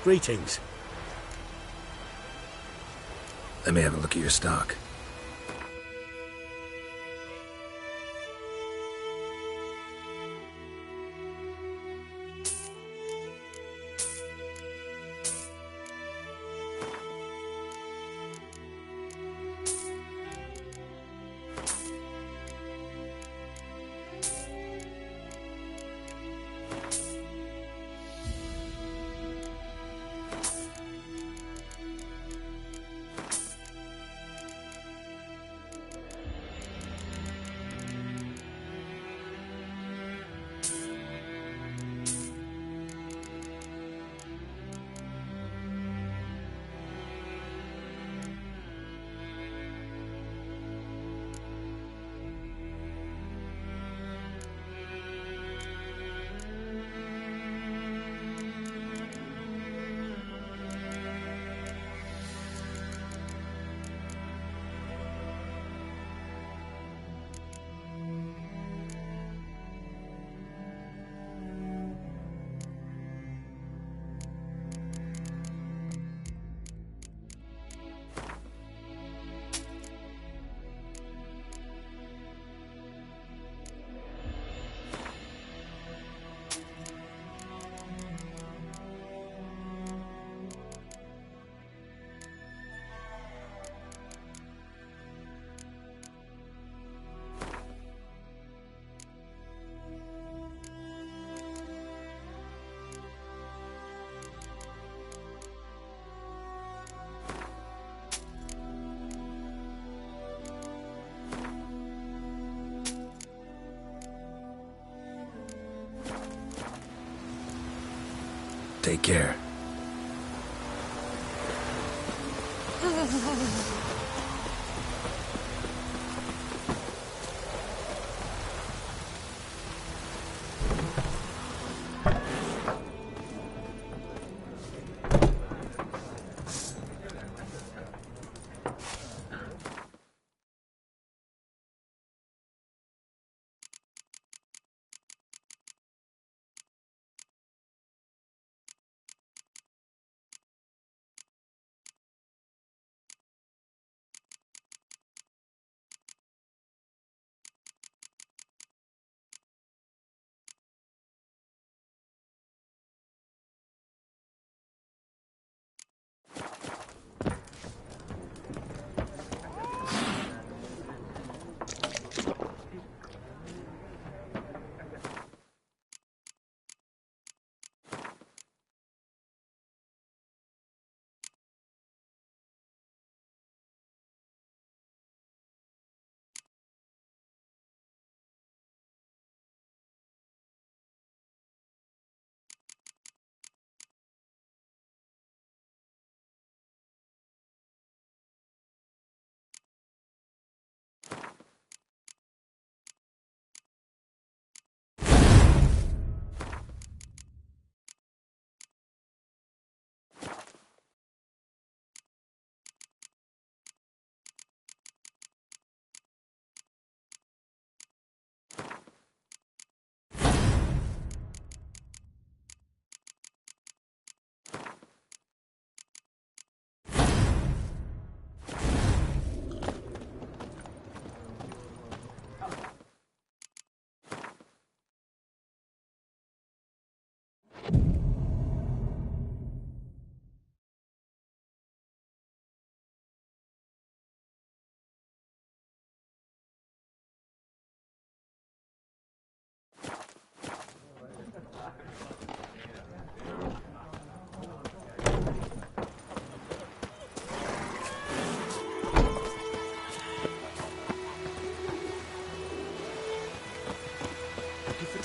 Greetings. Let me have a look at your stock. Take care.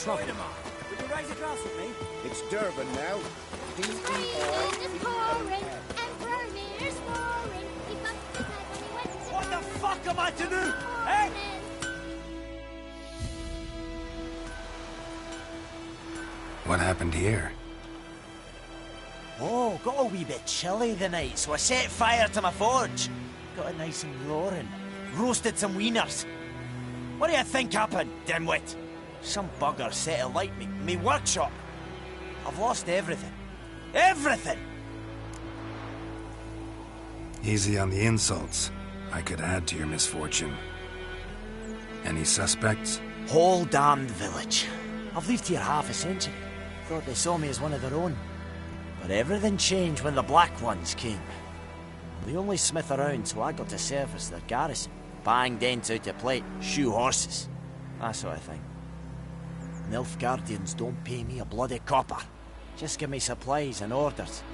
Trouble. Would you raise a glass with me? It's Durban now. What the fuck am I to do? Eh? What happened here? Oh, got a wee bit chilly the night, so I set fire to my forge. Got it nice and roaring. Roasted some wieners. What do you think happened, dimwit? Some bugger set alight me workshop. I've lost everything. Everything! Easy on the insults. I could add to your misfortune. Any suspects? Whole damned village. I've lived here half a century. Thought they saw me as one of their own. But everything changed when the Black Ones came. I'm the only smith around, so I got to service their garrison. Bang dents out of plate, shoe horses. That sort of thing. Nilfgaardians don't pay me a bloody copper. Just give me supplies and orders.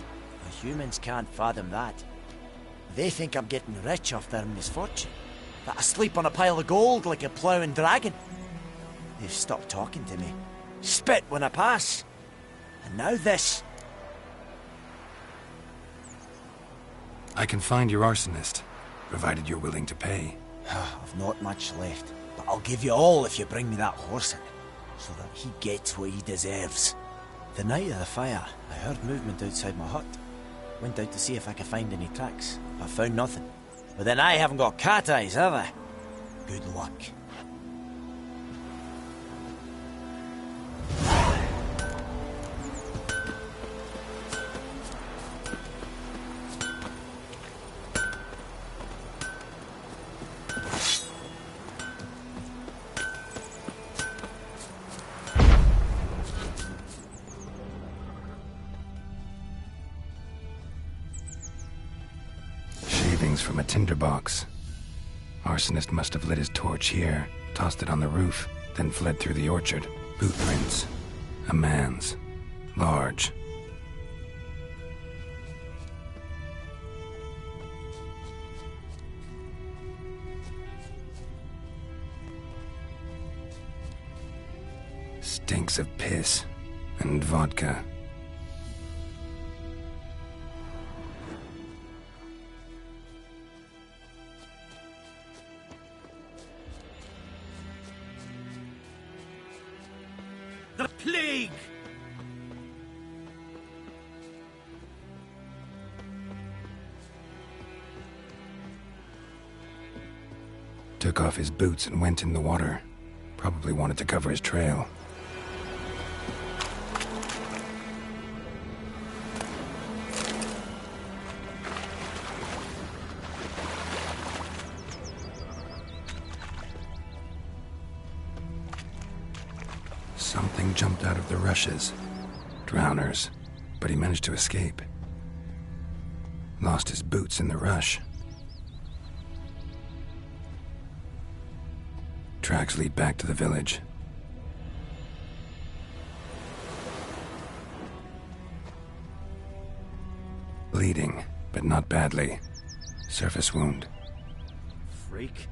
The humans can't fathom that. They think I'm getting rich off their misfortune. That I sleep on a pile of gold like a ploughing dragon. They've stopped talking to me. Spit when I pass. And now this. I can find your arsonist, provided you're willing to pay. I've not much left, but I'll give you all if you bring me that horse in, so that he gets what he deserves. The night of the fire, I heard movement outside my hut. Went out to see if I could find any tracks, but found nothing. But then I haven't got cat eyes, have I? Good luck. From a tinderbox. Arsonist must have lit his torch here, tossed it on the roof, then fled through the orchard. Boot prints. A man's. Large. Stinks of piss and vodka. The plague! Took off his boots and went in the water. Probably wanted to cover his trail. Something jumped out of the rushes. Drowners. But he managed to escape. Lost his boots in the rush. Tracks lead back to the village. Bleeding, but not badly. Surface wound. Freak.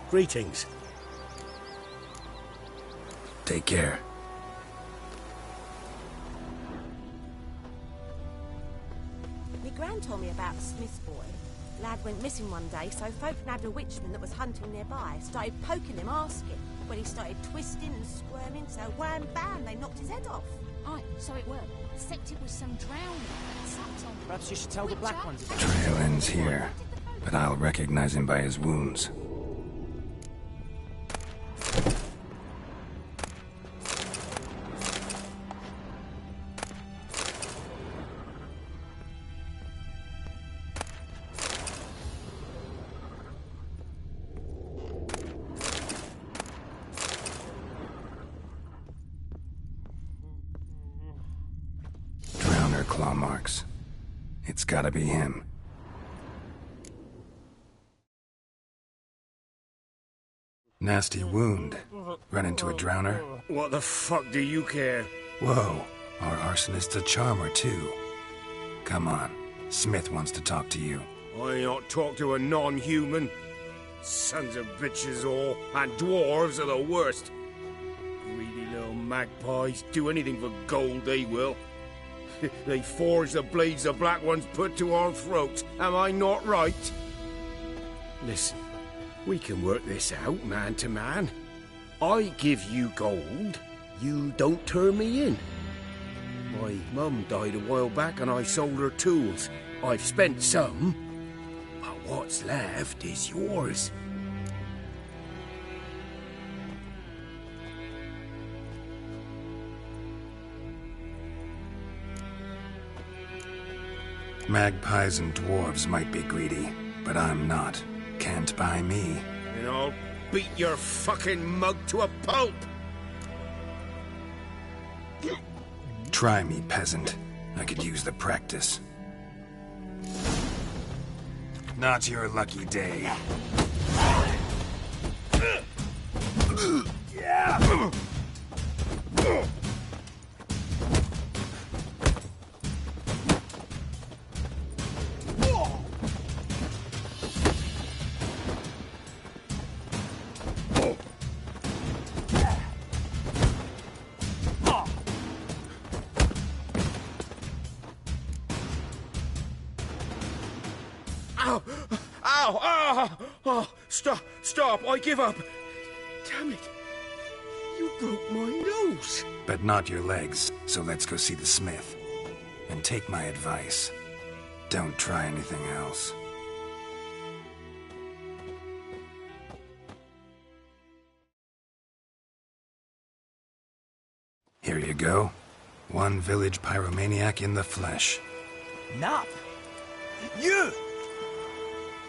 Greetings. Take care. My gran told me about a Smith's boy. Lad went missing one day, so folk nabbed a witchman that was hunting nearby. Started poking him, asking. When he started twisting and squirming, so wham bam, they knocked his head off. Aye, so it were. Except it was some drowning that sucked on. Perhaps you should tell the Black Ones about it. Trail ends here, but I'll recognize him by his wounds. Claw marks. It's gotta be him. Nasty wound. Run into a drowner? What the fuck do you care? Whoa, our arsonist's a charmer too. Come on, Smith wants to talk to you. I not talk to a non-human. Sons of bitches all, and dwarves are the worst. Greedy little magpies, do anything for gold they will. They forge the blades the Black Ones put to our throats. Am I not right? Listen, We can work this out, man to man. I give you gold, you don't turn me in. My mum died a while back and I sold her tools. I've spent some, but what's left is yours. Magpies and dwarves might be greedy, but I'm not. Can't buy me. And I'll beat your fucking mug to a pulp! Try me, peasant. I could use the practice. Not your lucky day. Yeah. Ow! Ow! Ow! Oh, stop! I give up! Damn it! You broke my nose! But not your legs, so let's go see the smith. And take my advice. Don't try anything else. Here you go. One village pyromaniac in the flesh. Nap? You!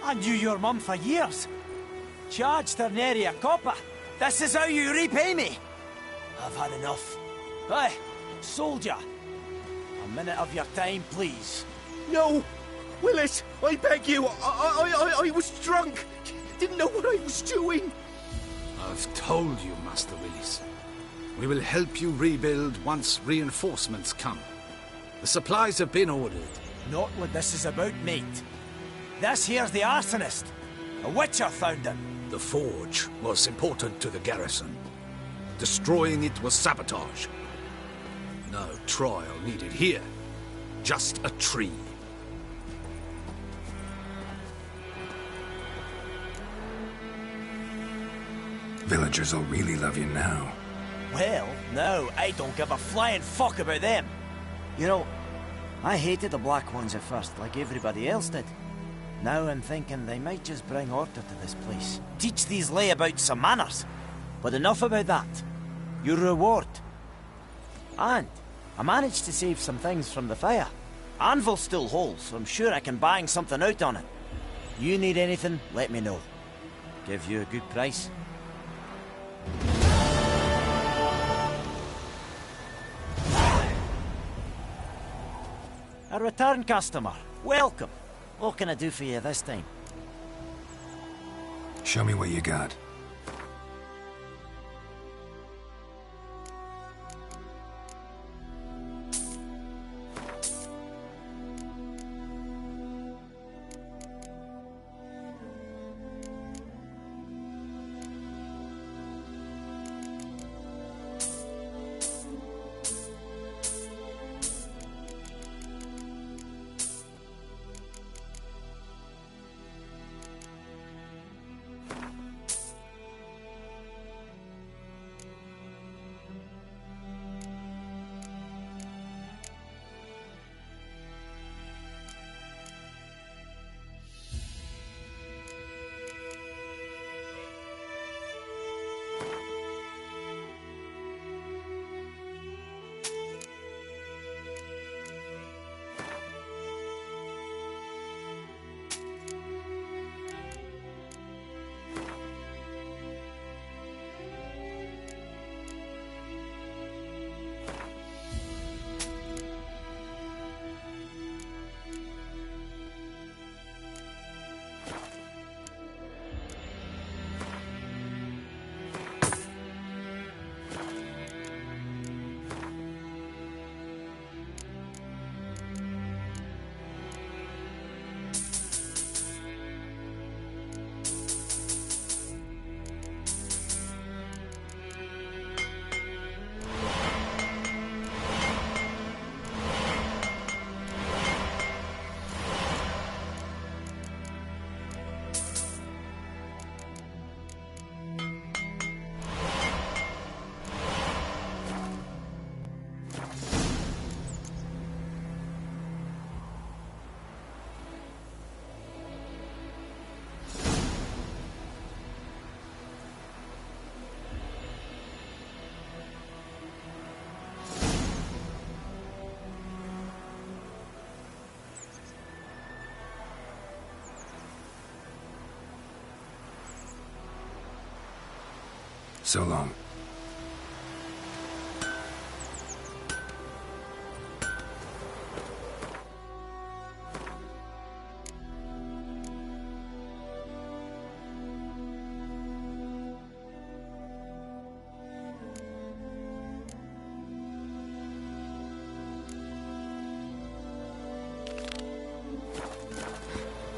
I knew your mum for years. Charged her nary a copper. This is how you repay me. I've had enough. Hey, soldier. A minute of your time, please. No! Willis, I beg you! I was drunk! Didn't know what I was doing! I've told you, Master Willis. We will help you rebuild once reinforcements come. The supplies have been ordered. Not what this is about, mate. This here's the arsonist. A witcher found him. The forge was important to the garrison. Destroying it was sabotage. No trial needed here. Just a tree. Villagers will really love you now. Well, no, I don't give a flying fuck about them. You know, I hated the Black Ones at first, like everybody else did. Now I'm thinking they might just bring order to this place. Teach these layabouts some manners. But enough about that. Your reward. And I managed to save some things from the fire. Anvil still holds, so I'm sure I can bang something out on it. You need anything, let me know. Give you a good price. A return customer. Welcome. What can I do for you this time? Show me what you got. So long.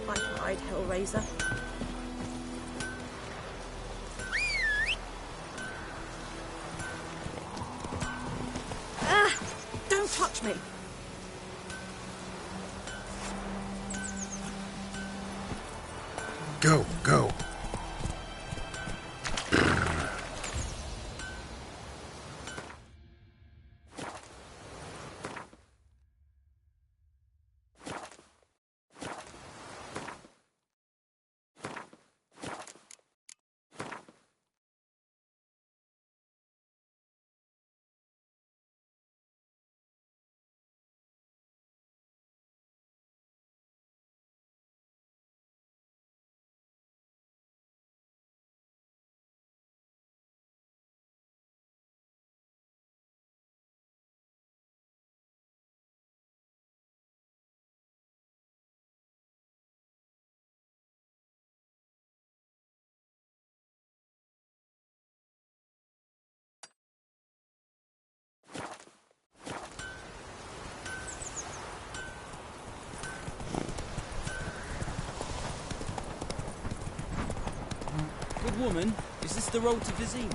I cried, Hellraiser. Ah! Don't touch me! Go, go. Good woman, is this the road to Vizim?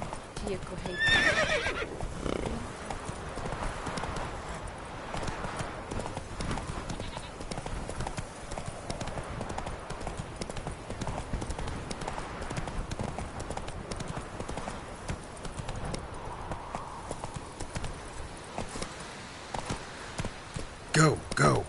Go, go.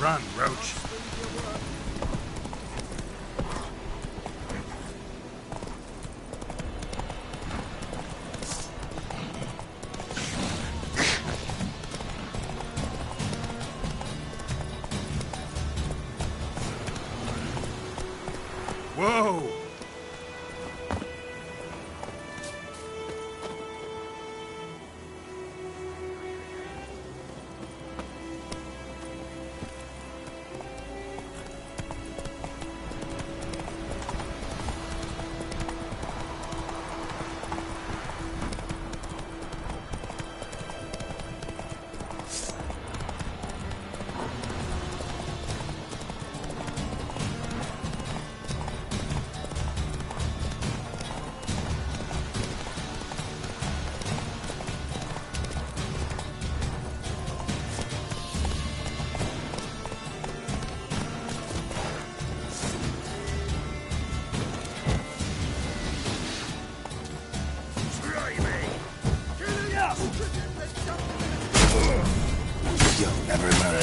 Run, Roach. Whoa! You'll never learn.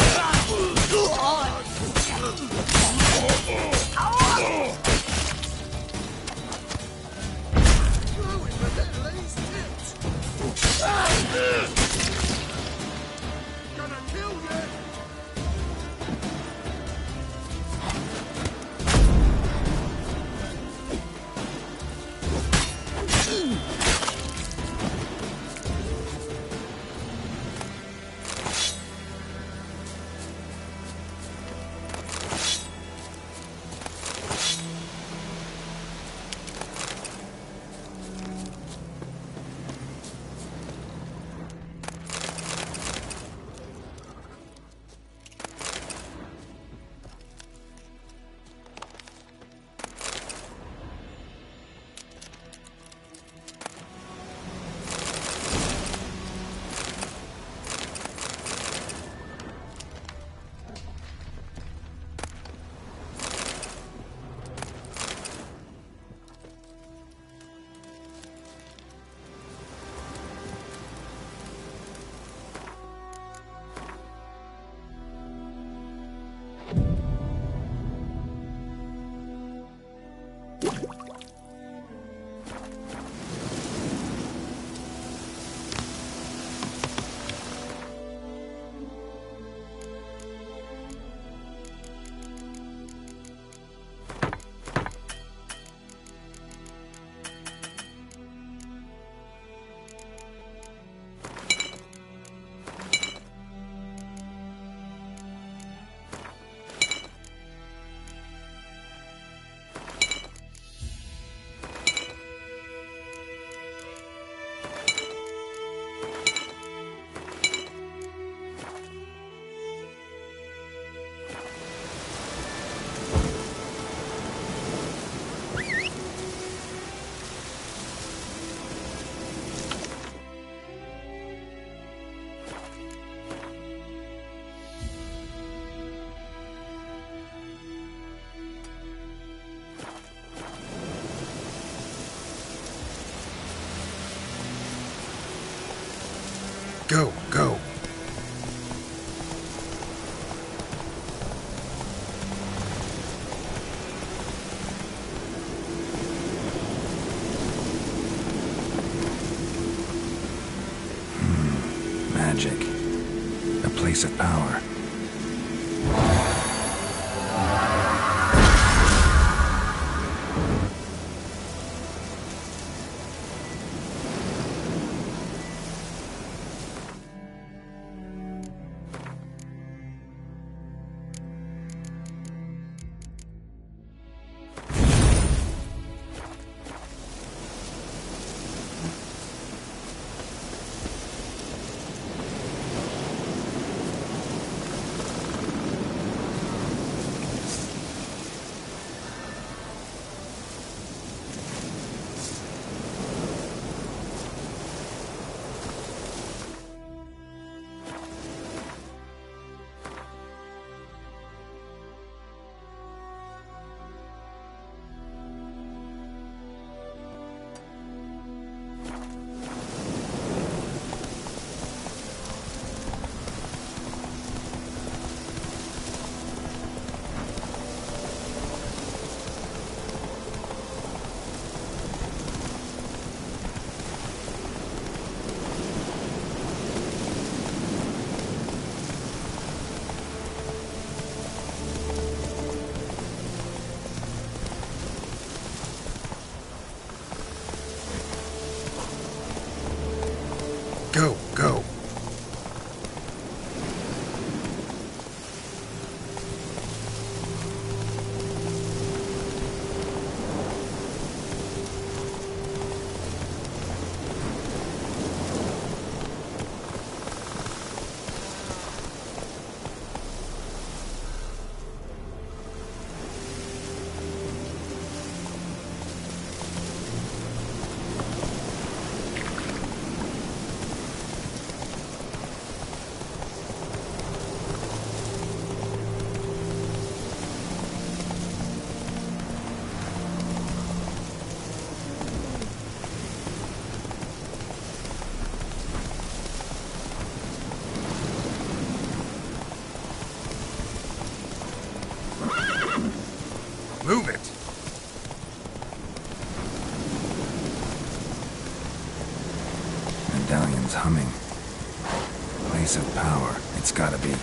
Gonna kill you! Go, go. Magic. A place of power. Move it! Medallion's humming. Place of power. It's gotta be.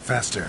Faster.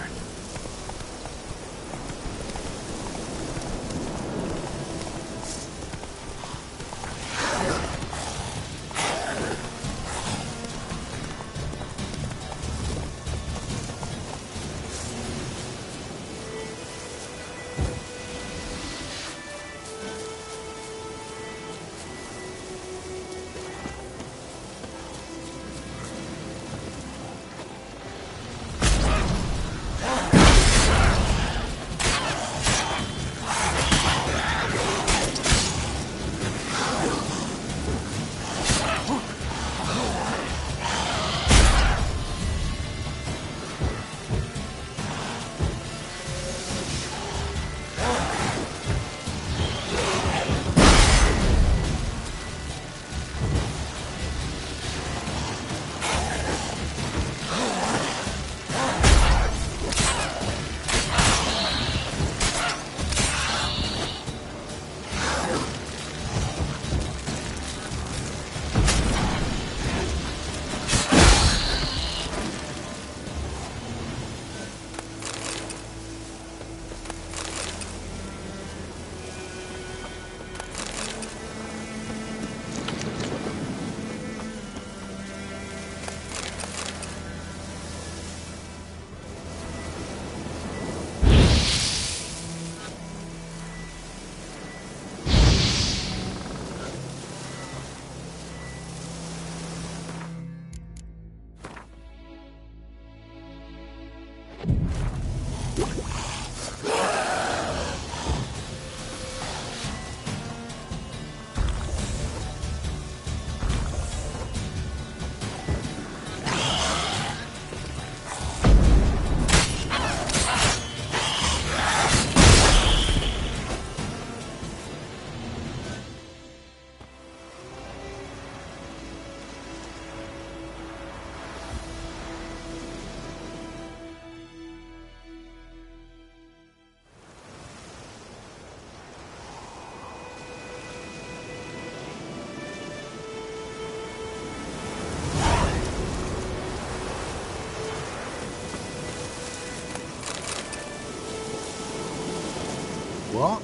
What?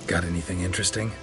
Got anything interesting?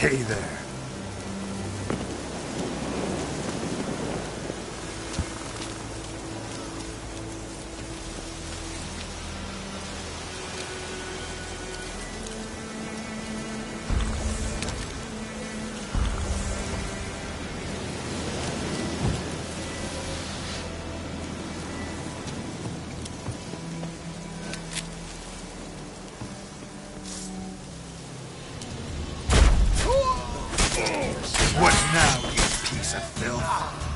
Hey there. What now, you piece of filth?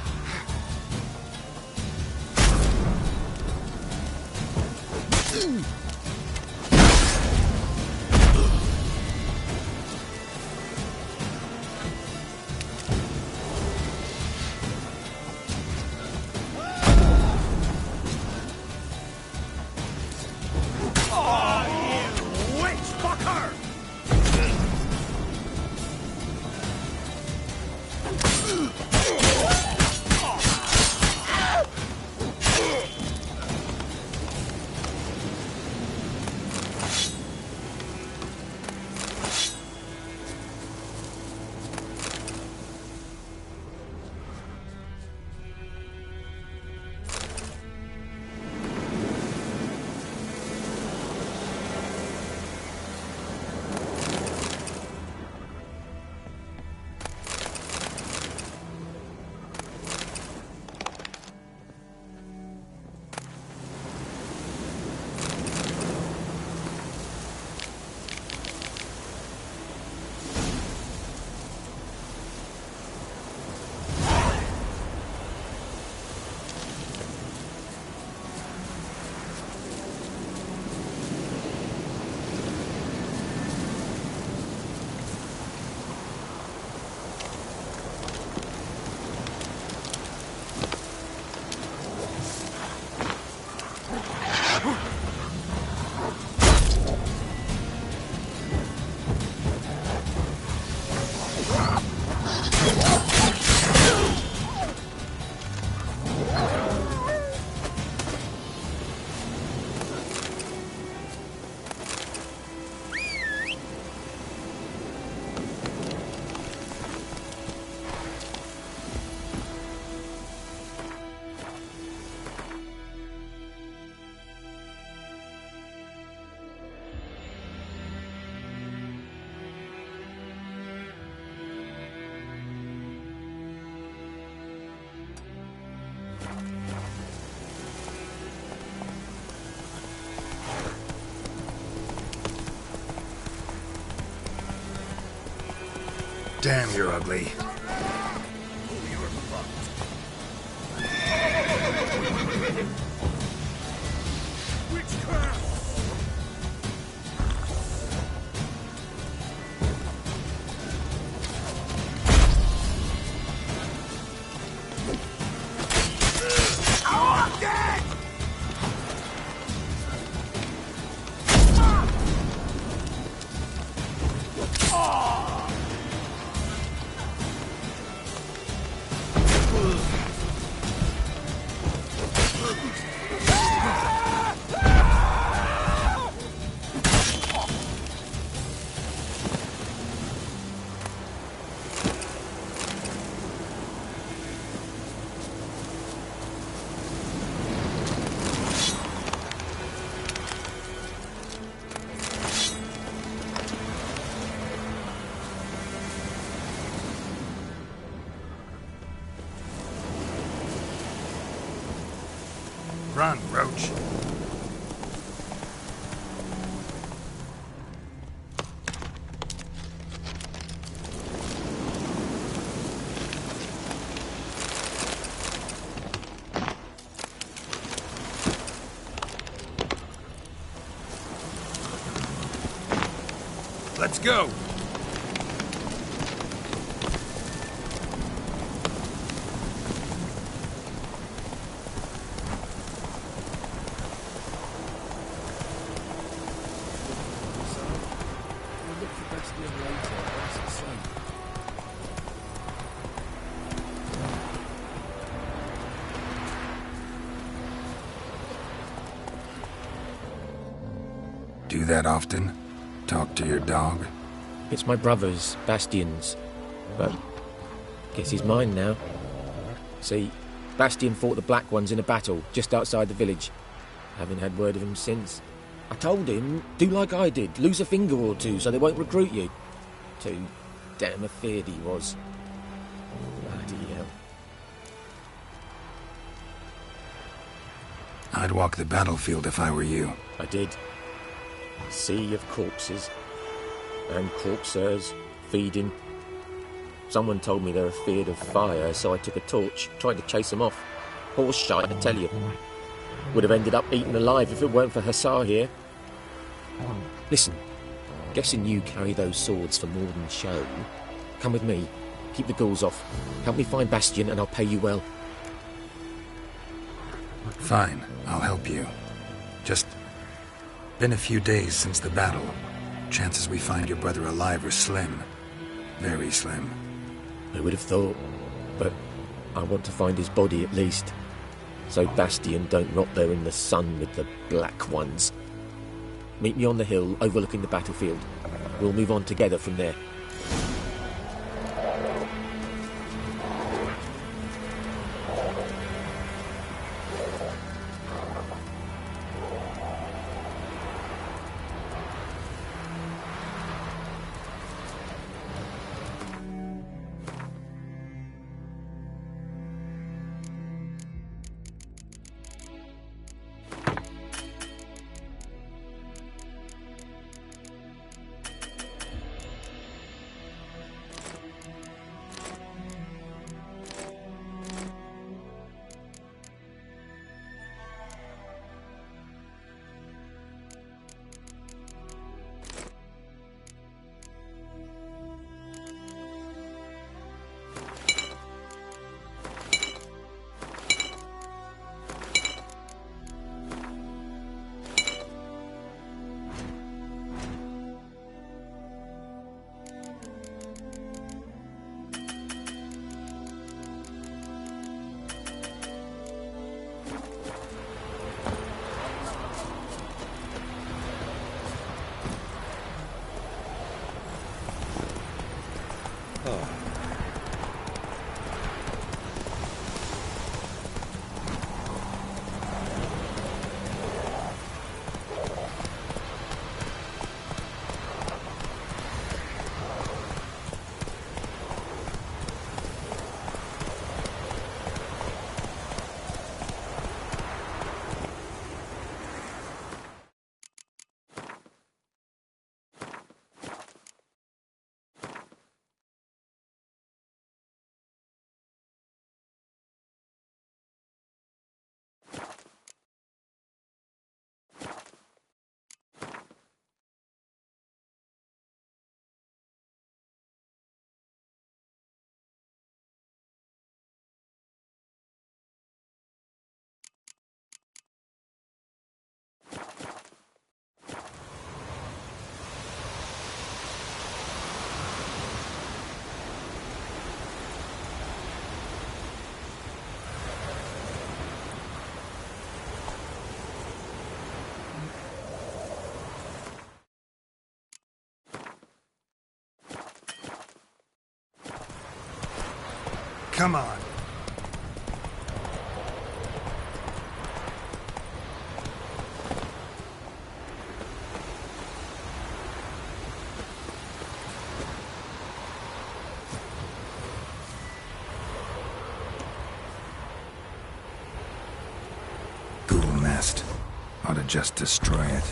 Damn, you're ugly. Run, Roach. Let's go! Do that often? Talk to your dog? It's my brother's, Bastian's, but guess he's mine now. See, Bastian fought the Black Ones in a battle just outside the village. Haven't had word of him since. I told him, do like I did, lose a finger or two so they won't recruit you. Too damn afeard he was. Bloody hell. I'd walk the battlefield if I were you. I did. Sea of corpses. And corpsers, feeding. Someone told me they were feared of fire, so I took a torch, tried to chase them off. Horse shite, I tell you. Would have ended up eaten alive if it weren't for Hussar here. Listen, guessing you carry those swords for more than show. Come with me, keep the ghouls off. Help me find Bastian and I'll pay you well. Fine, I'll help you. Just been a few days since the battle. Chances we find your brother alive are slim. Very slim. I would have thought, but I want to find his body at least. So Bastian don't rot there in the sun with the Black Ones. Meet me on the hill overlooking the battlefield. We'll move on together from there. Come on. Ghoul nest. Ought to just destroy it.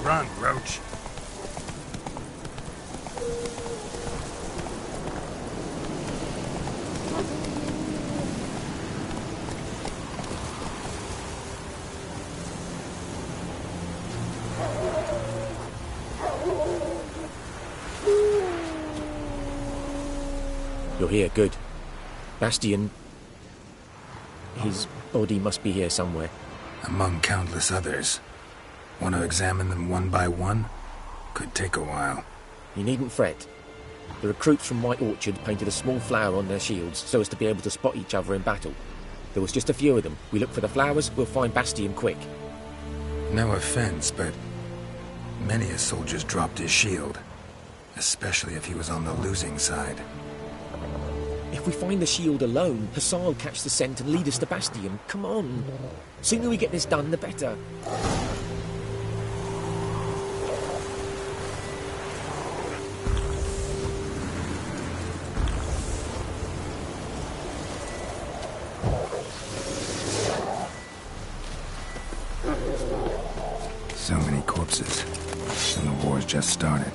Run, Roach. You're here, good. Bastion... His body must be here somewhere. Among countless others. Want to examine them one by one? Could take a while. You needn't fret. The recruits from White Orchid painted a small flower on their shields so as to be able to spot each other in battle. There was just a few of them. We look for the flowers, we'll find Bastion quick. No offense, but many a soldier's dropped his shield. Especially if he was on the losing side. If we find the shield alone, Hassan will catch the scent and lead us to Bastion. Come on. Sooner we get this done, the better. So many corpses. And the war's just started.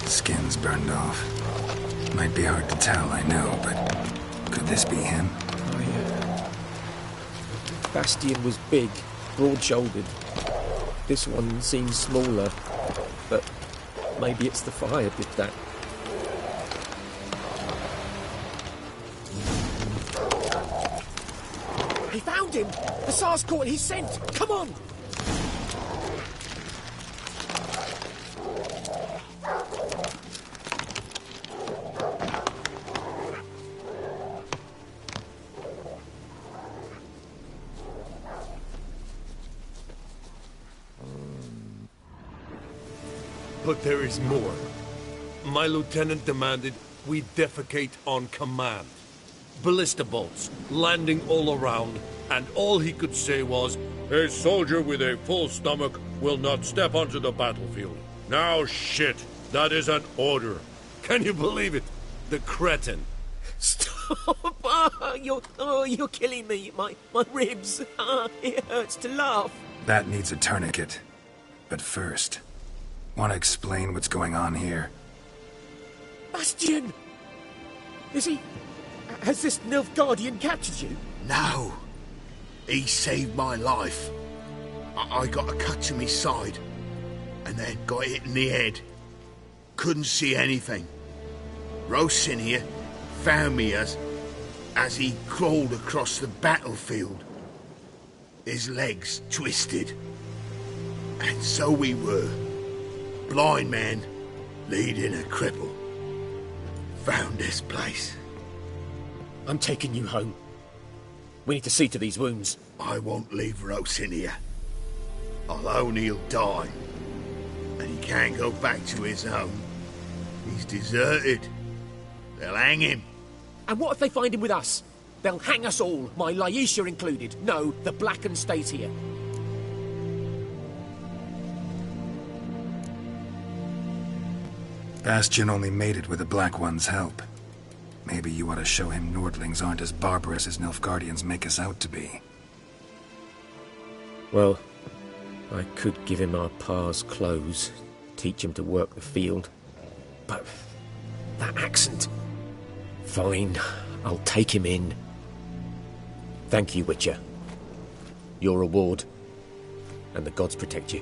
Skin's burned off. Might be hard to tell, I know, but could this be him? Oh, yeah. Bastion was big, broad-shouldered. This one seems smaller, but maybe it's the fire did that. He found him! The SARS caught his scent! Come on! But there is more. My lieutenant demanded we defecate on command. Ballista bolts, landing all around, and all he could say was, "A soldier with a full stomach will not step onto the battlefield." Now shit, that is an order. Can you believe it? The cretin. Stop! You're killing me. My ribs. It hurts to laugh. That needs a tourniquet. But first, want to explain what's going on here? Bastion! Has this Nilfgaardian captured you? No. He saved my life. I got a cut to my side, and then got hit in the head. Couldn't see anything. Rosin here found me as he crawled across the battlefield. His legs twisted. And so we were. Blind man leading a cripple. Found this place. I'm taking you home. We need to see to these wounds. I won't leave Rosin here. Alone he'll die. And he can't go back to his home. He's deserted. They'll hang him. And what if they find him with us? They'll hang us all, my Laisha included. No, the Blackened stays here. Bastion only made it with the Black One's help. Maybe you ought to show him Nordlings aren't as barbarous as Nilfgaardians make us out to be. Well, I could give him our pa's clothes, teach him to work the field. But that accent... Fine, I'll take him in. Thank you, Witcher. Your reward, and the gods protect you.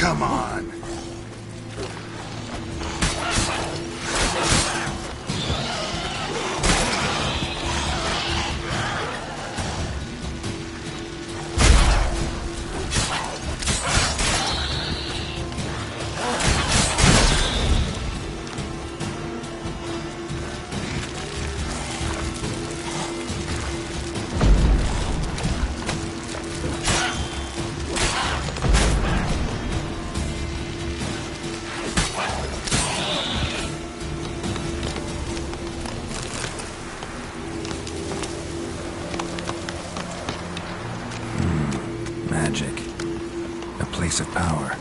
Come on. Magic. A place of power.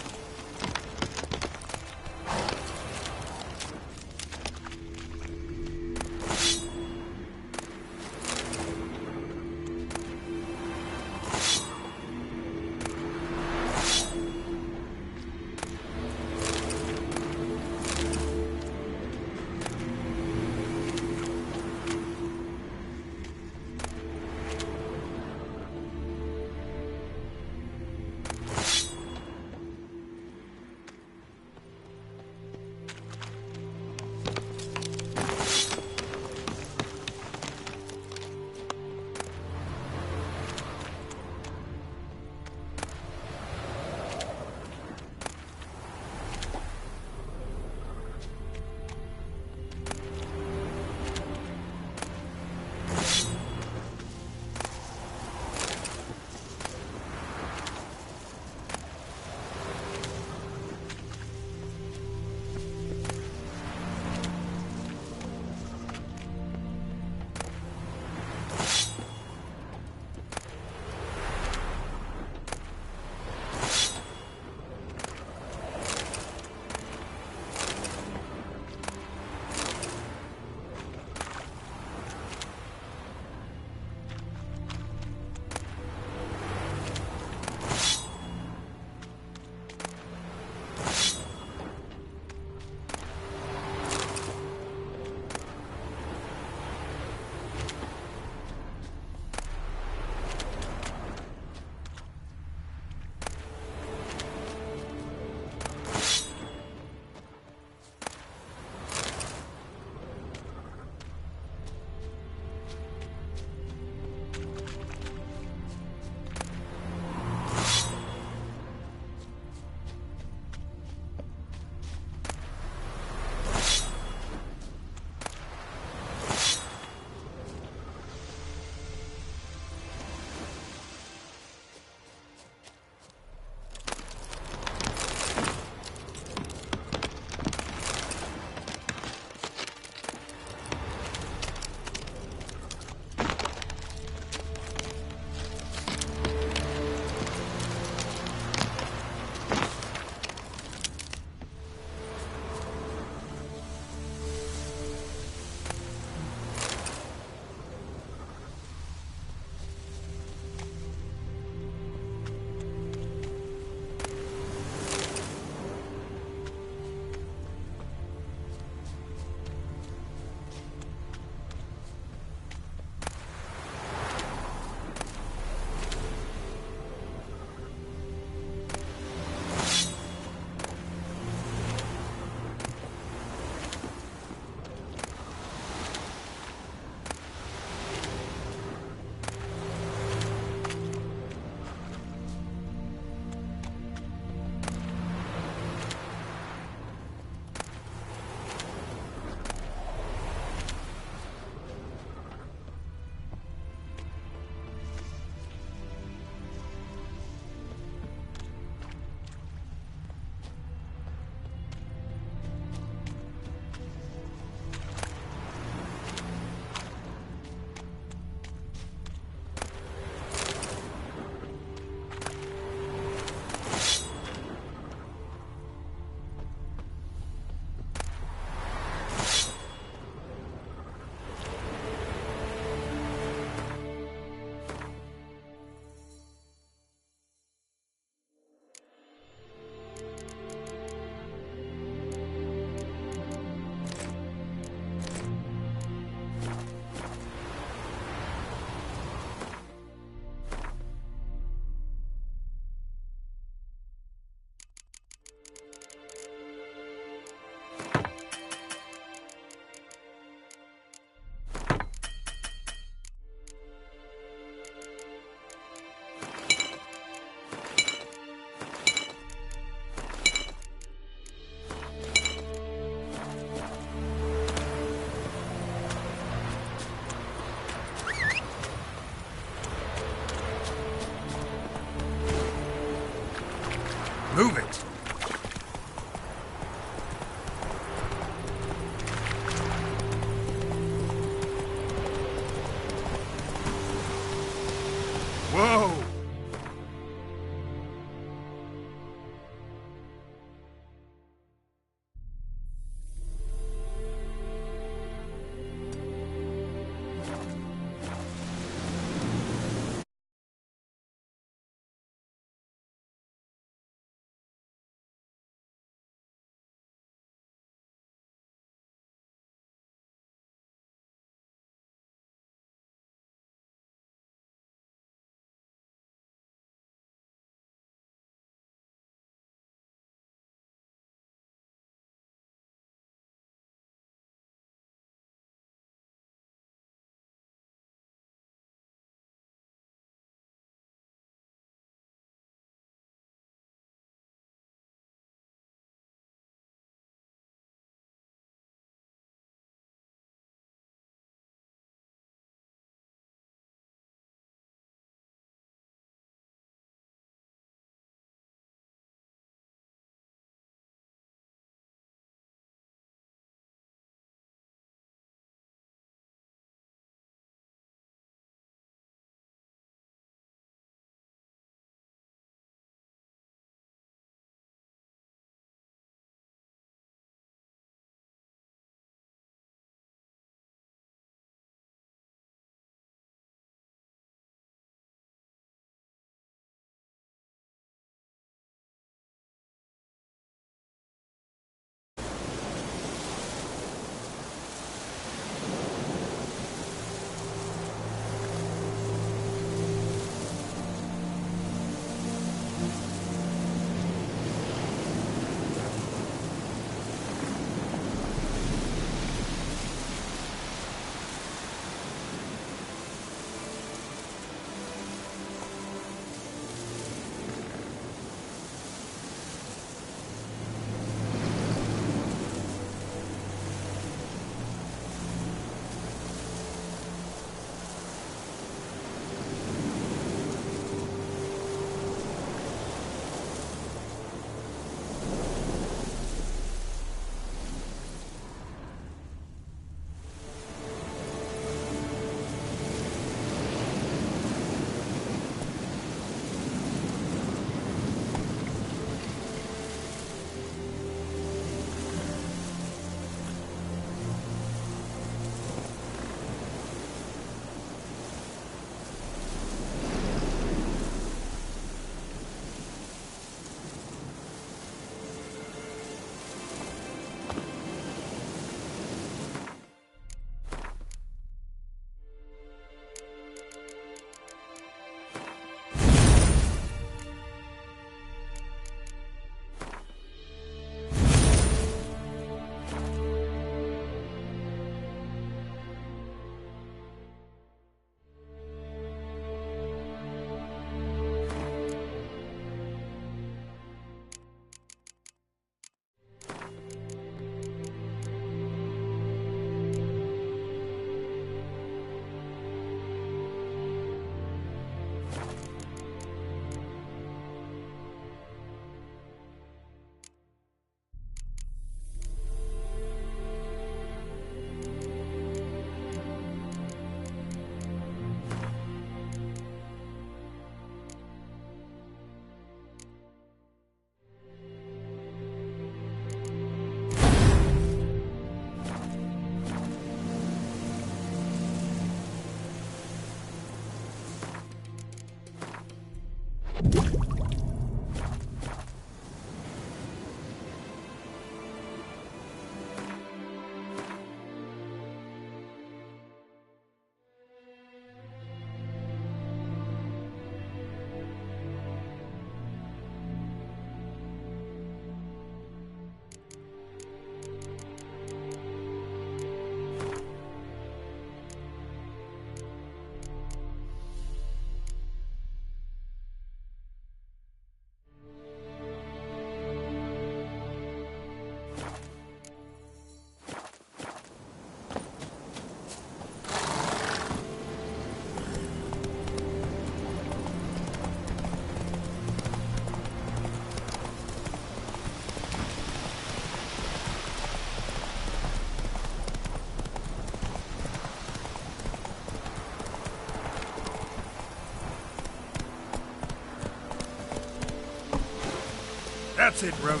That's it, Roach.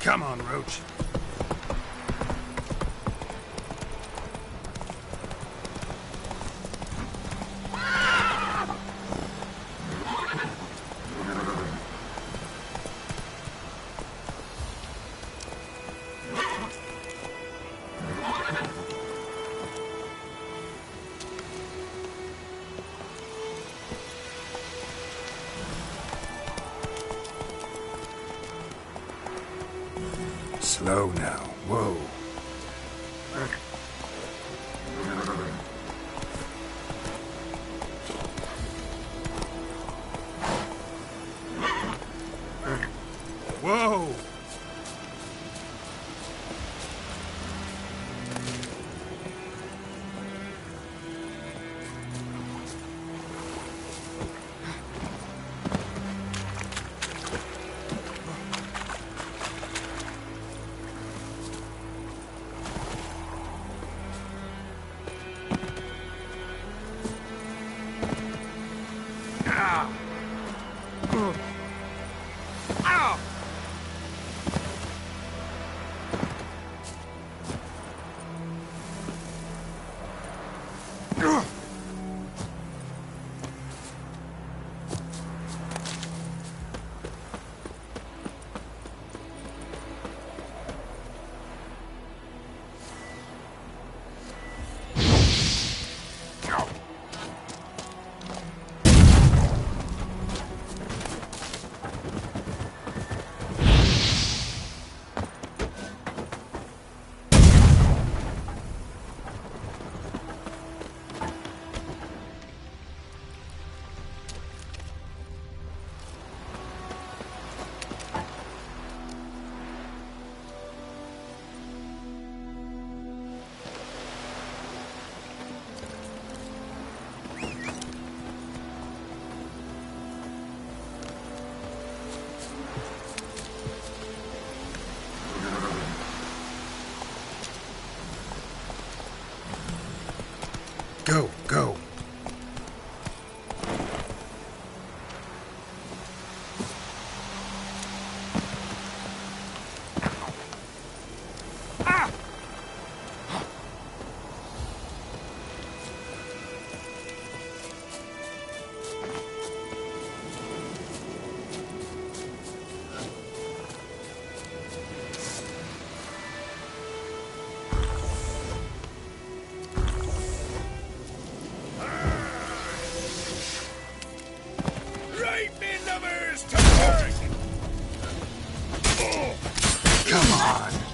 Come on, Roach. Slow now. Whoa. Whoa! Go, go. Come on.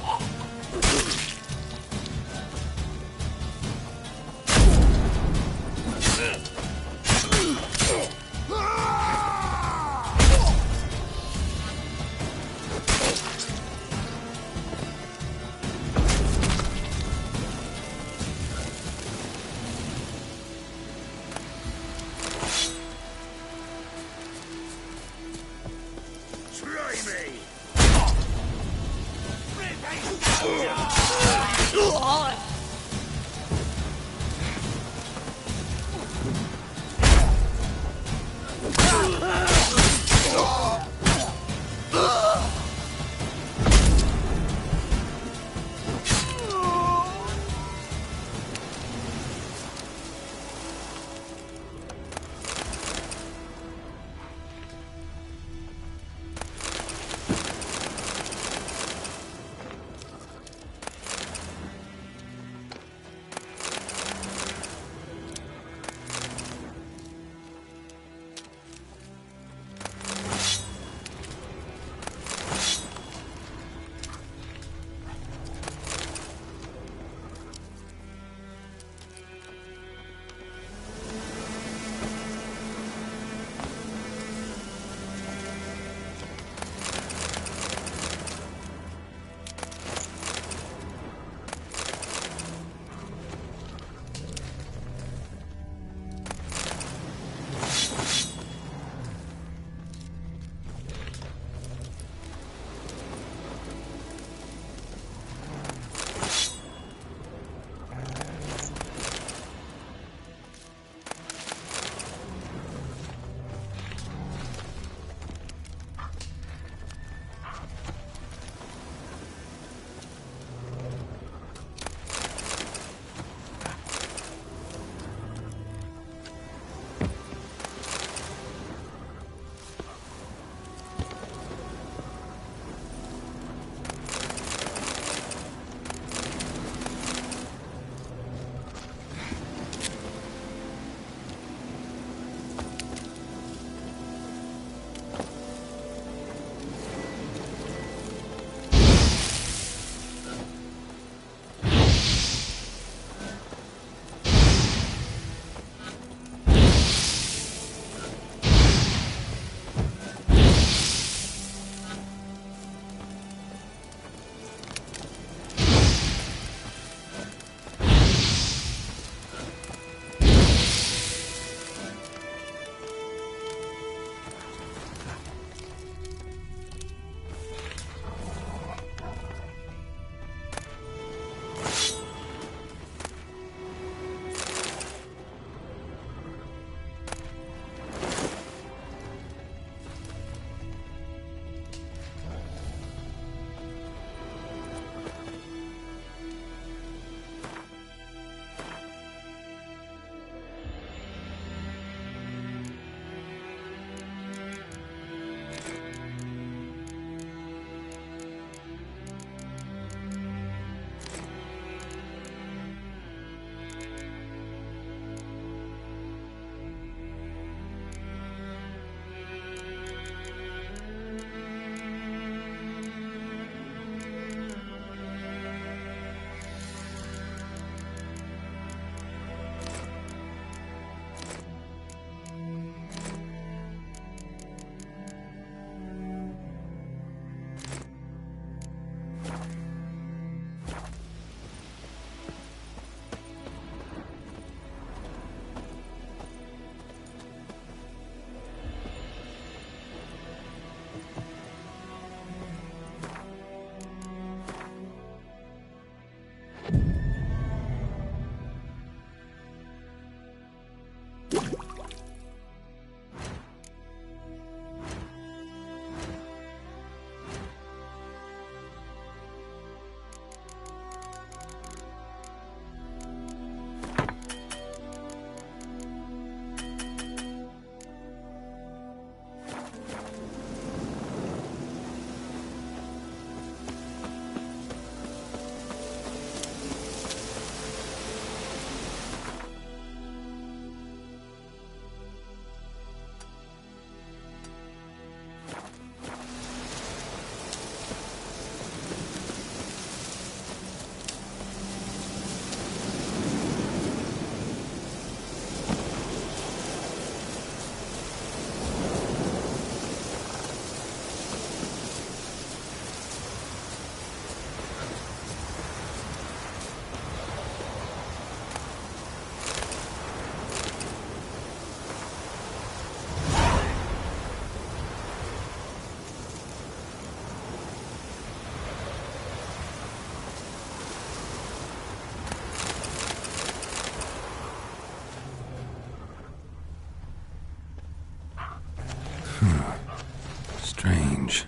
Strange.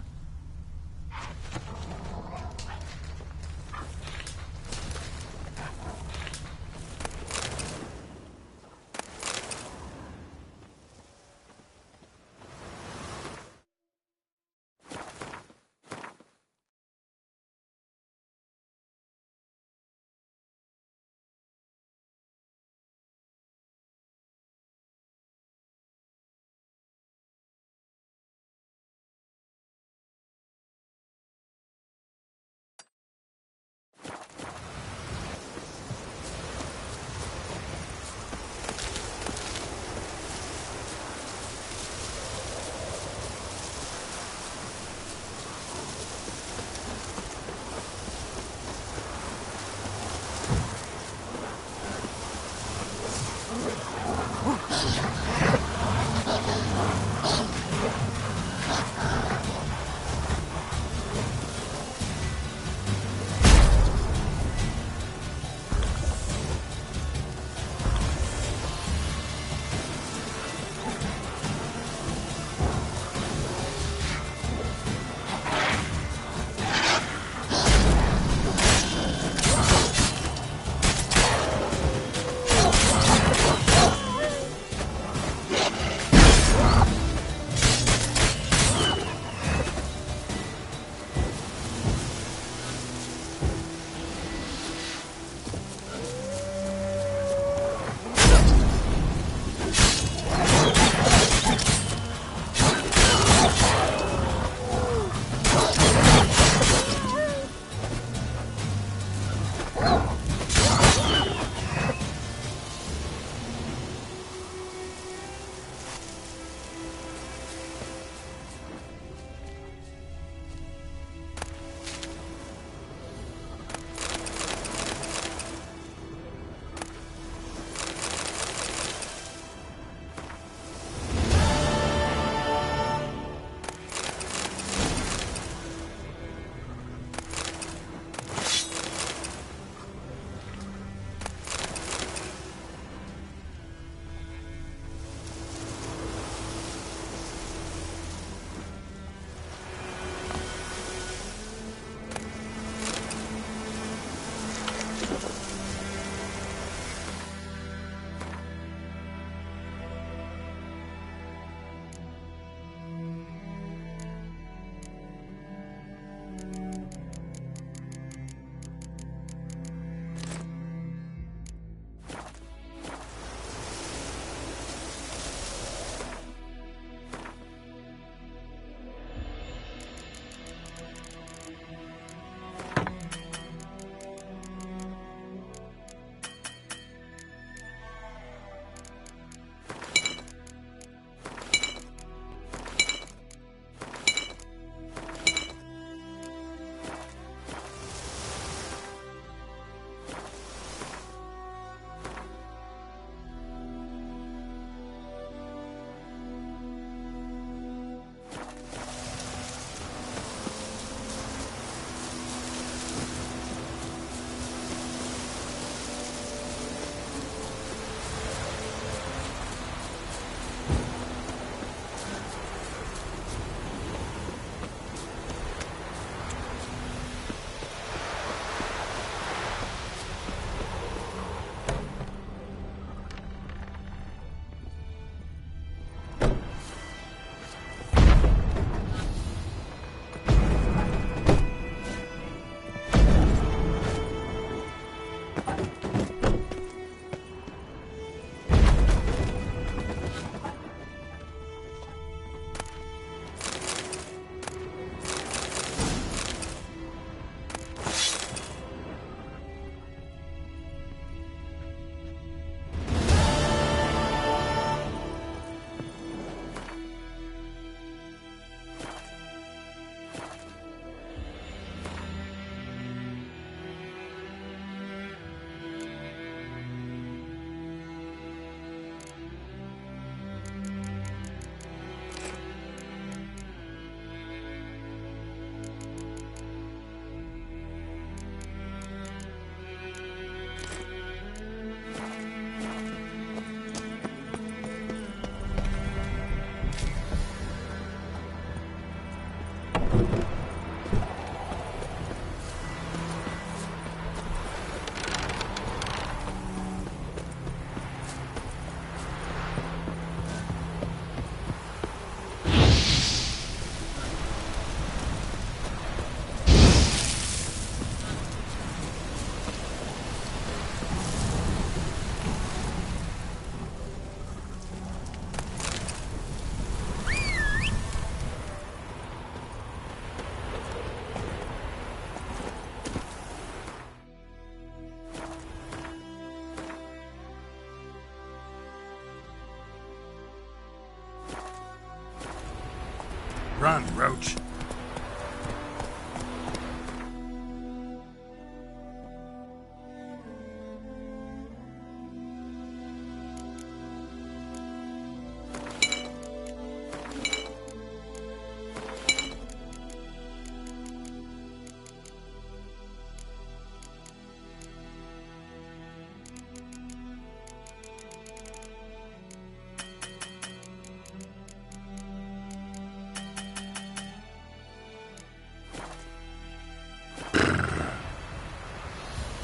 Run, Roach.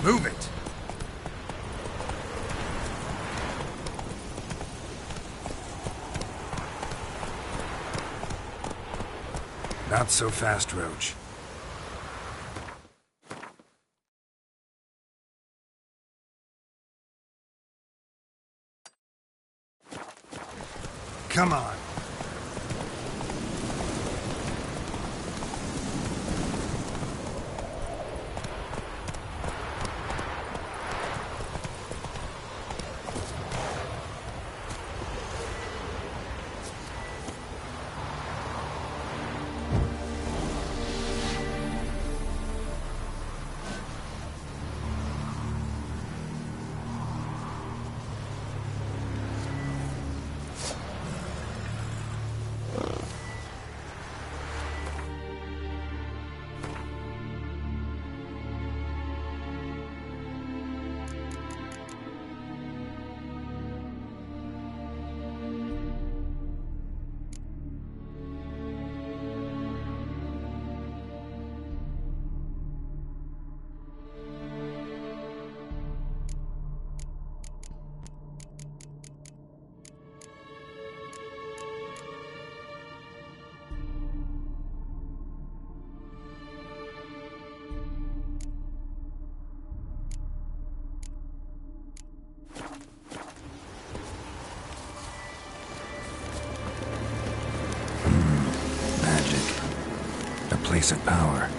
Move it! Not so fast, Roach. Come on. Place of power.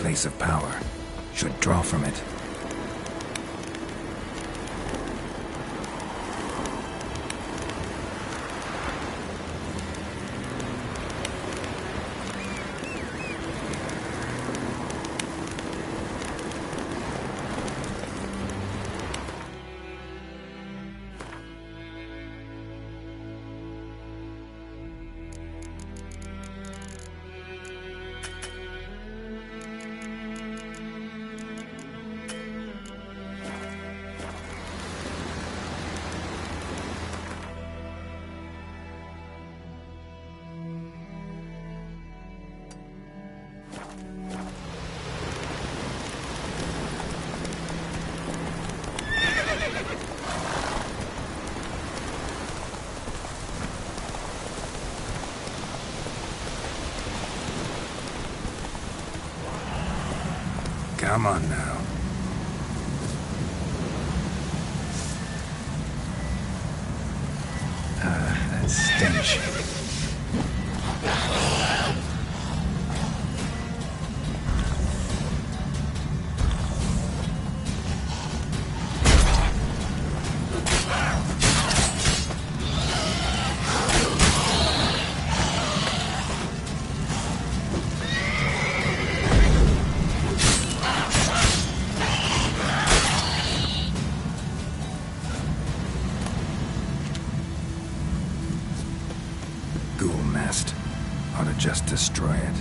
Place of power. Should draw from it. Come on now. That stench. Ghoul nest. Ought to just destroy it.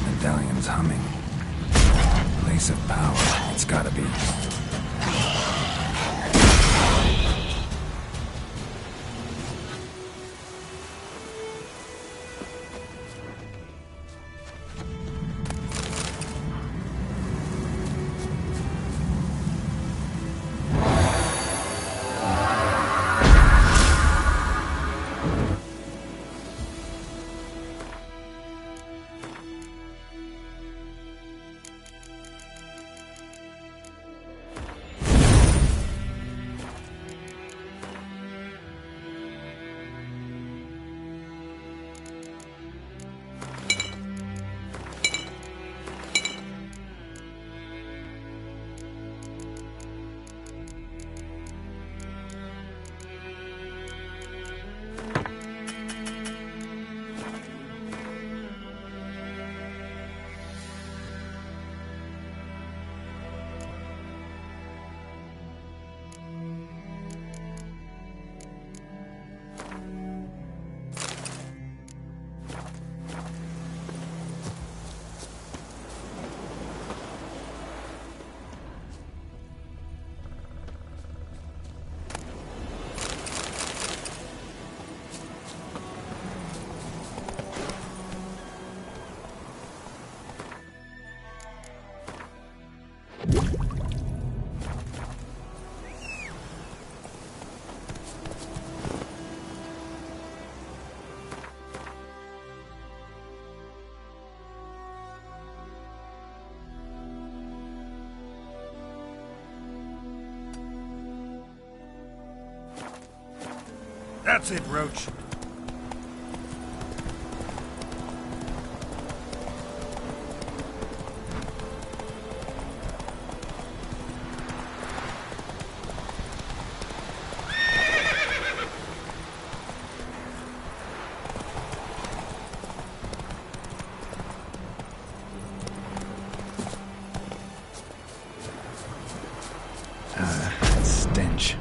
Medallion's humming. Place of power. It's gotta be. That's it, Roach. Stench.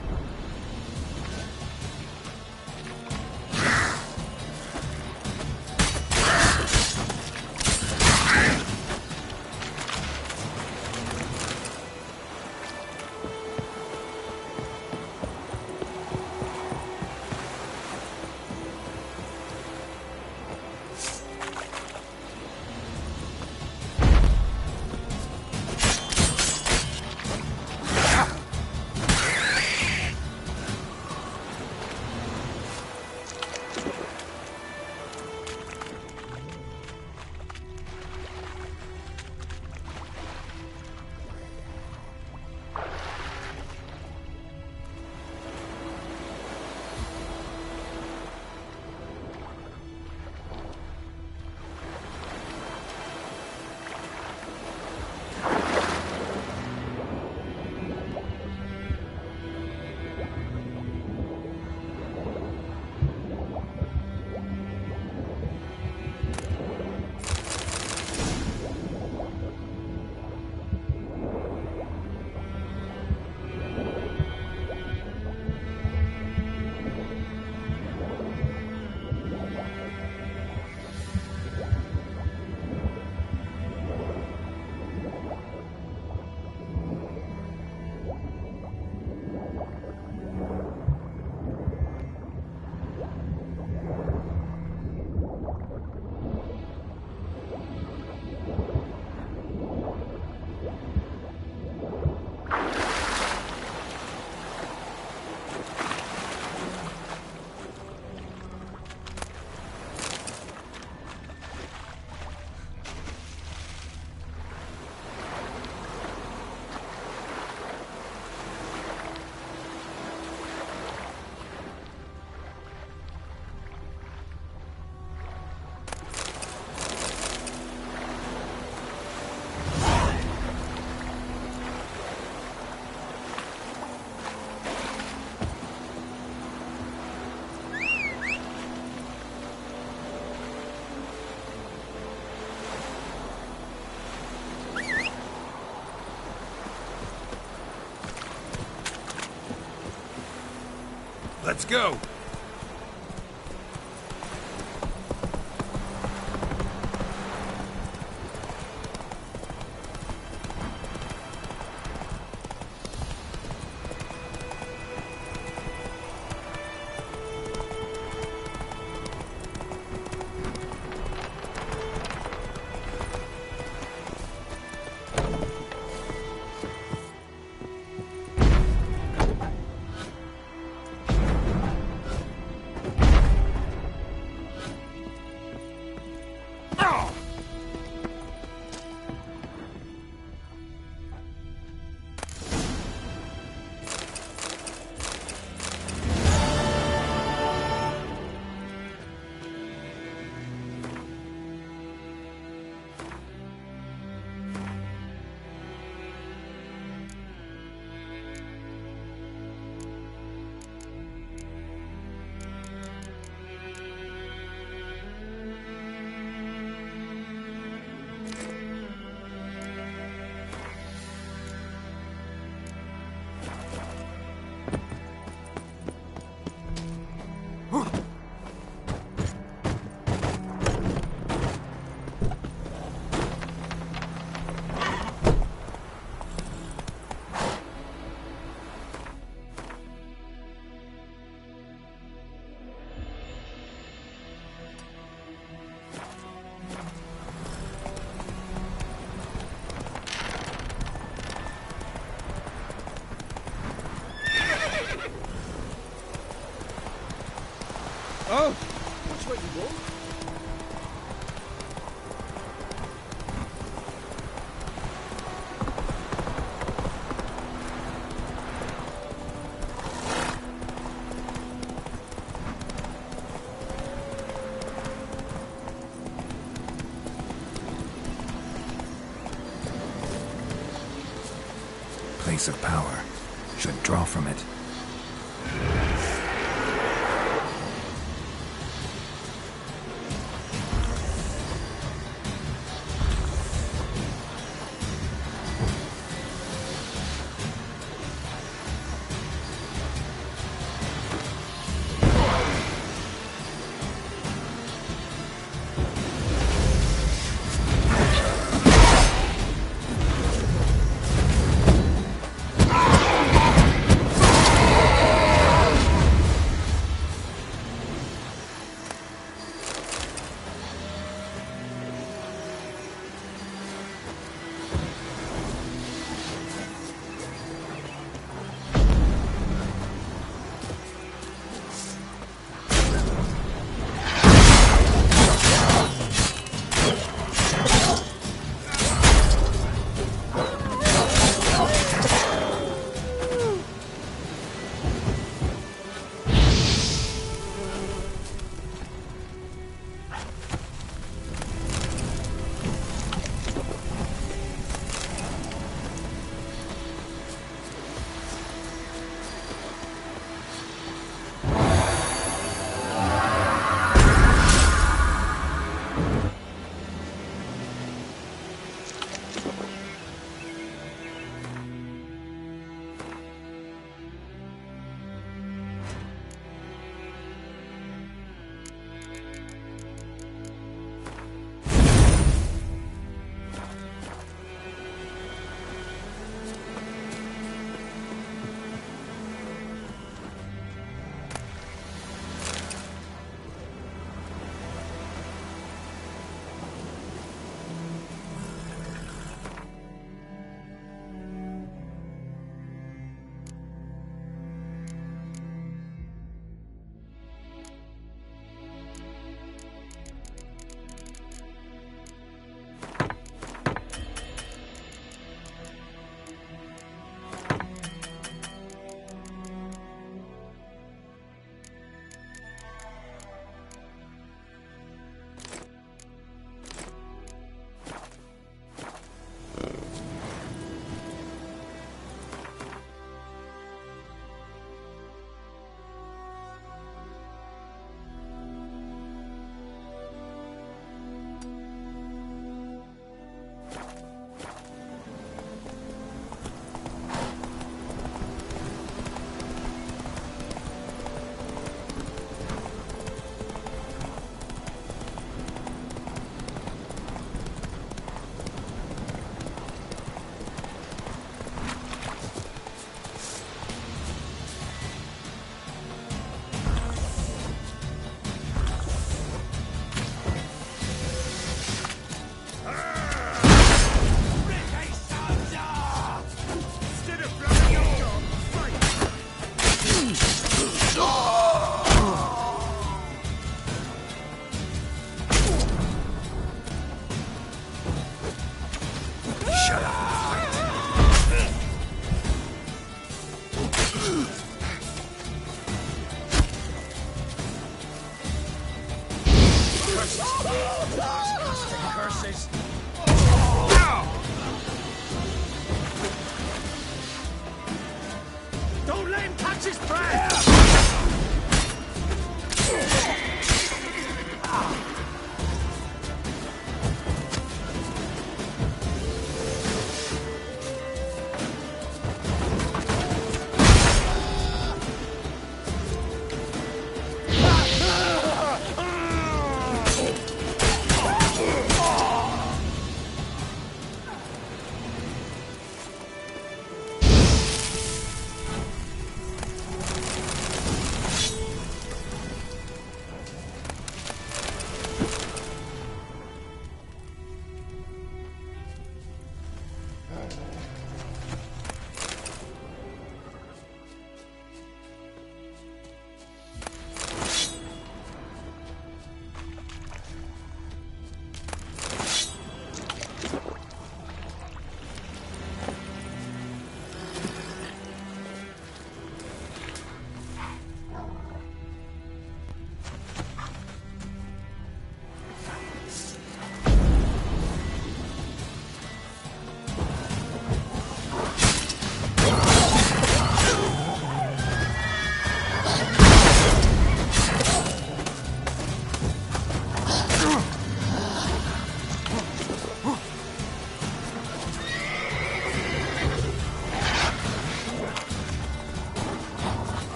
Let's go! Oh! Which way you walk? Place of power. Should draw from it.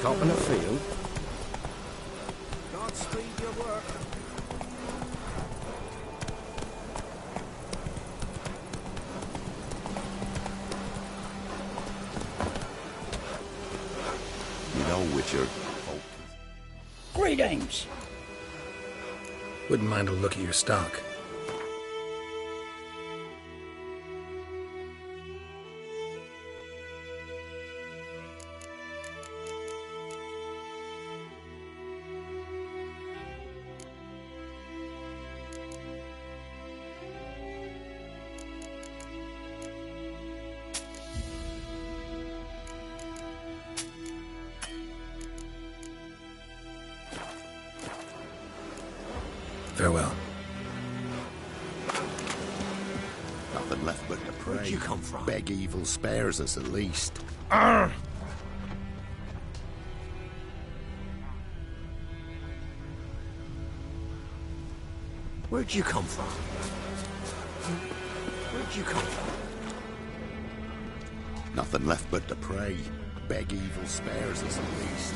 Copping a field? Godspeed your work. You know, Witcher. Greetings! Wouldn't mind a look at your stock. Farewell. Nothing left but to pray. Where'd you come from? Beg evil spares us at least. Where'd you come from? Where'd you come from? Nothing left but to pray. Beg evil spares us at least.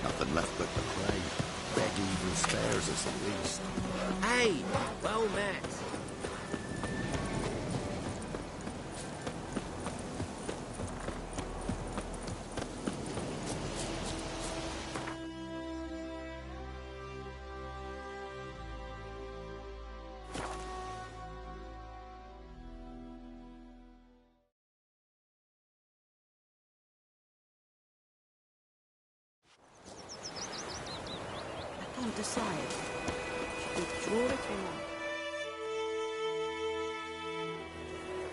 Nothing left but to pray. Beg evil spares us at least. Hey, well met. I can't decide. Should we draw it or not?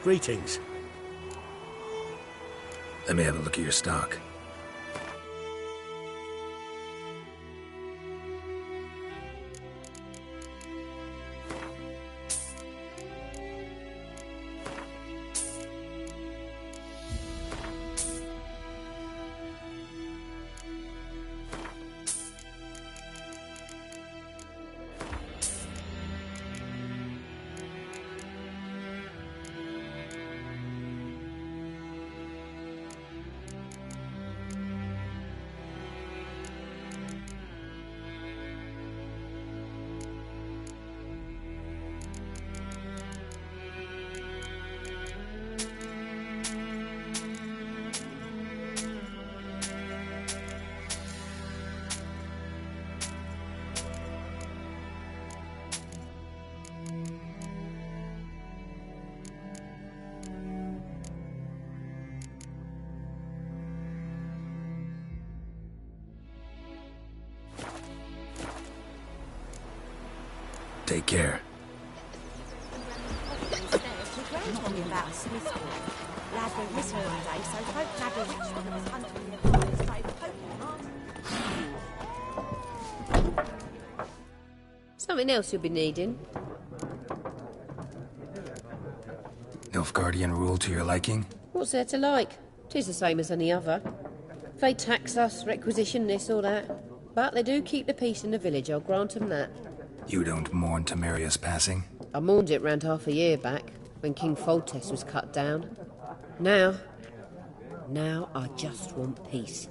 Greetings. Let me have a look at your stock. Take care. Gran told me about a Smith boy. Lad went missing one day, so folk nabbed a witchman that was hunting their boy and started poking him off. Something else you'll be needing. Nilfgaardian rule to your liking? What's there to like? 'Tis the same as any other. They tax us, requisition this or that. But they do keep the peace in the village, I'll grant 'em that. You don't mourn Temeria's passing? I mourned it round half a year back, when King Foltest was cut down. Now I just want peace.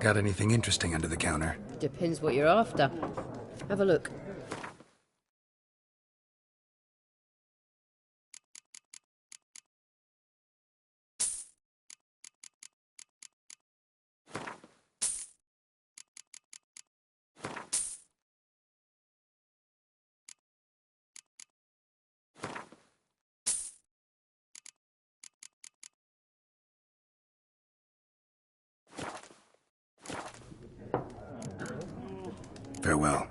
Got anything interesting under the counter? Depends what you're after. Have a look. Farewell.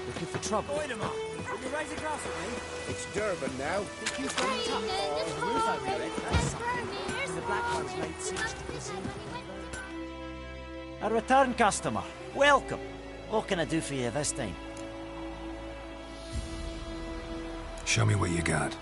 Looking for trouble? Wait a minute. You raise a glass with me? It's Durban now. Think you've got it up? There's a roof over your head. That's something. And the black one's laid siege to the sea. A return customer. Welcome. What can I do for you this time? Show me what you got.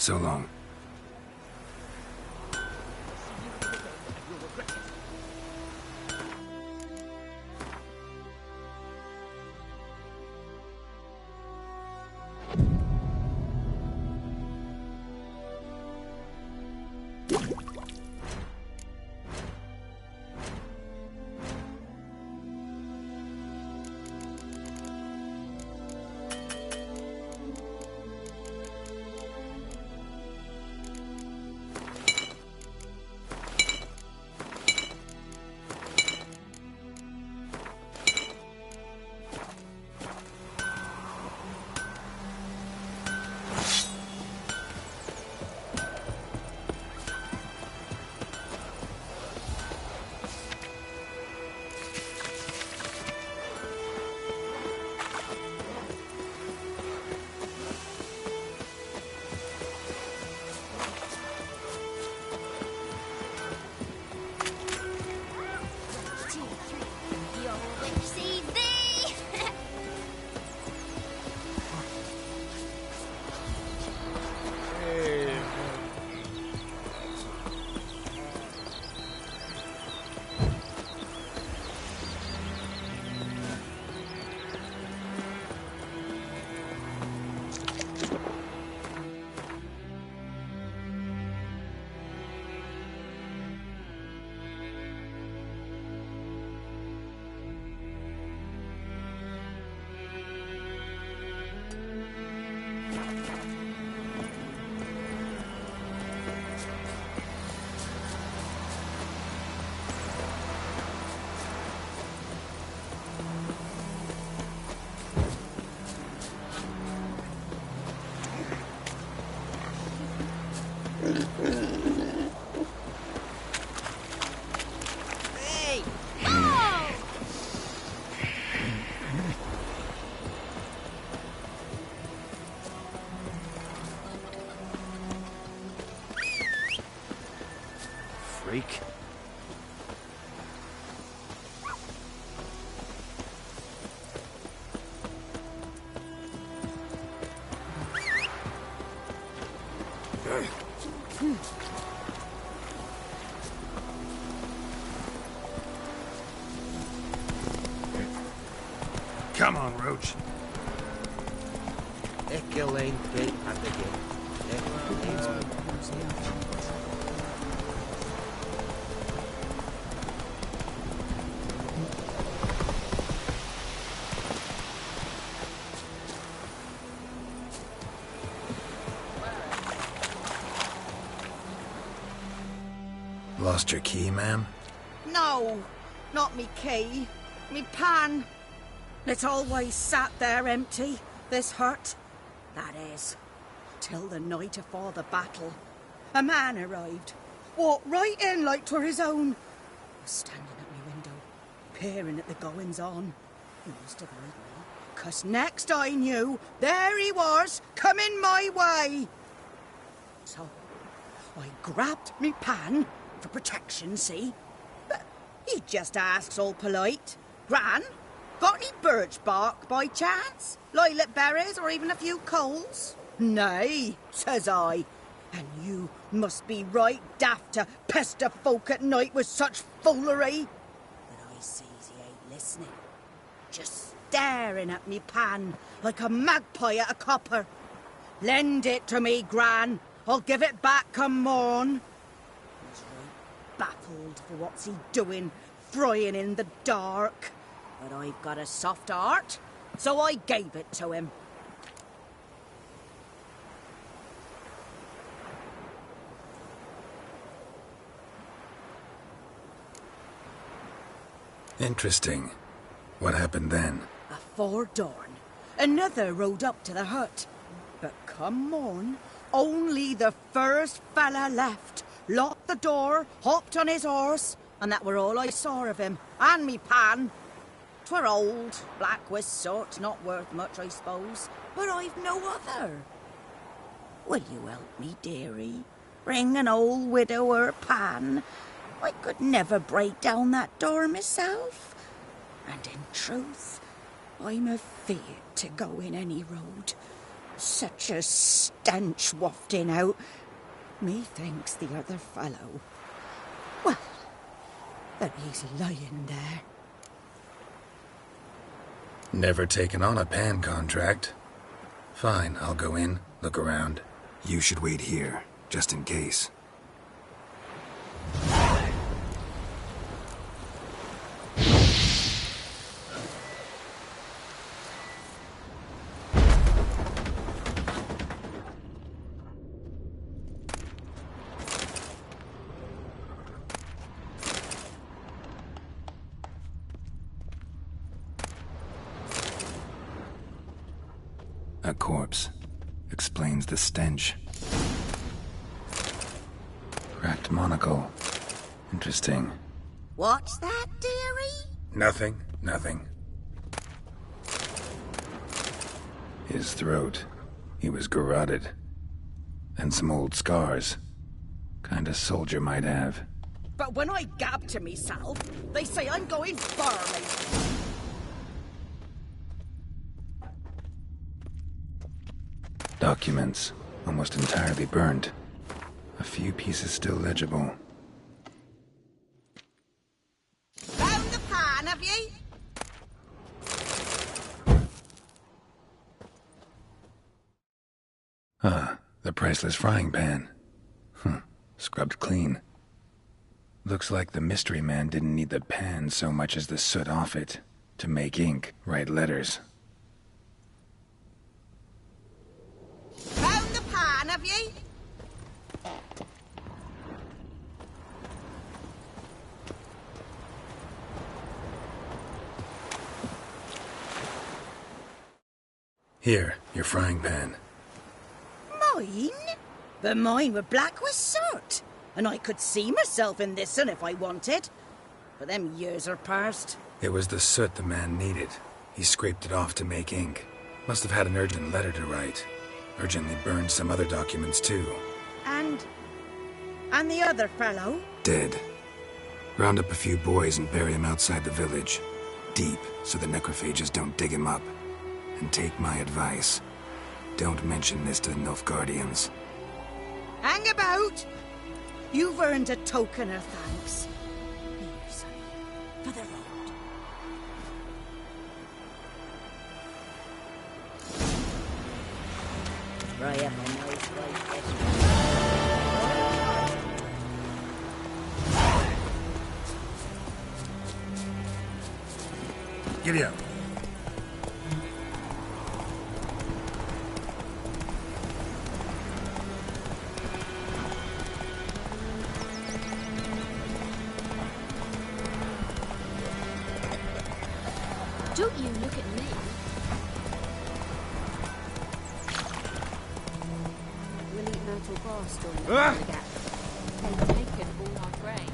So long. Come on, Roach. Lost your key, ma'am? No, not me key. Me pan. It's always sat there empty, this hut. That is, till the night afore the battle. A man arrived, walked right in like 'twere his own. Was standing at me window, peering at the goings-on. He must have heard me, 'cause next I knew, there he was, coming my way. So, I grabbed me pan, for protection, see? But he just asks all polite, Gran, got any birch bark by chance? Lilac berries or even a few coals? Nay, says I. And you must be right daft to pester folk at night with such foolery. But I sees he ain't listening. Just staring at me pan like a magpie at a copper. Lend it to me, Gran. I'll give it back come morn. He's right baffled for what's he doing, frying in the dark. But I've got a soft heart, so I gave it to him. Interesting. What happened then? Afore dawn, another rode up to the hut. But come morn, only the first fella left, locked the door, hopped on his horse, and that were all I saw of him, and me pan. 'Twere old, black with soot, not worth much, I suppose, but I've no other. Will you help me, dearie? Bring an old widower pan. I could never break down that door myself. And in truth, I'm afeard to go in any road. Such a stench wafting out. Methinks the other fellow, well, that he's lying there. Never taken on a pan contract. Fine, I'll go in, look around. You should wait here, just in case. A corpse. Explains the stench. Cracked monocle. Interesting. What's that, dearie? Nothing. His throat. He was garroted. And some old scars. Kinda soldier might have. But when I gab to myself, they say I'm going barley. Documents, almost entirely burned. A few pieces still legible. Found the pan, have ye? Ah, the priceless frying pan. Scrubbed clean. Looks like the mystery man didn't need the pan so much as the soot off it to make ink, write letters. Found the pan, have ye? Here, your frying pan. Mine? But mine were black with soot, and I could see myself in this one if I wanted. But them years are past. It was the soot the man needed. He scraped it off to make ink. Must have had an urgent letter to write. Urgently burned some other documents too. And the other fellow? Dead. Round up a few boys and bury him outside the village. Deep, so the necrophages don't dig him up. And take my advice. Don't mention this to the Nilfgaardians. Hang about! You've earned a token of thanks. Here, sonny, for the road. Fry up a nice white restaurant. Giddy up. Don't you look at me. We'll eat metal bar storm the gap. They've taken all our grain.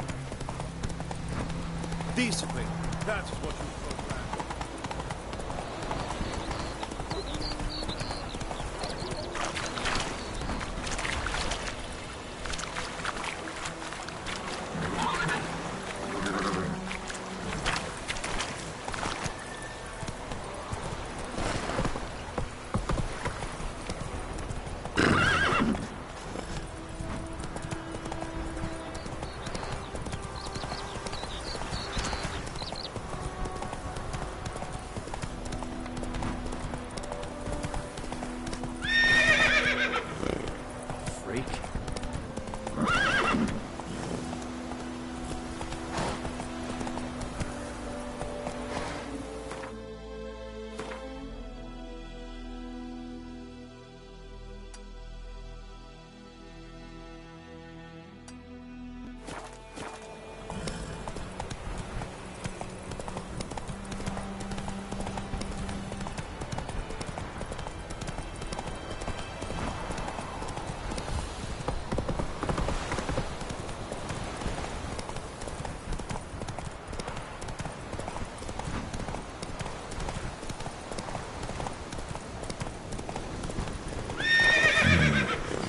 Discipline. That's what you program.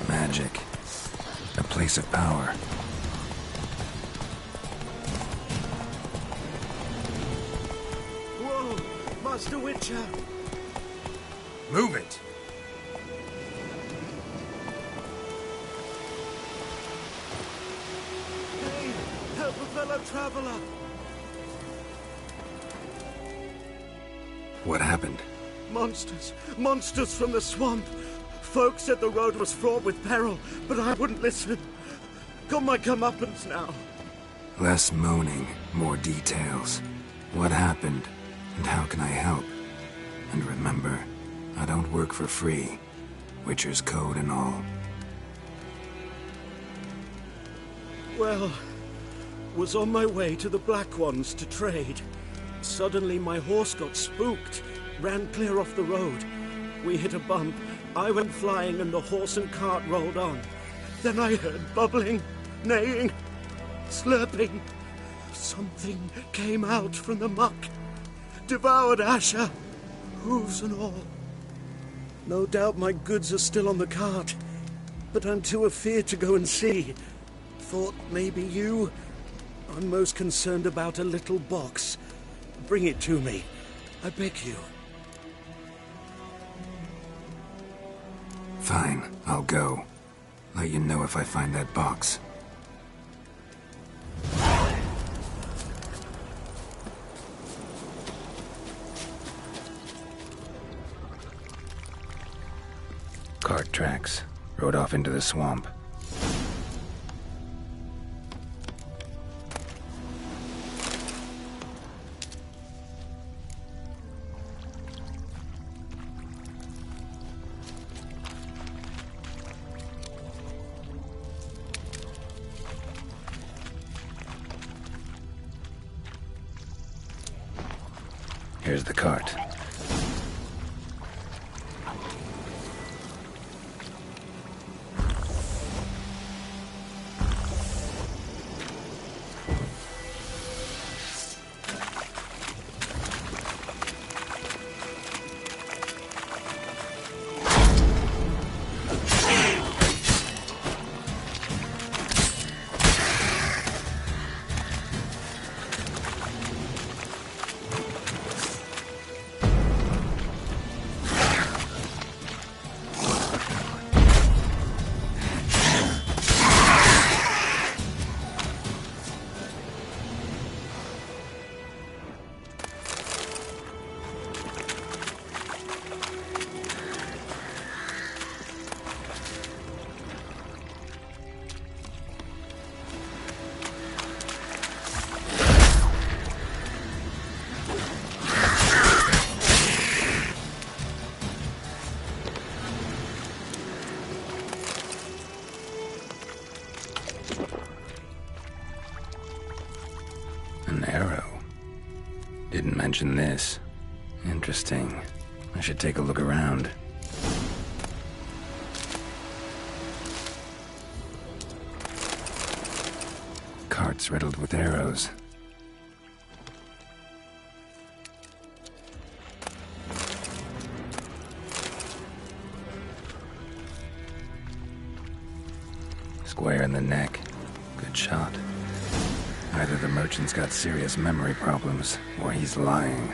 Magic. A place of power. Whoa! Master Witcher! Move it! Hey! Help a fellow traveler! What happened? Monsters! Monsters from the swamp! Folk said the road was fraught with peril, but I wouldn't listen. Got my comeuppance now. Less moaning, more details. What happened, and how can I help? And remember, I don't work for free. Witcher's code and all. Well, was on my way to the Black Ones to trade. Suddenly my horse got spooked, ran clear off the road. We hit a bump, I went flying and the horse and cart rolled on. Then I heard bubbling, neighing, slurping. Something came out from the muck, devoured Asher, hooves and all. No doubt my goods are still on the cart, but I'm too afeard to go and see. Thought maybe you... I'm most concerned about a little box. Bring it to me, I beg you. Fine, I'll go. Let you know if I find that box. Cart tracks. Rode off into the swamp. Here's the cart. Didn't mention this. Interesting. I should take a look around. Carts riddled with arrows. Square in the neck. Good shot. Either the merchant's got serious memory problems, or he's lying.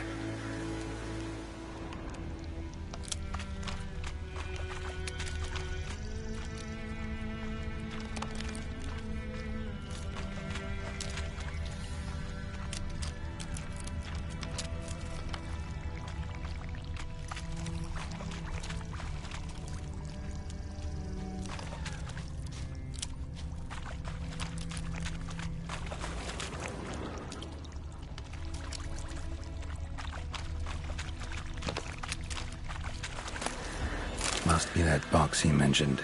Must be that box he mentioned.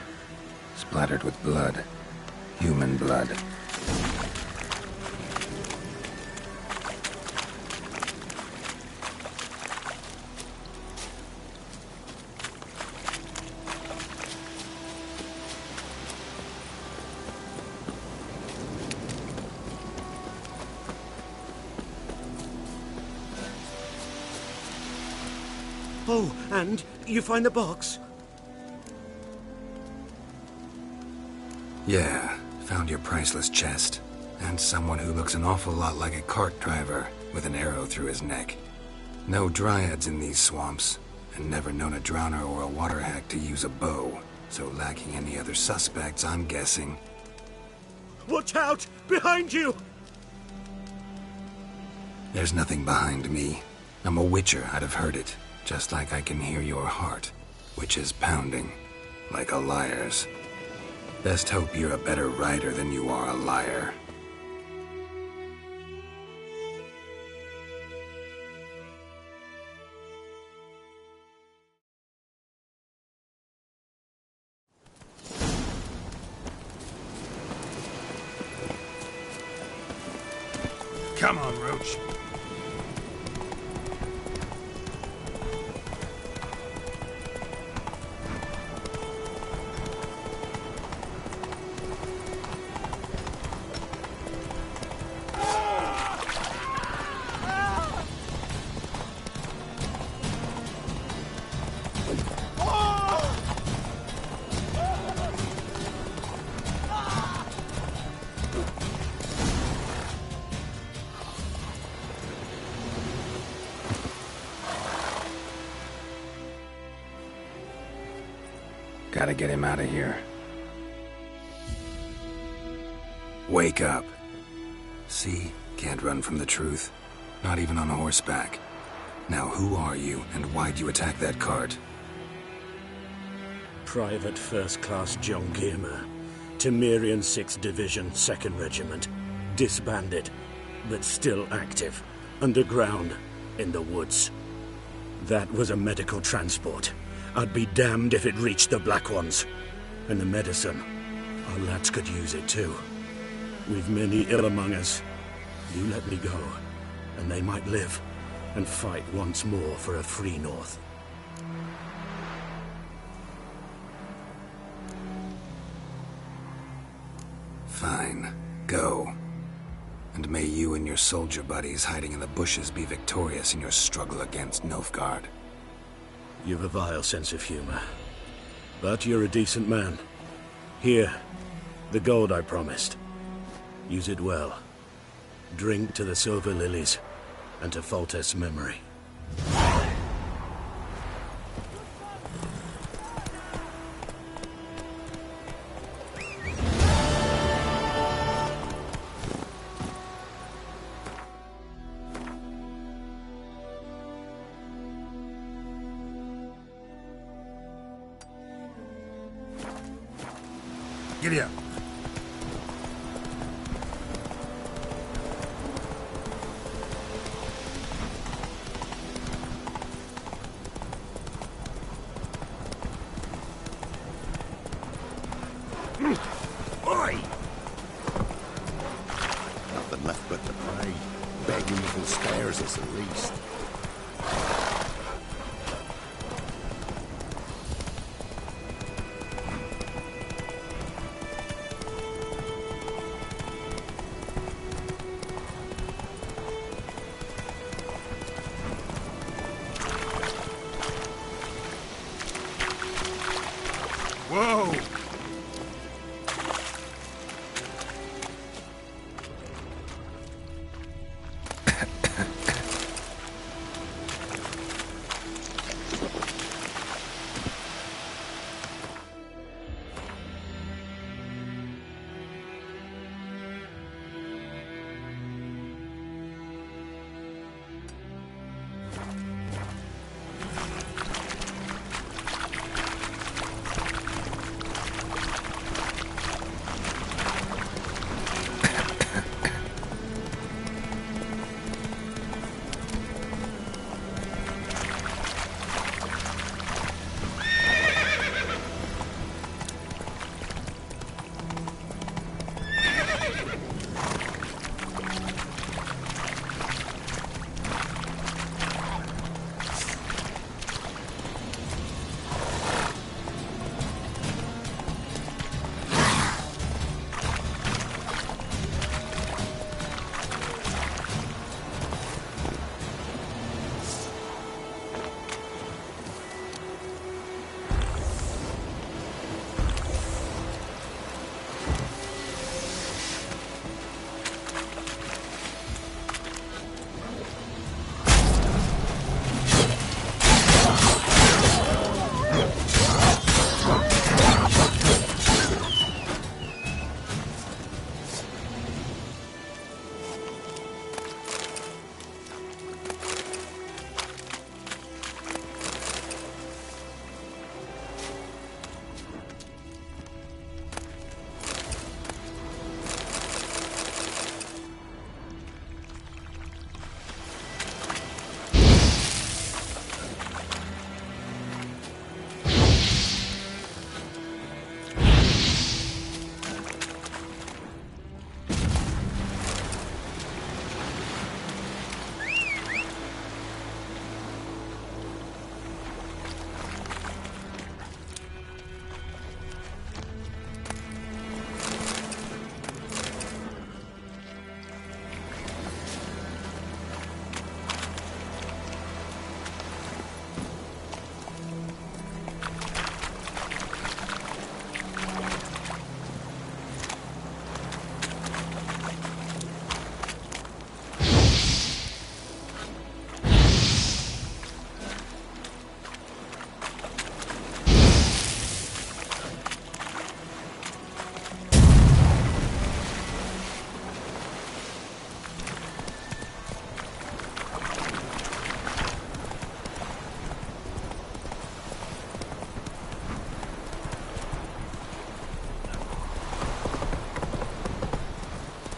Splattered with blood. Human blood. Oh, and you find the box? Yeah, found your priceless chest. And someone who looks an awful lot like a cart driver, with an arrow through his neck. No dryads in these swamps, and never known a drowner or a water hack to use a bow. So lacking any other suspects, I'm guessing. Watch out! Behind you! There's nothing behind me. I'm a witcher, I'd have heard it. Just like I can hear your heart, which is pounding, like a liar's. Best hope you're a better rider than you are a liar. Come on, Roach. Gotta get him out of here. Wake up. See? Can't run from the truth. Not even on horseback. Now who are you, and why'd you attack that cart? Private First Class John Giermer, Temerian 6th Division, 2nd Regiment. Disbanded, but still active. Underground, in the woods. That was a medical transport. I'd be damned if it reached the Black Ones. And the medicine, our lads could use it too. We've many ill among us. You let me go, and they might live, and fight once more for a free North. Fine. Go. And may you and your soldier buddies hiding in the bushes be victorious in your struggle against Nilfgaard. You've a vile sense of humor. But you're a decent man. Here, the gold I promised. Use it well. Drink to the silver lilies, and to Foltest's memory. Giddy up. Nothing left but to pray. Begging evil spares us at least. Whoa!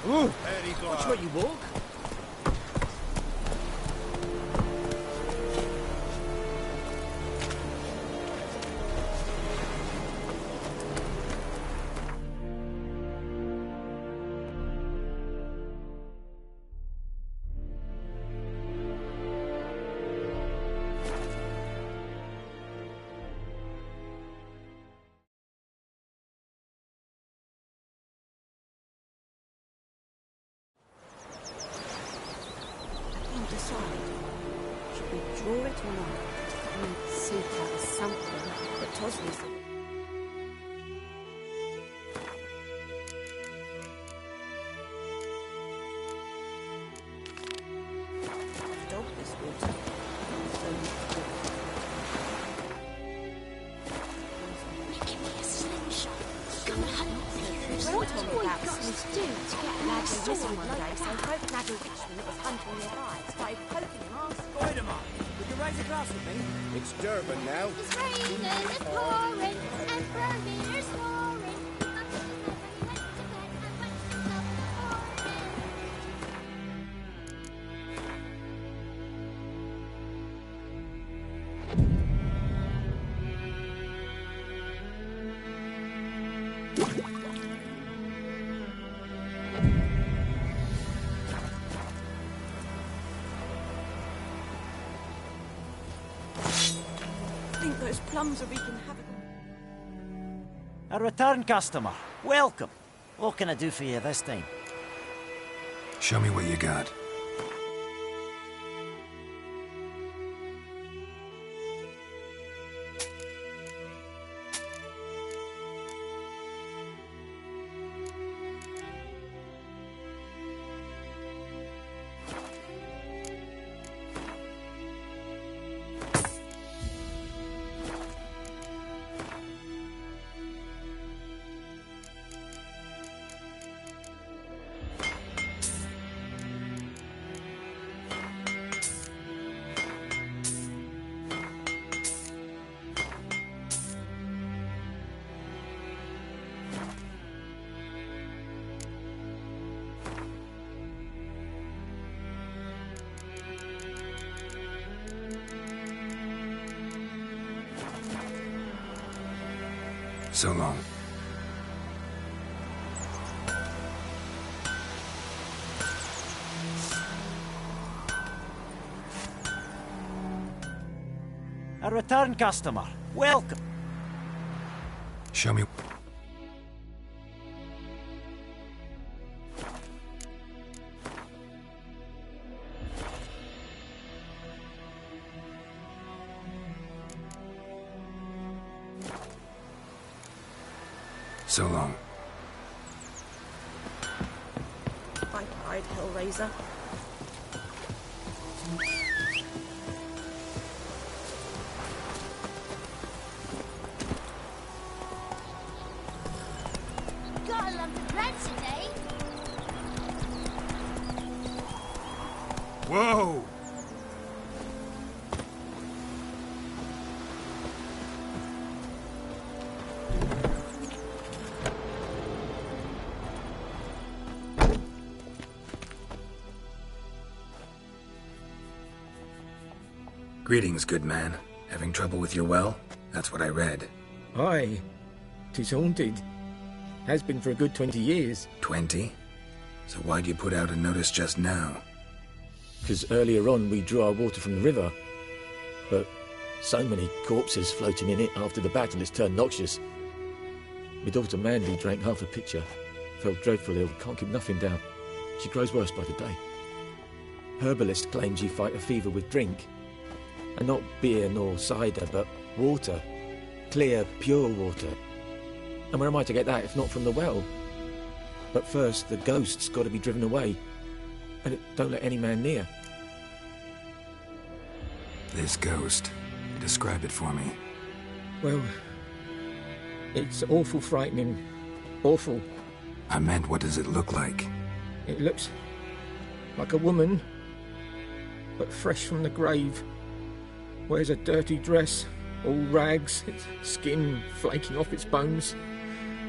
Ooh, watch where you walk. Should we draw it or not? See if there was something that Tosney's. Dog this water. Give me a slingshot. Gonna hunt Well told me about Smith's do to get a lad who missing one day, so Hope nabbed a witchman that was hunting nearby. Started poking him off. Wait a minute. Would you raise a glass with me? It's Durban now. It's raining, it's pouring, and Vermeer's snoring. think those plums are wreaking havoc. A return customer. Welcome. What can I do for you this time? Show me what you got. So long. A return customer. Welcome. Show me. So long. Bye-bye, Hellraiser. Gotta love the rancid, eh? Whoa! Greetings, good man. Having trouble with your well? That's what I read. Aye. 'Tis haunted. Has been for a good 20 years. 20? So why'd you put out a notice just now? 'Cause earlier on we drew our water from the river. But so many corpses floating in it after the battle it's turned noxious. My daughter Mandy drank half a pitcher. Felt dreadful ill, can't keep nothing down. She grows worse by the day. Herbalist claims you fight a fever with drink. And not beer nor cider, but water. Clear, pure water. And where am I to get that if not from the well? But first, the ghost's got to be driven away. And it don't let any man near. This ghost. Describe it for me. Well, it's awful frightening. Awful. I meant, what does it look like? It looks like a woman, but fresh from the grave. Wears a dirty dress, all rags, its skin flaking off its bones,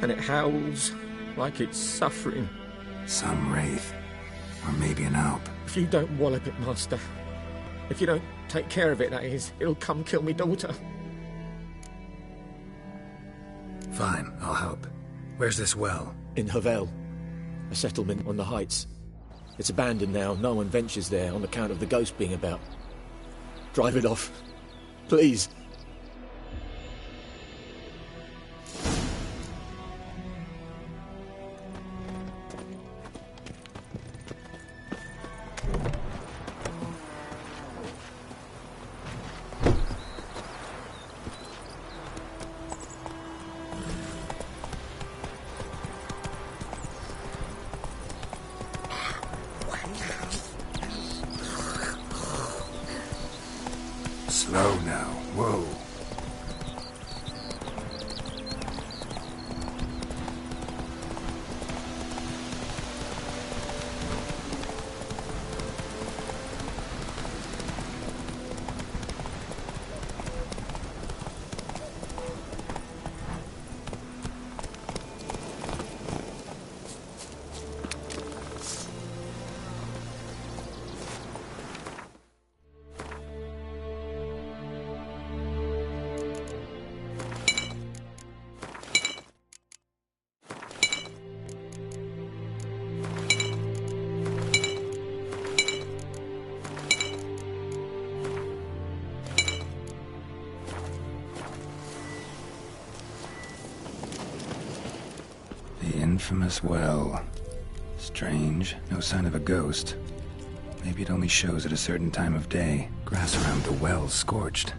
and it howls like it's suffering. Some wraith. Or maybe an alp. If you don't wallop it, Master, if you don't take care of it, that is, it'll come kill me daughter. Fine, I'll help. Where's this well? In Havel, a settlement on the heights. It's abandoned now, no one ventures there on account of the ghost being about. Drive it off. Please. Slow now. Whoa. infamous well. Strange, no sign of a ghost. Maybe it only shows at a certain time of day. Grass around the well's scorched.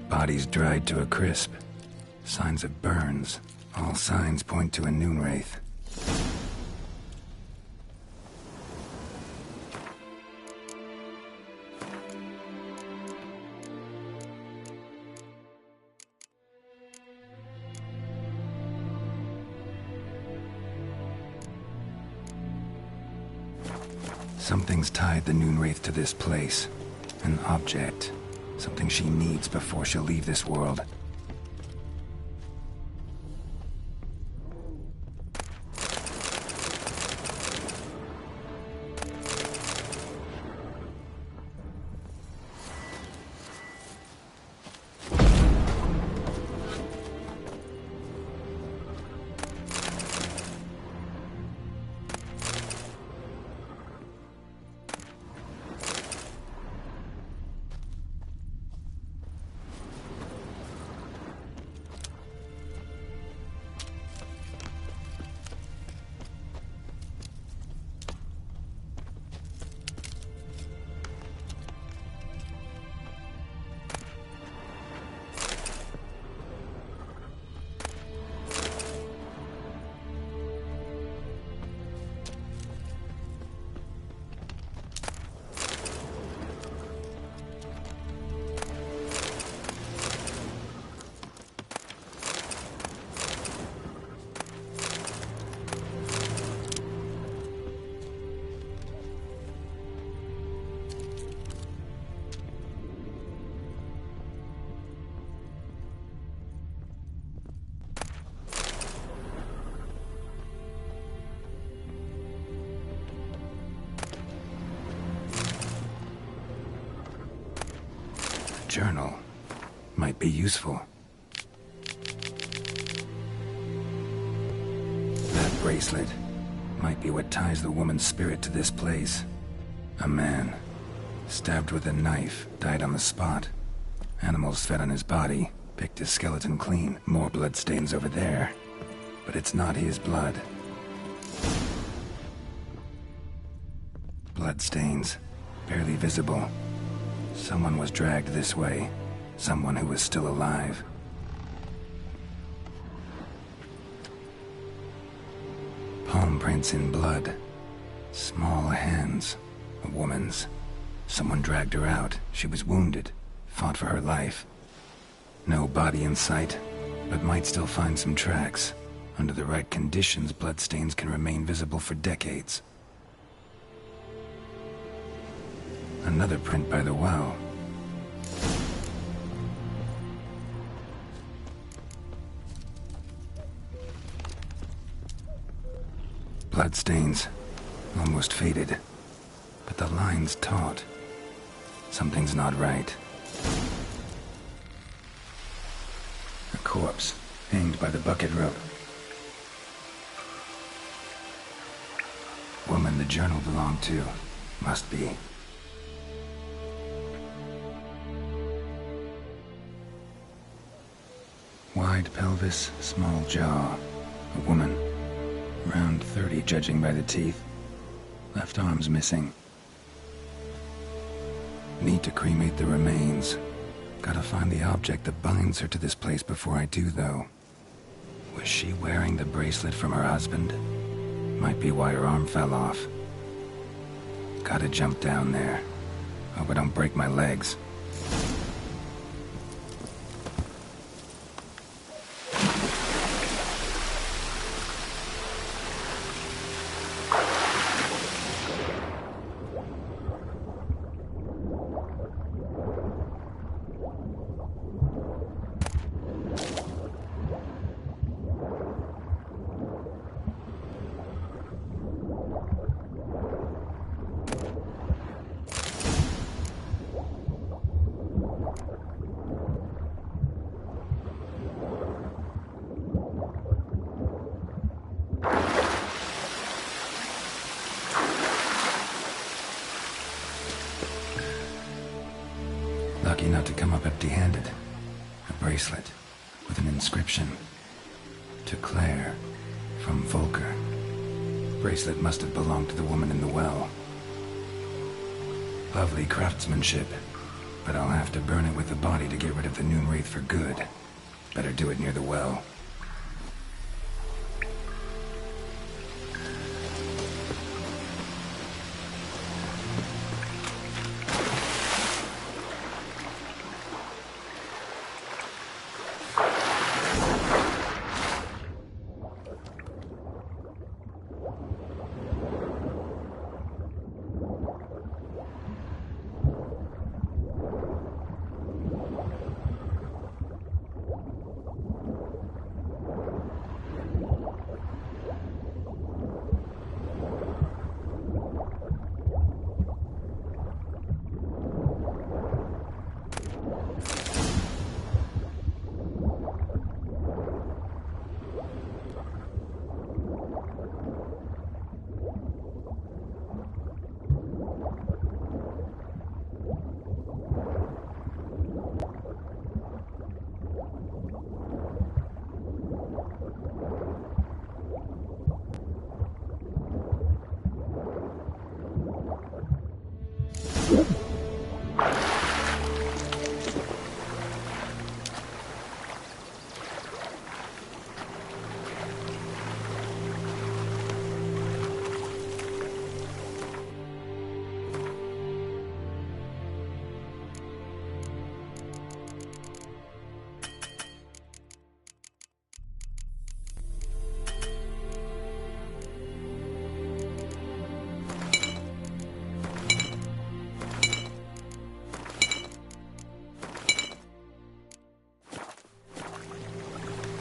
Bodies dried to a crisp. Signs of burns. All signs point to a noonwraith. Something's tied the noonwraith to this place. An object. Something she needs before she'll leave this world. Journal might be useful. That bracelet might be what ties the woman's spirit to this place. A man, stabbed with a knife, died on the spot. Animals fed on his body, picked his skeleton clean. More bloodstains over there, but it's not his blood. Bloodstains, barely visible. Someone was dragged this way. Someone who was still alive. Palm prints in blood. Small hands. A woman's. Someone dragged her out. She was wounded. Fought for her life. No body in sight, but might still find some tracks. Under the right conditions, bloodstains can remain visible for decades. Another print by the well. Bloodstains, almost faded, but the line's taut. Something's not right. A corpse, hanged by the bucket rope. Woman the journal belonged to, must be. Wide pelvis, small jaw. A woman. Around 30, judging by the teeth. Left arm's missing. Need to cremate the remains. Gotta find the object that binds her to this place before I do, though. Was she wearing the bracelet from her husband? Might be why her arm fell off. Gotta jump down there. Hope I don't break my legs. Lucky not to come up empty-handed. A bracelet with an inscription. To Claire, from Volker. Bracelet must have belonged to the woman in the well. Lovely craftsmanship, but I'll have to burn it with the body to get rid of the Noon Wraith for good. Better do it near the well.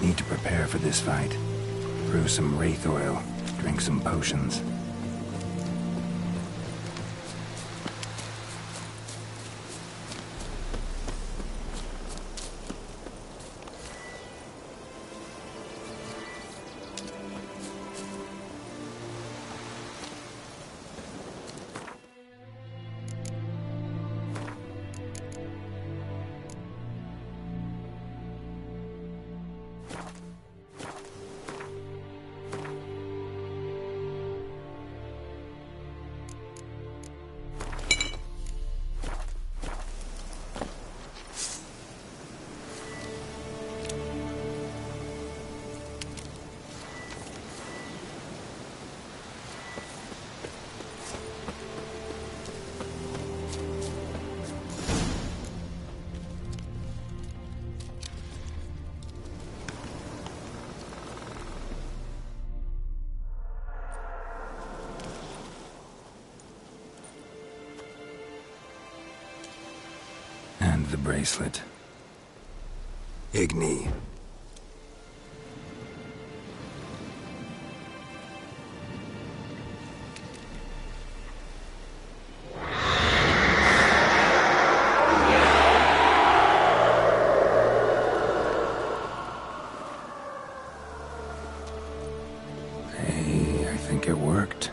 Need to prepare for this fight. Brew some wraith oil, drink some potions. The bracelet. Igni. Hey, I think it worked.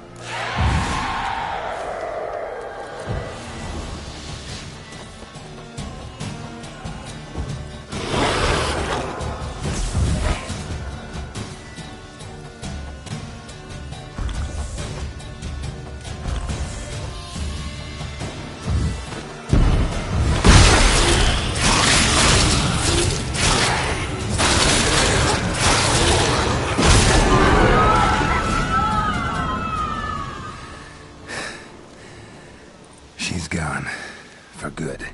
She's gone. For good.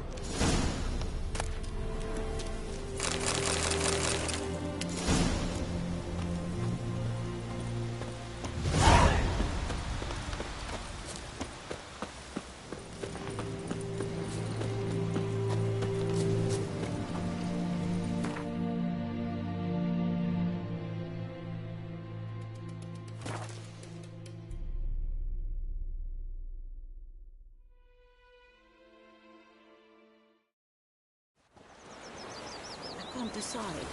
Decide.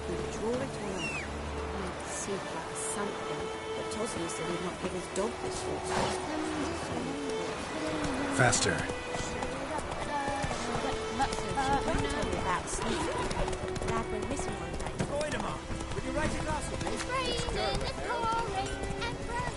We draw it all up. We'd see like something, but Tosley said he'd not give his dog this water. Faster. about a Smith boy. Lad went missing one day. Going to Mark. Would you raise a glass with me? It's raining, it's pouring and burning.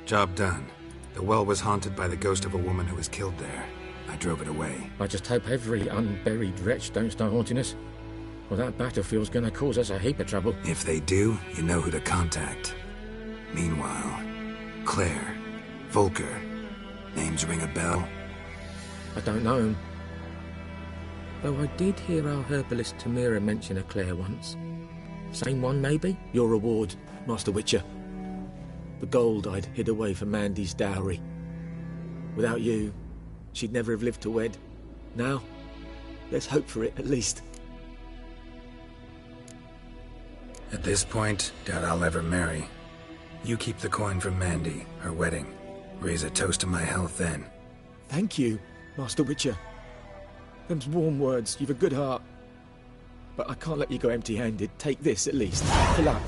Job done. The well was haunted by the ghost of a woman who was killed there. I drove it away. I just hope every unburied wretch don't start haunting us. Well, that battlefield's gonna cause us a heap of trouble. If they do, you know who to contact. Meanwhile, Claire, Volker, names ring a bell? I don't know 'em. Though I did hear our herbalist Tamira mention a Claire once. Same one, maybe? Your reward, Master Witcher. The gold I'd hid away for Mandy's dowry. Without you, she'd never have lived to wed. Now, let's hope for it, at least. At this point, doubt I'll ever marry. You keep the coin from Mandy, her wedding. Raise a toast to my health then. Thank you, Master Witcher. Them's warm words, you've a good heart. But I can't let you go empty-handed. Take this, at least. For luck.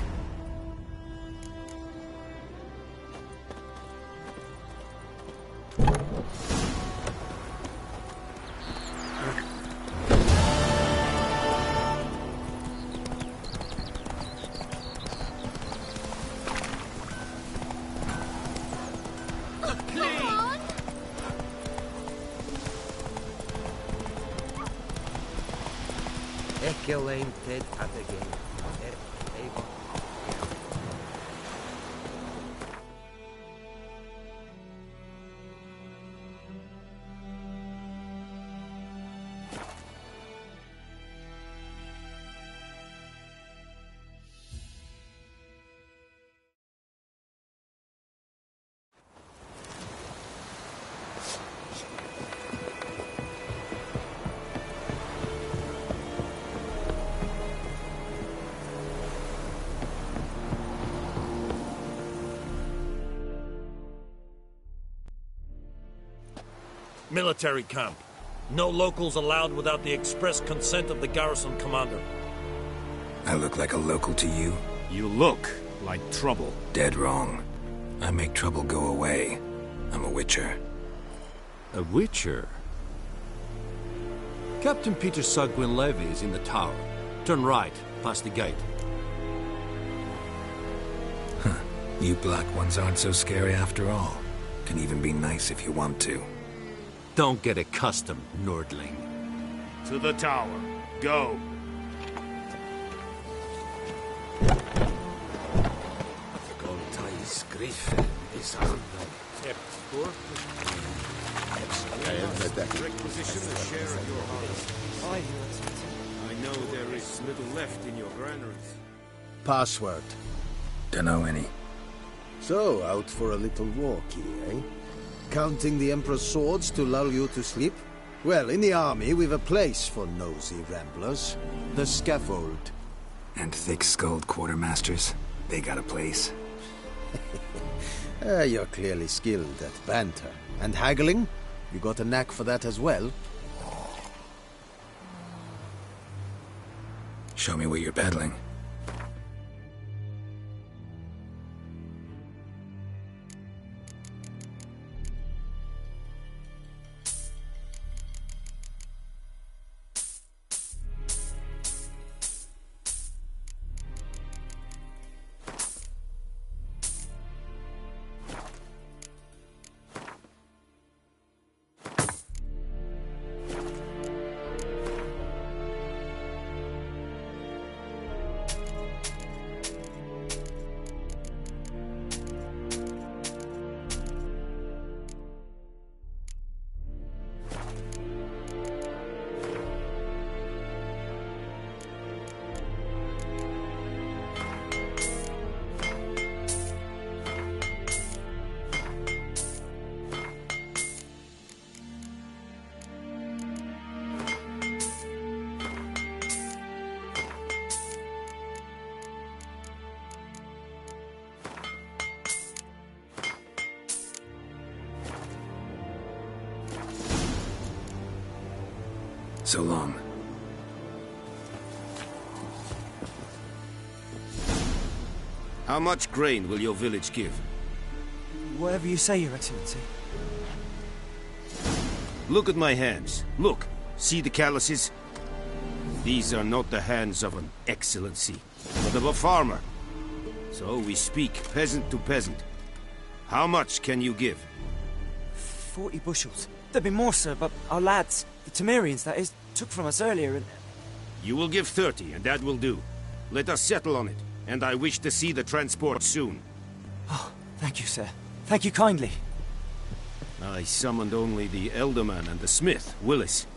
Ted at the game. Military camp. No locals allowed without the express consent of the garrison commander. I look like a local to you? You look like trouble. Dead wrong. I make trouble go away. I'm a witcher. A witcher? Captain Peter Sagwin Levy is in the tower. Turn right, past the gate. Huh. You black ones aren't so scary after all. Can even be nice if you want to. Don't get accustomed, Nordling. To the tower. Go. Requisition a share of your harvest. I know there is little left in your granaries. Password. Dunno any. So, out for a little walkie, eh? Counting the Emperor's swords to lull you to sleep? Well, in the army, we've a place for nosy ramblers. The scaffold. And thick-skulled quartermasters? They got a place. You're clearly skilled at banter. And haggling? You got a knack for that as well? Show me what you're peddling. So long. How much grain will your village give? Whatever you say, Your Excellency. Look at my hands. Look. See the calluses? These are not the hands of an excellency, but of a farmer. So we speak peasant to peasant. How much can you give? 40 bushels. There'd be more, sir, but our lads, the Temerians, that is, took from us earlier and... You will give 30, and that will do. Let us settle on it, and I wish to see the transport soon. Oh, thank you, sir. Thank you kindly. I summoned only the Elderman and the smith, Willis.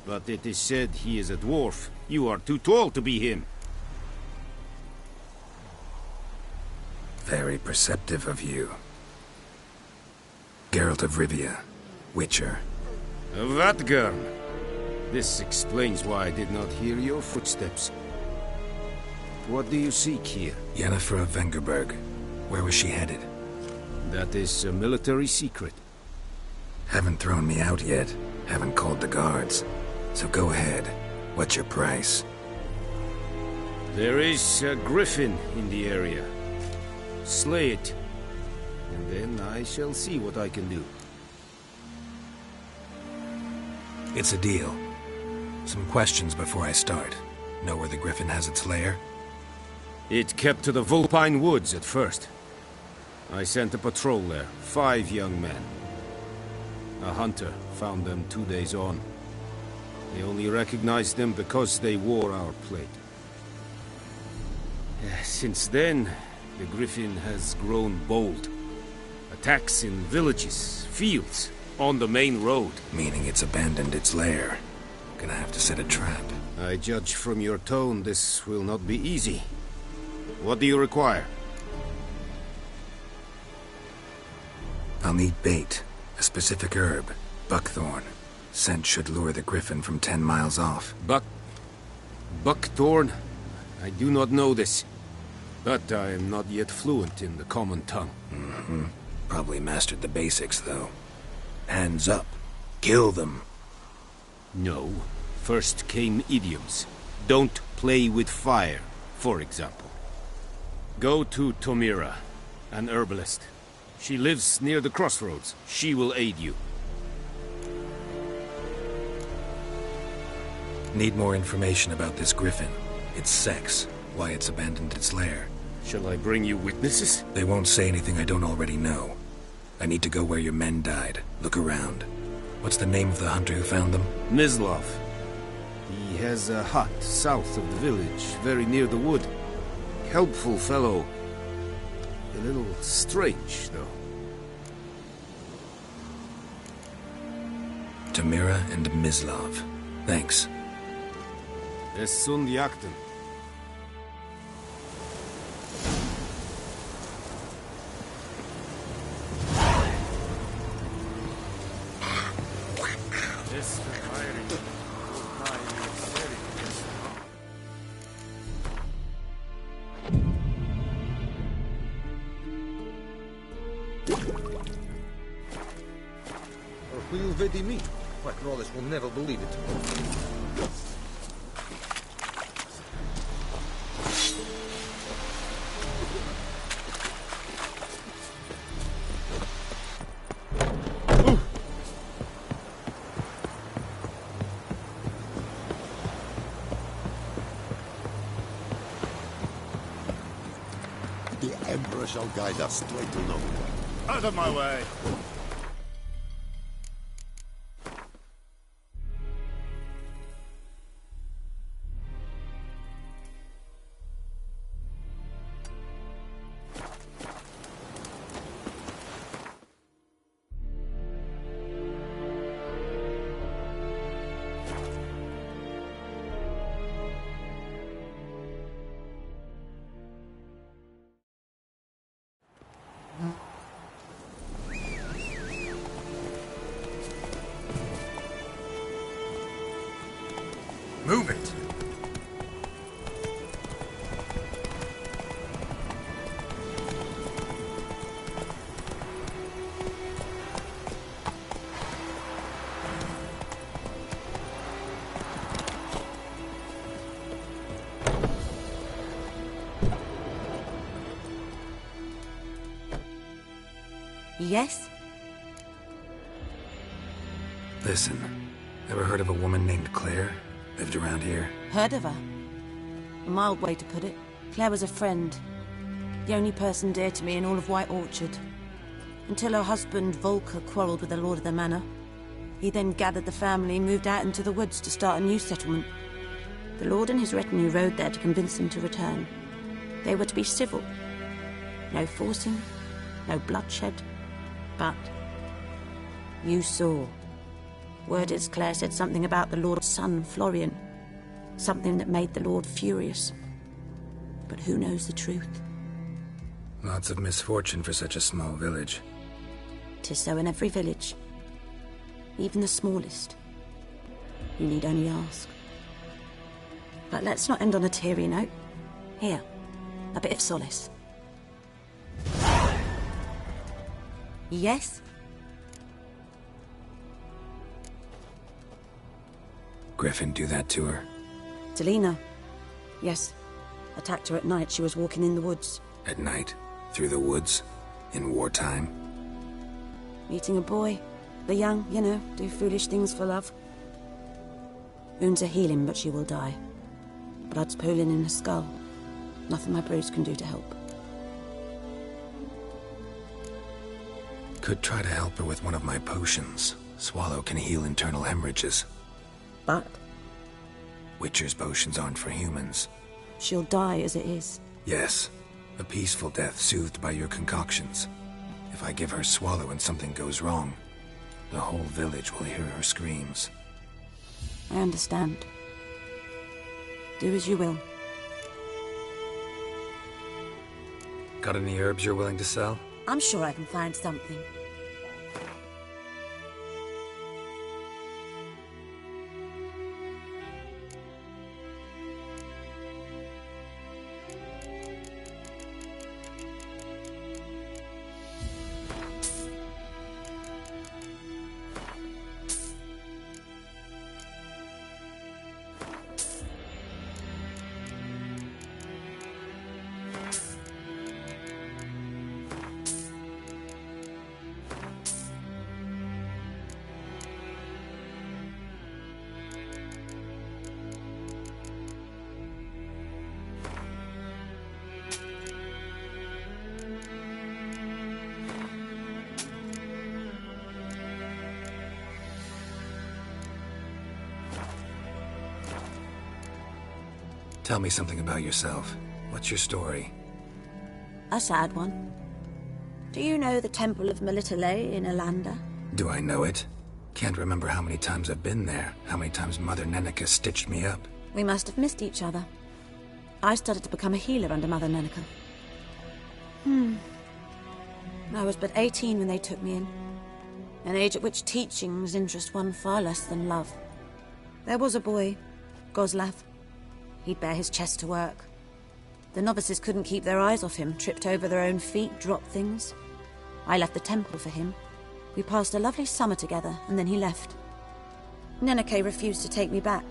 But it is said he is a dwarf. You are too tall to be him. Very perceptive of you. Geralt of Rivia, Witcher. Vatgarn. This explains why I did not hear your footsteps. What do you seek here? Yennefer of Vengerberg. Where was she headed? That is a military secret. Haven't thrown me out yet. Haven't called the guards. So go ahead. What's your price? There is a griffin in the area. Slay it. And then I shall see what I can do. It's a deal. Some questions before I start. Know where the griffin has its lair? It kept to the Vulpine Woods at first. I sent a patrol there, 5 young men. A hunter found them 2 days on. They only recognized them because they wore our plate. Since then, the griffin has grown bold. Attacks in villages, fields, on the main road. Meaning it's abandoned its lair. Gonna have to set a trap. I judge from your tone this will not be easy. What do you require? I'll need bait. A specific herb. Buckthorn. Scent should lure the griffin from 10 miles off. Buckthorn? I do not know this. But I am not yet fluent in the common tongue. Mm-hmm. Probably mastered the basics, though. Hands up. Kill them. No. First came idioms. Don't play with fire, for example. Go to Tomira, an herbalist. She lives near the crossroads. She will aid you. Need more information about this griffin. Its sex, why it's abandoned its lair. Shall I bring you witnesses? They won't say anything I don't already know. I need to go where your men died. Look around. What's the name of the hunter who found them? Mislav. He has a hut south of the village, very near the wood. Helpful fellow. A little strange, though. Tamira and Mislav. Thanks. Es sunt jakten. Will vedi me? My crawlers will never believe it. The Emperor shall guide us straight to Nova. Out of my way! Yes? Listen, ever heard of a woman named Claire? Lived around here? Heard of her? A mild way to put it. Claire was a friend. The only person dear to me in all of White Orchard. Until her husband, Volker, quarrelled with the lord of the manor. He then gathered the family and moved out into the woods to start a new settlement. The lord and his retinue rode there to convince them to return. They were to be civil. No forcing, no bloodshed. But you saw. Word is Claire said something about the lord's son, Florian. Something that made the lord furious. But who knows the truth? Lots of misfortune for such a small village. 'Tis so in every village. Even the smallest. You need only ask. But let's not end on a teary note. Here, a bit of solace. Yes? Griffin do that to her? Delina. Yes. Attacked her at night. She was walking in the woods. At night? Through the woods? In wartime? Meeting a boy. The young, you know, do foolish things for love. Wounds are healing, but she will die. Blood's pooling in her skull. Nothing my bruise can do to help. Could try to help her with one of my potions. Swallow can heal internal hemorrhages. But? Witcher's potions aren't for humans. She'll die as it is. Yes. A peaceful death soothed by your concoctions. If I give her Swallow and something goes wrong, the whole village will hear her screams. I understand. Do as you will. Got any herbs you're willing to sell? I'm sure I can find something. Tell me something about yourself. What's your story? A sad one. Do you know the Temple of Melitele in Alanda? Do I know it? Can't remember how many times I've been there, how many times Mother Neneka stitched me up. We must have missed each other. I started to become a healer under Mother Neneka. I was but 18 when they took me in. An age at which teachings interest one far less than love. There was a boy, Goslav. He'd bare his chest to work. The novices couldn't keep their eyes off him, tripped over their own feet, dropped things. I left the temple for him. We passed a lovely summer together, and then he left. Neneke refused to take me back.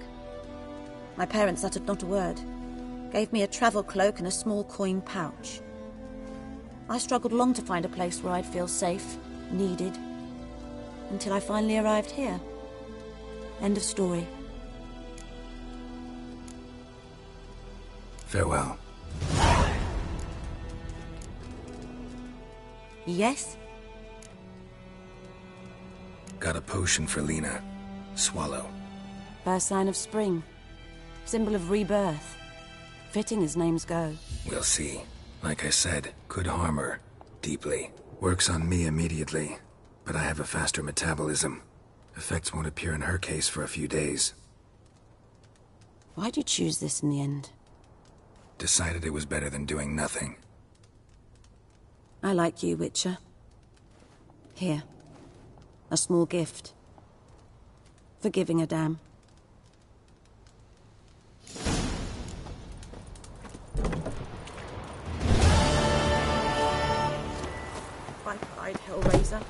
My parents uttered not a word. Gave me a travel cloak and a small coin pouch. I struggled long to find a place where I'd feel safe, needed, until I finally arrived here. End of story. Farewell. Yes? Got a potion for Lena. Swallow. First sign of spring. Symbol of rebirth. Fitting as names go. We'll see. Like I said, could harm her. Deeply. Works on me immediately. But I have a faster metabolism. Effects won't appear in her case for a few days. Why'd you choose this in the end? Decided it was better than doing nothing. I like you, Witcher. Here. A small gift. For giving a damn. Bright-eyed Hellraiser.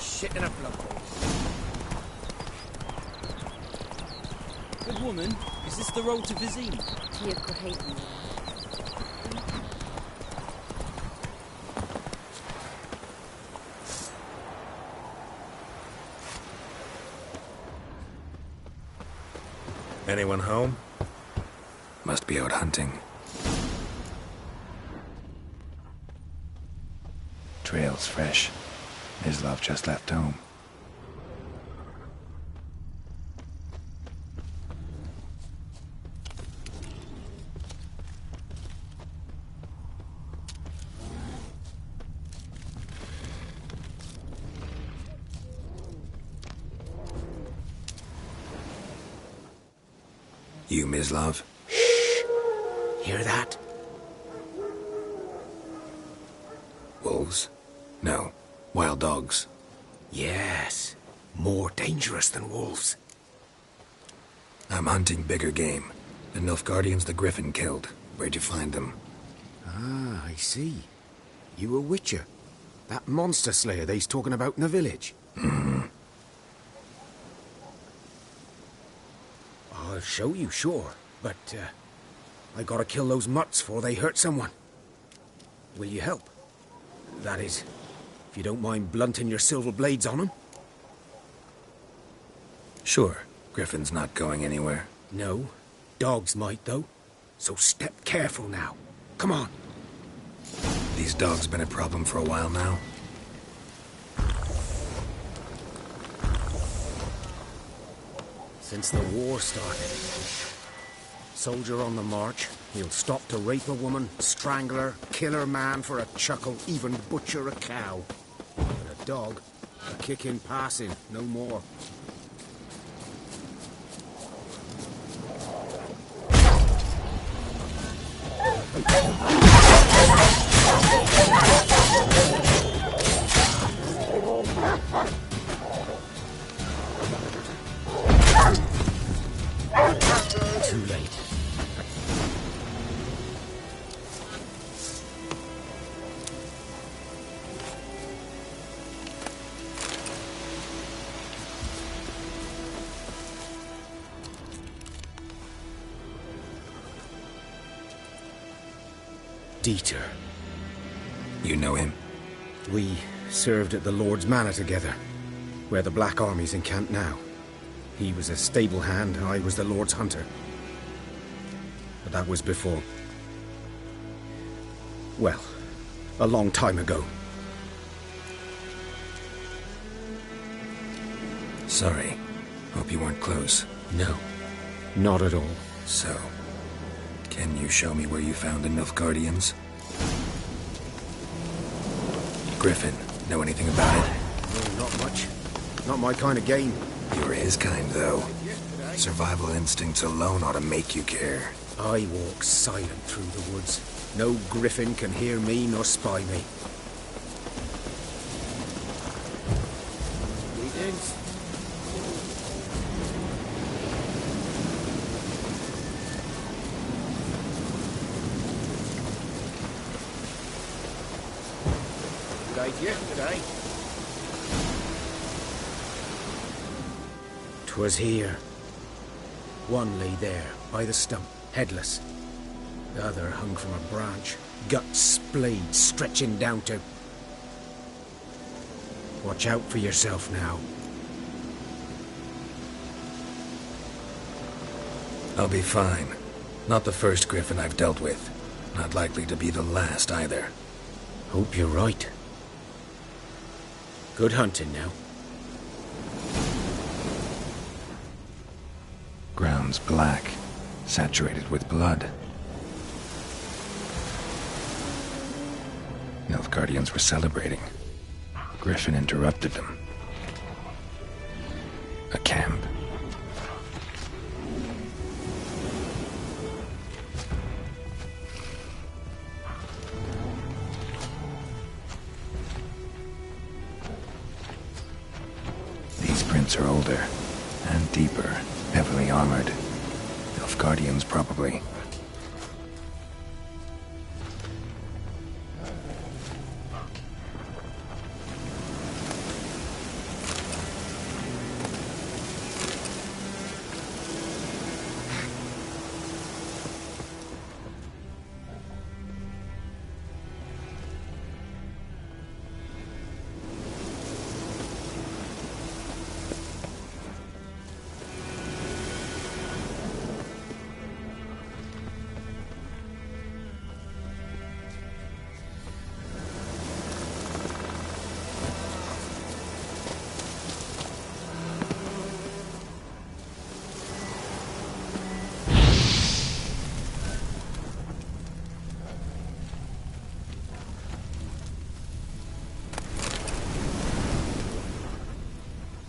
shit in a blood bowl. Good woman, is this the road to Vizine? Anyone home? Must be out hunting. Trail's fresh. Islov just left home. You, Mislov? Shh! Hear that? Wolves? No. Wild dogs. Yes. More dangerous than wolves. I'm hunting bigger game. The Nilfgaardians the Griffin killed. Where'd you find them? Ah, I see. You a witcher. That monster slayer they's talking about in the village. Mm-hmm. I'll show you, sure. But, I gotta kill those mutts before they hurt someone. Will you help? That is, if you don't mind blunting your silver blades on them. Sure. Griffin's not going anywhere. No. Dogs might, though. So step careful now. Come on. These dogs been a problem for a while now? Since the war started. Soldier on the march, he'll stop to rape a woman, strangle her, kill her man for a chuckle, even butcher a cow. But a dog, a kick in passing, no more. Too late. Dieter. You know him? We served at the Lord's Manor together, where the Black Army's encamped now. He was a stable hand, I was the Lord's hunter. But that was before... well, a long time ago. Sorry. Hope you weren't close. No, not at all. So, can you show me where you found the Nilfgaardians? Griffin, know anything about it? No, not much. Not my kind of game. You're his kind, though. Survival instincts alone ought to make you care. I walk silent through the woods. No griffin can hear me nor spy me. Greetings. Good day to you, good day. 'Twas here. One lay there, by the stump, headless. The other hung from a branch, guts splayed, stretching down to... Watch out for yourself now. I'll be fine. Not the first Griffin I've dealt with. Not likely to be the last, either. Hope you're right. Good hunting now. Ground's black, saturated with blood. Nilfgaardians were celebrating. Griffin interrupted them. A camp. These prints are older and deeper, heavily armored. Nilfgaardians, probably.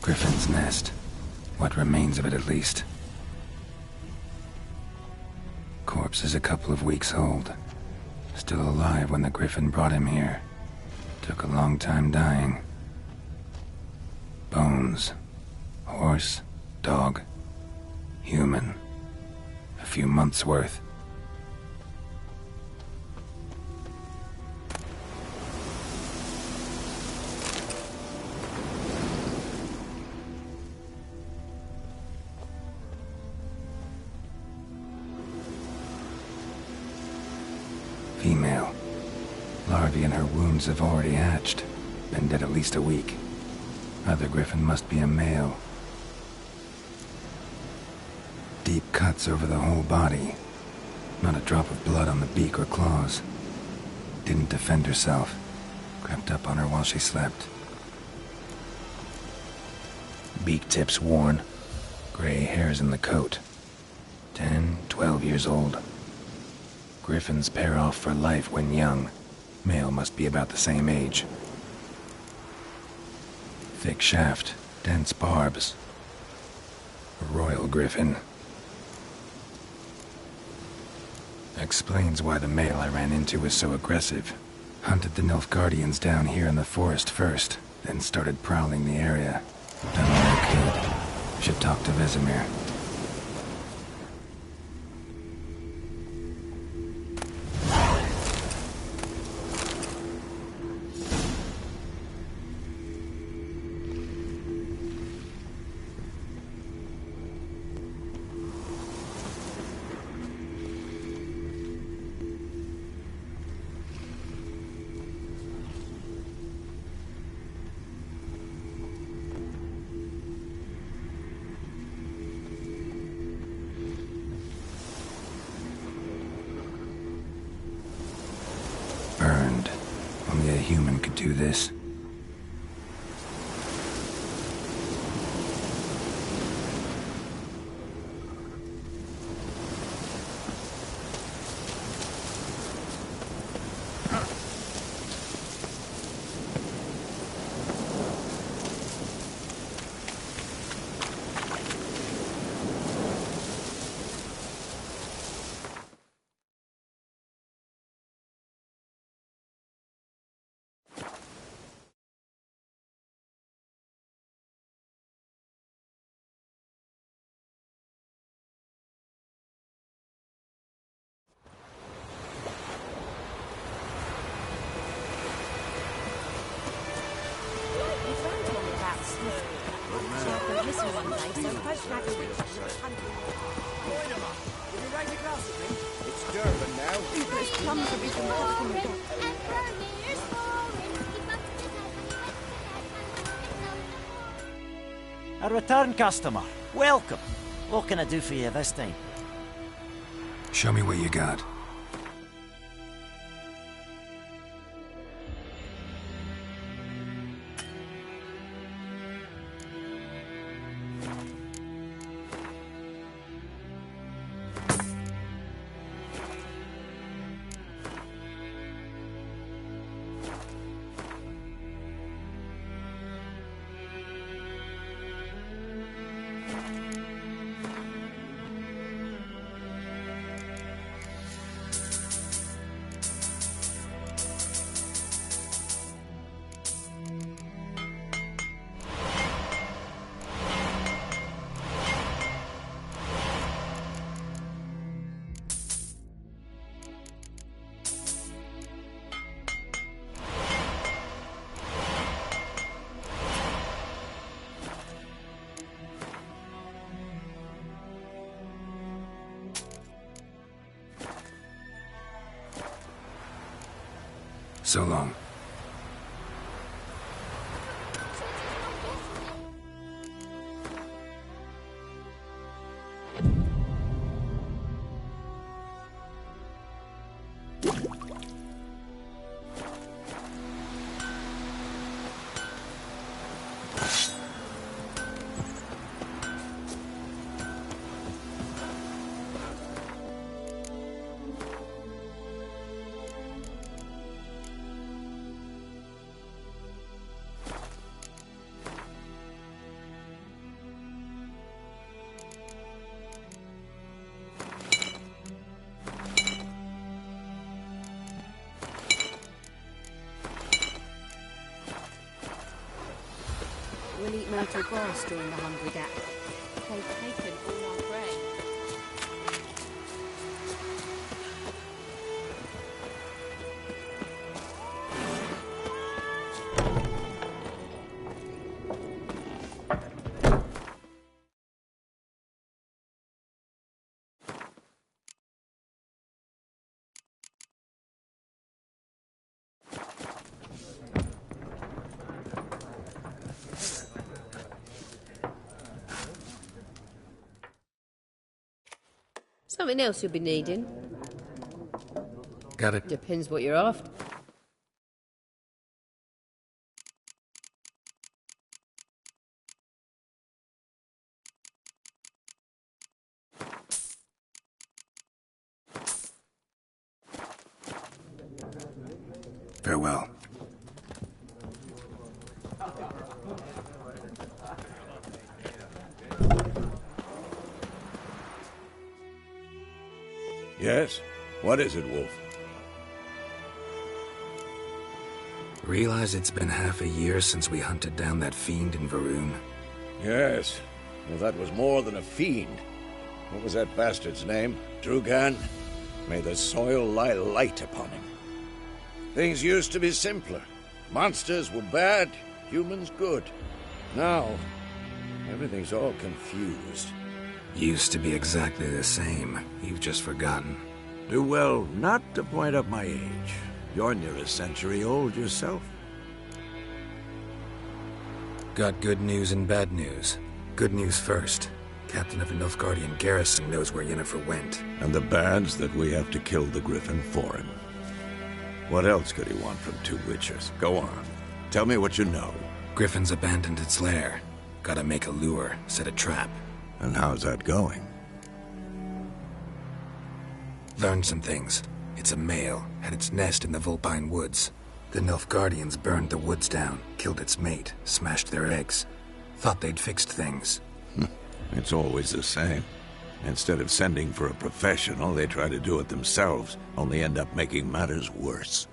Griffin's nest. What remains of it, at least. Corpse is a couple of weeks old. Still alive when the Griffin brought him here. Took a long time dying. Bones. Horse, dog, human. A few months' worth. Female. Larvae in her wounds have already hatched. Been dead at least a week. Other Griffin must be a male. Deep cuts over the whole body. Not a drop of blood on the beak or claws. Didn't defend herself. Crept up on her while she slept. Beak tips worn. Gray hairs in the coat. 10, 12 years old. Griffins pair off for life when young. Male must be about the same age. Thick shaft, dense barbs. A royal griffin. Explains why the male I ran into was so aggressive. Hunted the Nilfgaardians down here in the forest first, then started prowling the area. Done what I could. Should talk to Vesemir. Burned. Only a human could do this. It's Durban now. There's plums to be from A return customer. Welcome. What can I do for you this time? Show me what you got. So long. We'll eat myrtle grass during the hungry gap. They've taken all our grain. Something else you'll be needing. Got it. Depends what you're after. Farewell. Yes? What is it, Wolf? Realize it's been half a year since we hunted down that fiend in Varun? Yes. Well, that was more than a fiend. What was that bastard's name? Drugan? May the soil lie light upon him. Things used to be simpler. Monsters were bad, humans good. Now, everything's all confused. Used to be exactly the same. You've just forgotten. Do well not to point up my age. You're near a century old yourself. Got good news and bad news. Good news first. Captain of the Nilfgaardian garrison knows where Yennefer went. And the bad's that we have to kill the Griffin for him. What else could he want from two witchers? Go on. Tell me what you know. Griffin's abandoned its lair. Gotta make a lure, set a trap. And how's that going? Learned some things. It's a male, had its nest in the Vulpine Woods. The Nilfgaardians burned the woods down, killed its mate, smashed their eggs. Thought they'd fixed things. It's always the same. Instead of sending for a professional, they try to do it themselves, only end up making matters worse.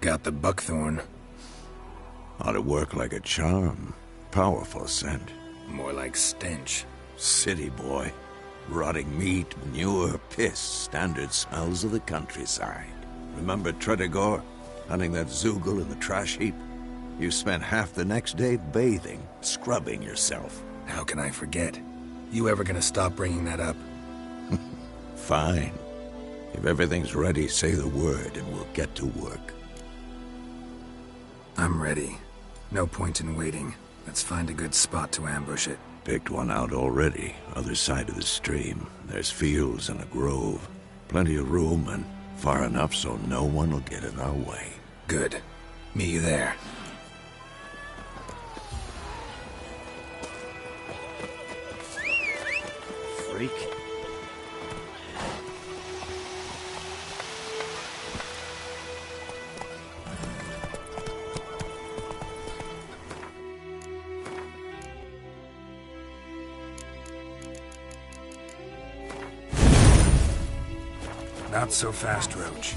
Got the buckthorn. Ought to work like a charm. Powerful scent. More like stench. City boy. Rotting meat, manure, piss, standard smells of the countryside. Remember Tredegor? Hunting that Zoogle in the trash heap? You spent half the next day bathing, scrubbing yourself. How can I forget? You ever gonna stop bringing that up? Fine. If everything's ready, say the word and we'll get to work. I'm ready. No point in waiting. Let's find a good spot to ambush it. Picked one out already, other side of the stream. There's fields and a grove. Plenty of room and far enough so no one will get in our way. Good. Meet you there. Freak. Not so fast, Roach.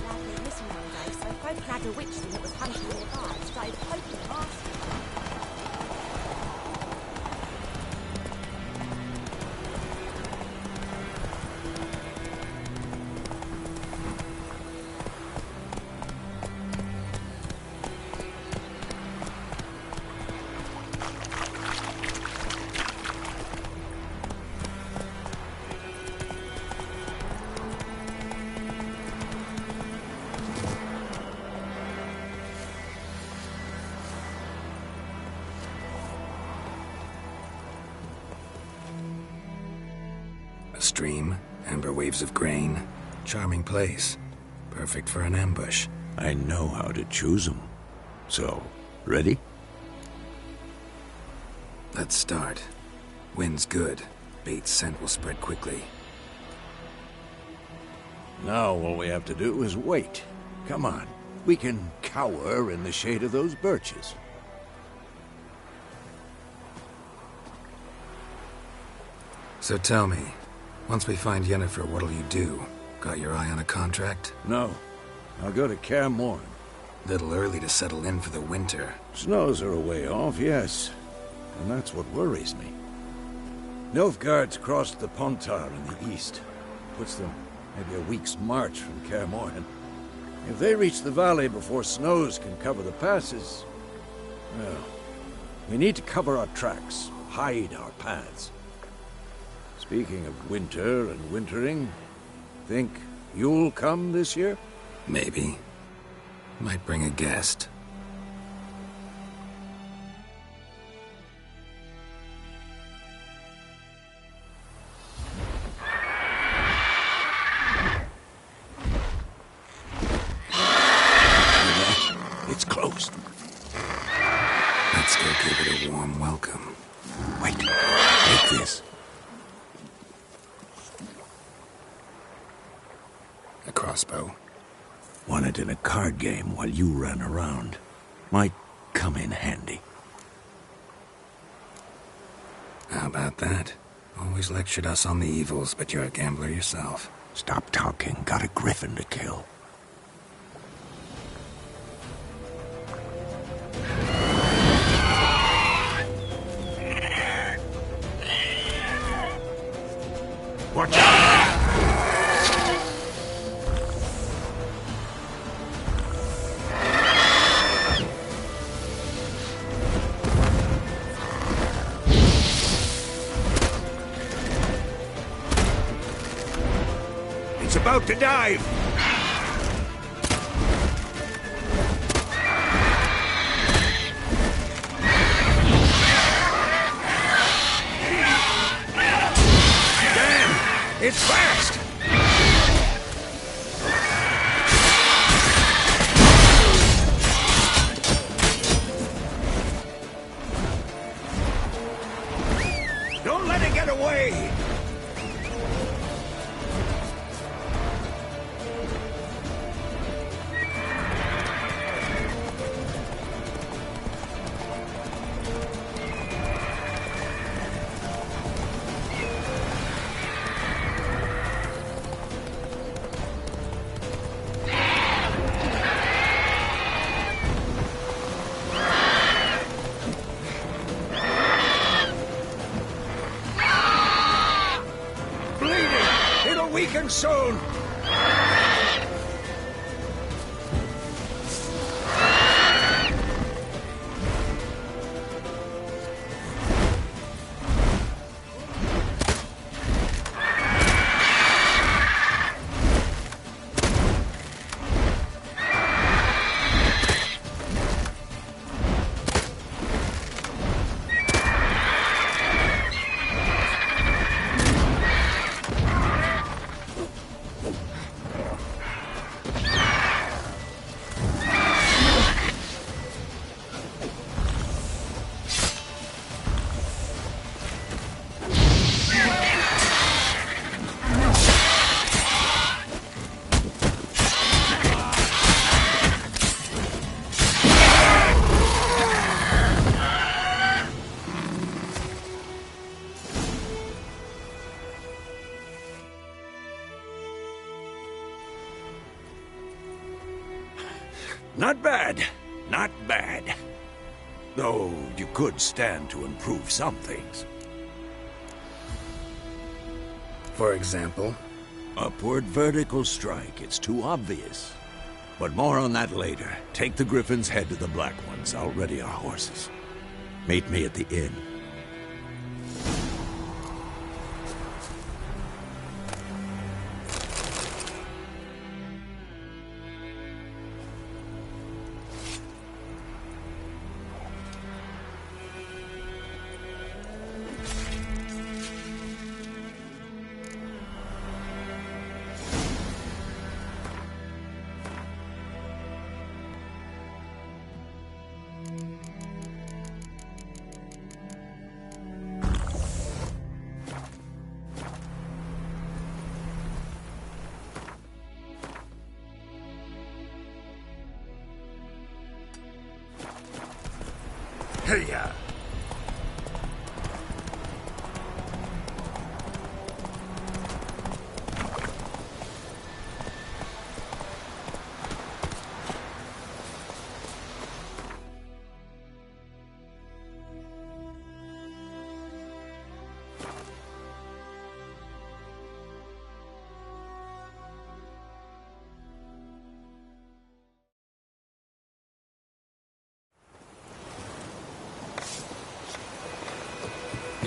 Lad went missing one day, so folk had a witchman that was hunting nearby, started poking him, asking. A stream, amber waves of grain. Charming place. Perfect for an ambush. I know how to choose them. So, ready? Let's start. Wind's good. Bait's scent will spread quickly. Now all we have to do is wait. Come on. We can cower in the shade of those birches. So tell me, once we find Yennefer, what'll you do? Got your eye on a contract? No. I'll go to Kaer Morhen. Little early to settle in for the winter. Snows are a way off, yes. And that's what worries me. Nilfgaard's crossed the Pontar in the east. Puts them maybe a week's march from Kaer Morhen. If they reach the valley before snows can cover the passes, well, we need to cover our tracks, hide our paths. Speaking of winter and wintering, think you'll come this year? Maybe. Might bring a guest. It's closed. Let's go give it a warm welcome. Wait, take this. A crossbow. Won it in a card game while you ran around. Might come in handy. How about that? Always lectured us on the evils, but you're a gambler yourself. Stop talking. Got a griffin to kill. Watch out! It's about to dive! Damn! It's fast! Don't let it get away! Weaken soon! Not bad. Not bad. Though you could stand to improve some things. For example? Upward vertical strike. It's too obvious. But more on that later. Take the Griffin's head to the Black Ones. I'll ready our horses. Meet me at the inn. Hey-ya!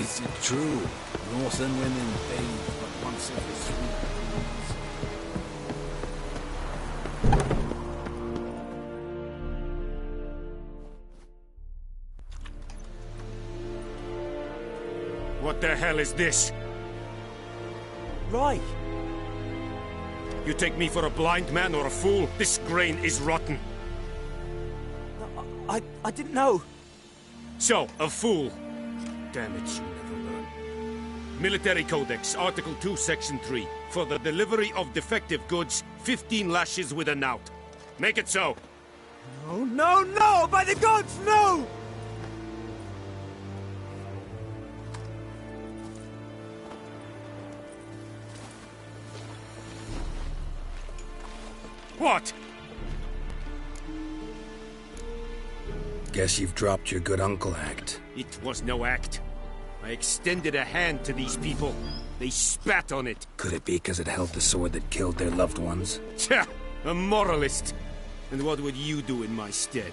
Is it true? Northern women bathe but once every 3 What the hell is this? Right. You take me for a blind man or a fool? This grain is rotten. I didn't know. So, a fool. Damn it, you never learn. Military Codex, Article 2, Section 3. For the delivery of defective goods, 15 lashes with a knout. Make it so. No, no, no! By the gods, no! What? Guess you've dropped your good uncle act. It was no act. I extended a hand to these people. They spat on it. Could it be because it held the sword that killed their loved ones? Tja, a moralist. And what would you do in my stead?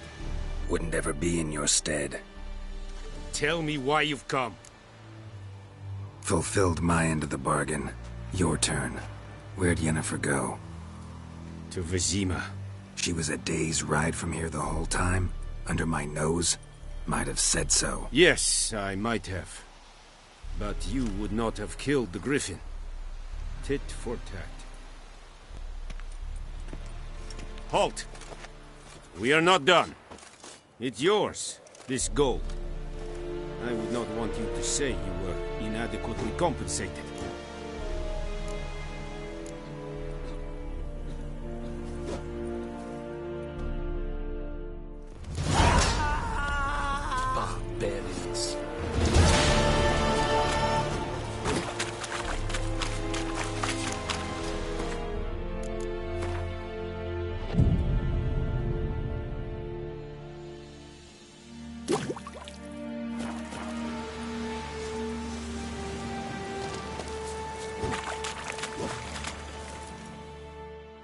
Wouldn't ever be in your stead. Tell me why you've come. Fulfilled my end of the bargain. Your turn. Where'd Yennefer go? To Vizima. She was a day's ride from here the whole time? Under my nose? Might have said so. Yes, I might have. But you would not have killed the griffin. Tit for tat. Halt! We are not done. It's yours, this gold. I would not want you to say you were inadequately compensated. barbarians.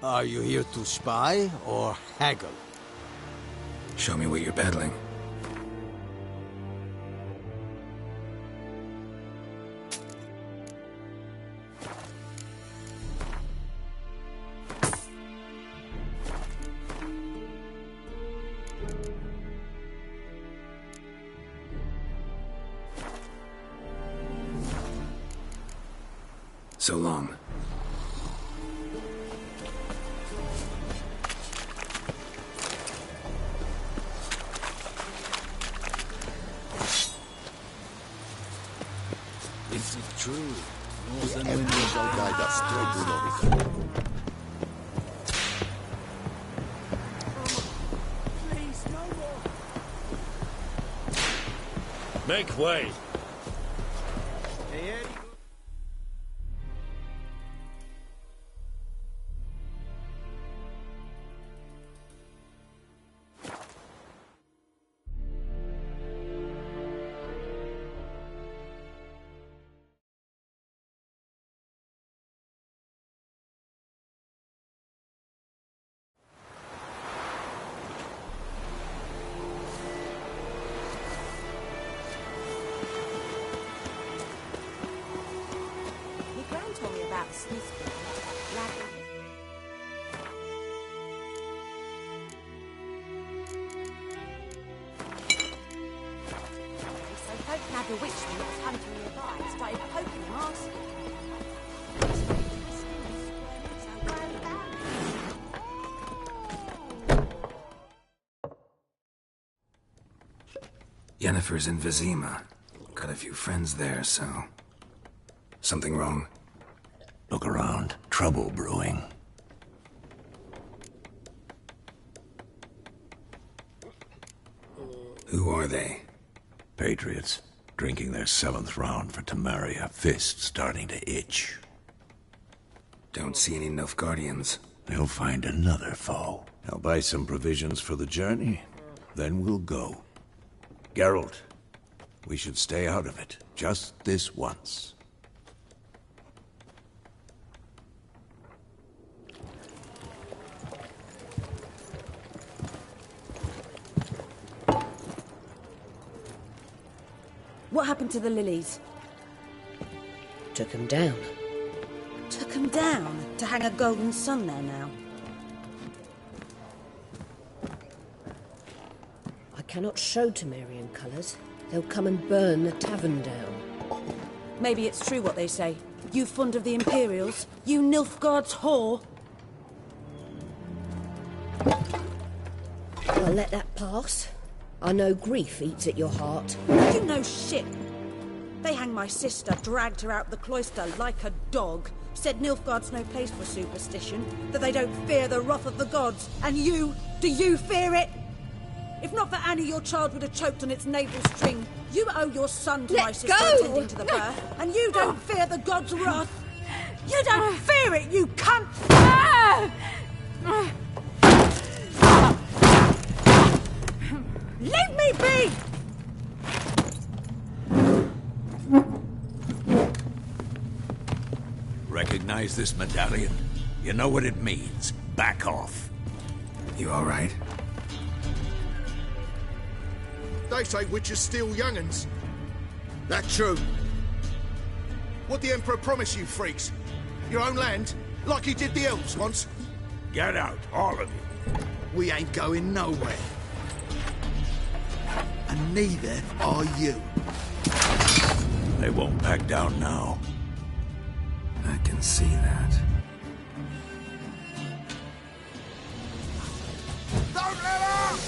Are you here to spy or haggle? Show me what you're peddling. So long. Is it true? Northern women shall guide us to glory. Please, no more. Make way. Told me about Smith's boy, lad. So folk had a witchman that was hunting nearby and started poking him, asking. Yennefer's in Vizima. Got a few friends there, so... Something wrong? Look around. Trouble brewing. Who are they? Patriots. Drinking their 7th round for Temeria. Fist starting to itch. Don't see any Nilfgaardians. They'll find another foe. I'll buy some provisions for the journey. Then we'll go. Geralt, we should stay out of it. Just this once. What happened to the lilies? Took him down. Took him down to hang a golden sun there now. I cannot show Temerian colours. They'll come and burn the tavern down. Maybe it's true what they say. You fond of the Imperials? You Nilfgaard's whore? I'll let that pass. I know grief eats at your heart. You know shit. They hanged my sister, dragged her out the cloister like a dog. Said Nilfgaard's no place for superstition, that they don't fear the wrath of the gods. And you, do you fear it? If not for Annie, your child would have choked on its navel string. You owe your son to my sister attending to the birth, and you don't fear the gods' wrath. You don't fear it, you cunt! Leave me be! Recognize this medallion? You know what it means. Back off. You all right? They say witches steal young'uns. That true? What the Emperor promised you, freaks? Your own land? Like he did the elves once? Get out, all of you. We ain't going nowhere. And neither are you. They won't back down now. I can see that. Don't let up!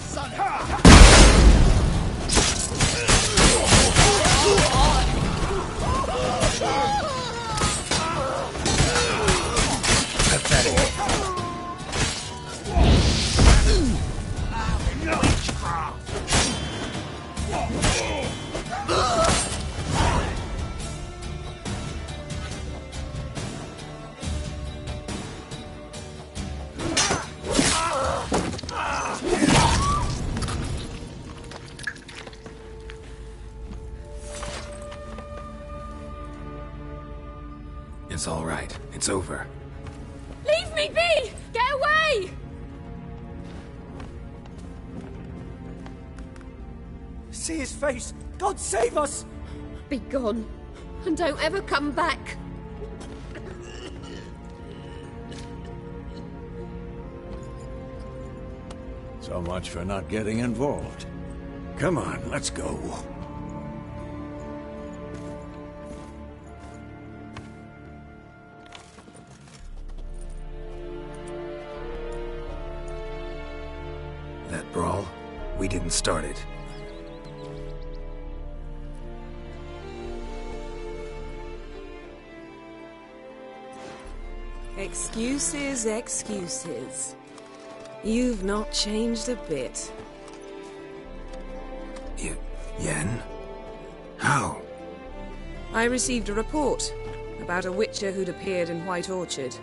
Son, It's all right. It's over. Leave me be! Get away! See his face! God save us! Be gone, and don't ever come back. So much for not getting involved. Come on, let's go. That brawl, we didn't start it. Excuses, excuses. You've not changed a bit. Yen? How? I received a report about a witcher who'd appeared in White Orchid.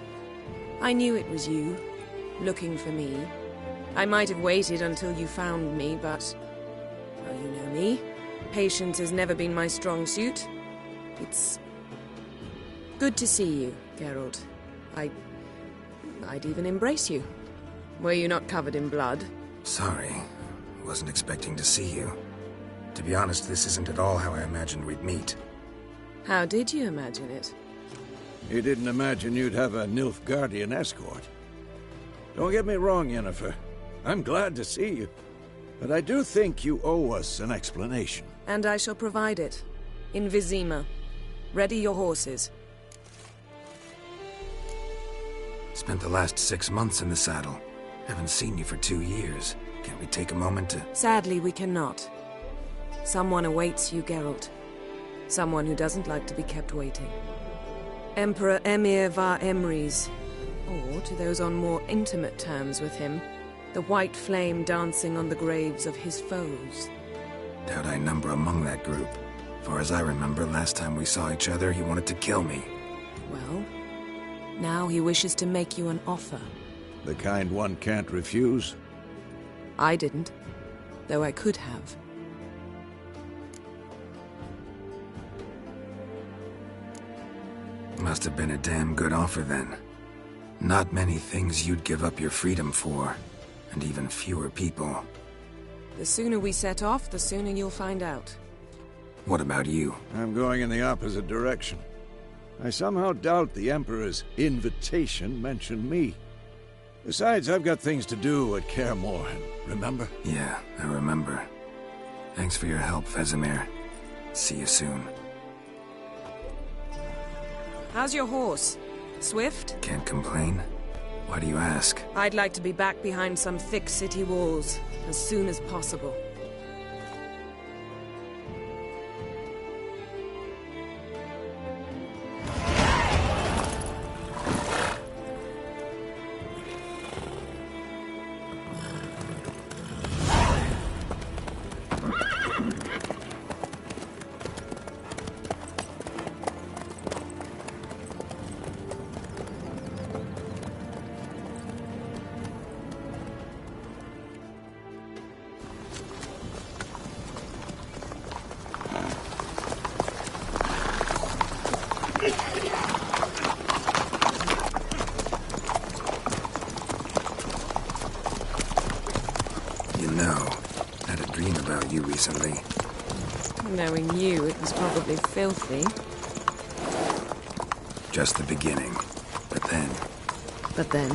I knew it was you, looking for me. I might have waited until you found me, but... well, you know me. Patience has never been my strong suit. It's... good to see you, Geralt. I'd even embrace you. Were you not covered in blood? Sorry. Wasn't expecting to see you. To be honest, this isn't at all how I imagined we'd meet. How did you imagine it? You didn't imagine you'd have a Nilfgaardian escort. Don't get me wrong, Yennefer. I'm glad to see you. But I do think you owe us an explanation. And I shall provide it. In Vizima. Ready your horses. Spent the last 6 months in the saddle. Haven't seen you for 2 years. Can't we take a moment to... Sadly, we cannot. Someone awaits you, Geralt. Someone who doesn't like to be kept waiting. Emperor Emir var Emrys. Or, to those on more intimate terms with him, the white flame dancing on the graves of his foes. Doubt I number among that group. Far as I remember, last time we saw each other, he wanted to kill me. Well, now he wishes to make you an offer. The kind one can't refuse? I didn't, though I could have. Must have been a damn good offer then. Not many things you'd give up your freedom for. and even fewer people. The sooner we set off, the sooner you'll find out. What about you? I'm going in the opposite direction. I somehow doubt the Emperor's invitation mentioned me. Besides, I've got things to do at Kaer Morhen, remember? Yeah, I remember. Thanks for your help, Vesemir. See you soon. How's your horse? Swift? Can't complain. Why do you ask? I'd like to be back behind some thick city walls as soon as possible. You know, I had a dream about you recently. Knowing you, it was probably filthy. Just the beginning. But then... But then?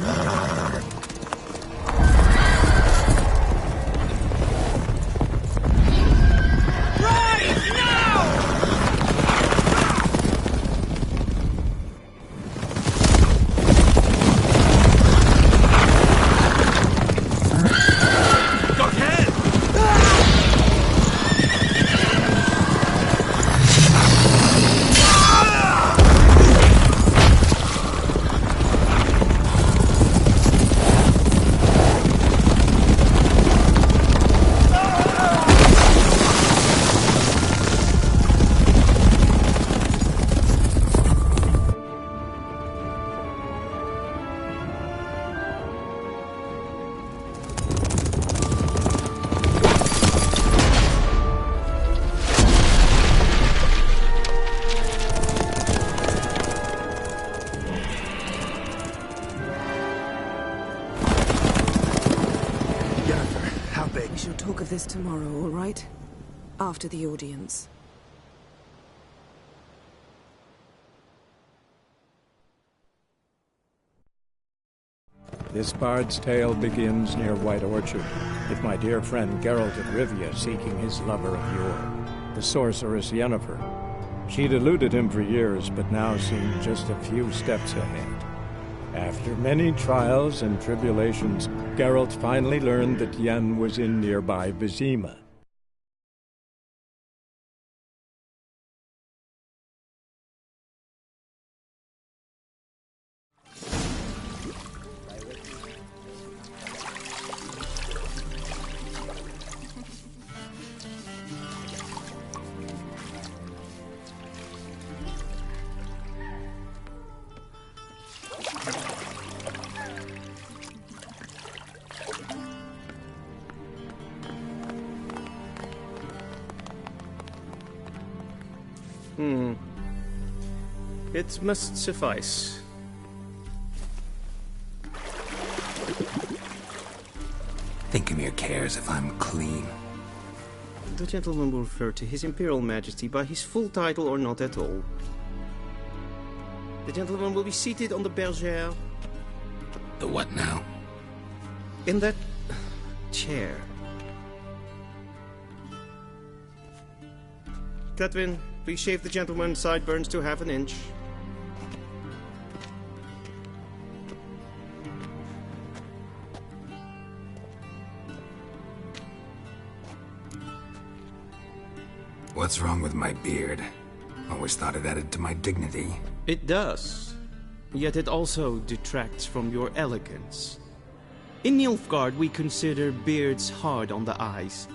Talk of this tomorrow, all right? After the audience. This bard's tale begins near White Orchard, with my dear friend Geralt of Rivia seeking his lover of yore, the sorceress Yennefer. She'd eluded him for years, but now seemed just a few steps ahead. After many trials and tribulations, Geralt finally learned that Yen was in nearby Vizima. It must suffice. Thinkamir cares if I'm clean. The gentleman will refer to His Imperial Majesty by his full title or not at all. The gentleman will be seated on the bergère. The what now? In that chair. Cletwin, please shave the gentleman's sideburns to half an inch. What's wrong with my beard? Always thought it added to my dignity. It does. Yet it also detracts from your elegance. In Nilfgaard, we consider beards hard on the eyes.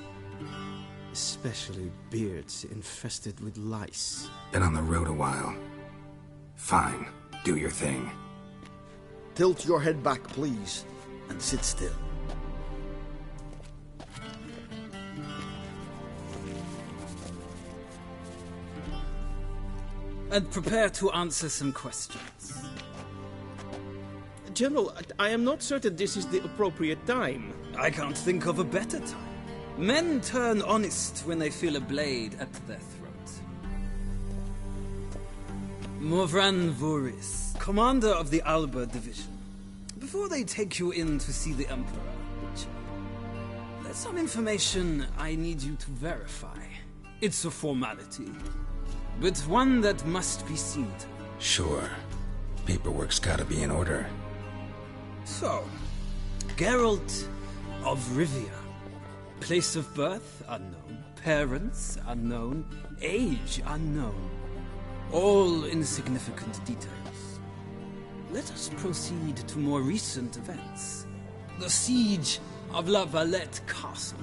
Especially beards infested with lice. Been on the road a while. Fine. Do your thing. Tilt your head back, please, and sit still. And prepare to answer some questions. General, I am not certain this is the appropriate time. I can't think of a better time. Men turn honest when they feel a blade at their throat. Morvran Voris, commander of the Alba Division. Before they take you in to see the Emperor, Witcher, there's some information I need you to verify. It's a formality, but one that must be seen to. Sure. Paperwork's gotta be in order. So, Geralt of Rivia. Place of birth unknown. Parents unknown. Age unknown. All insignificant details. Let us proceed to more recent events. The siege of La Valette Castle.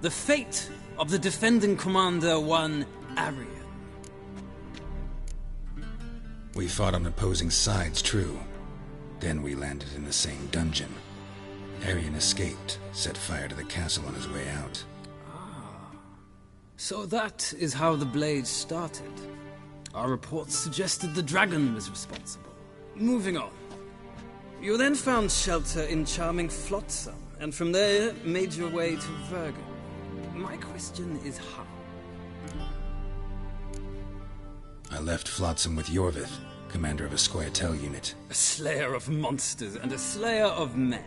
The fate of the defending commander, one Arian. We fought on opposing sides, true. Then we landed in the same dungeon. Arian escaped, set fire to the castle on his way out. So that is how the blade started. Our reports suggested the dragon was responsible. Moving on. You then found shelter in charming Flotsam, and from there made your way to Vergen. My question is how? I left Flotsam with Yorvith, commander of a Scoia'tael unit. A slayer of monsters and a slayer of men.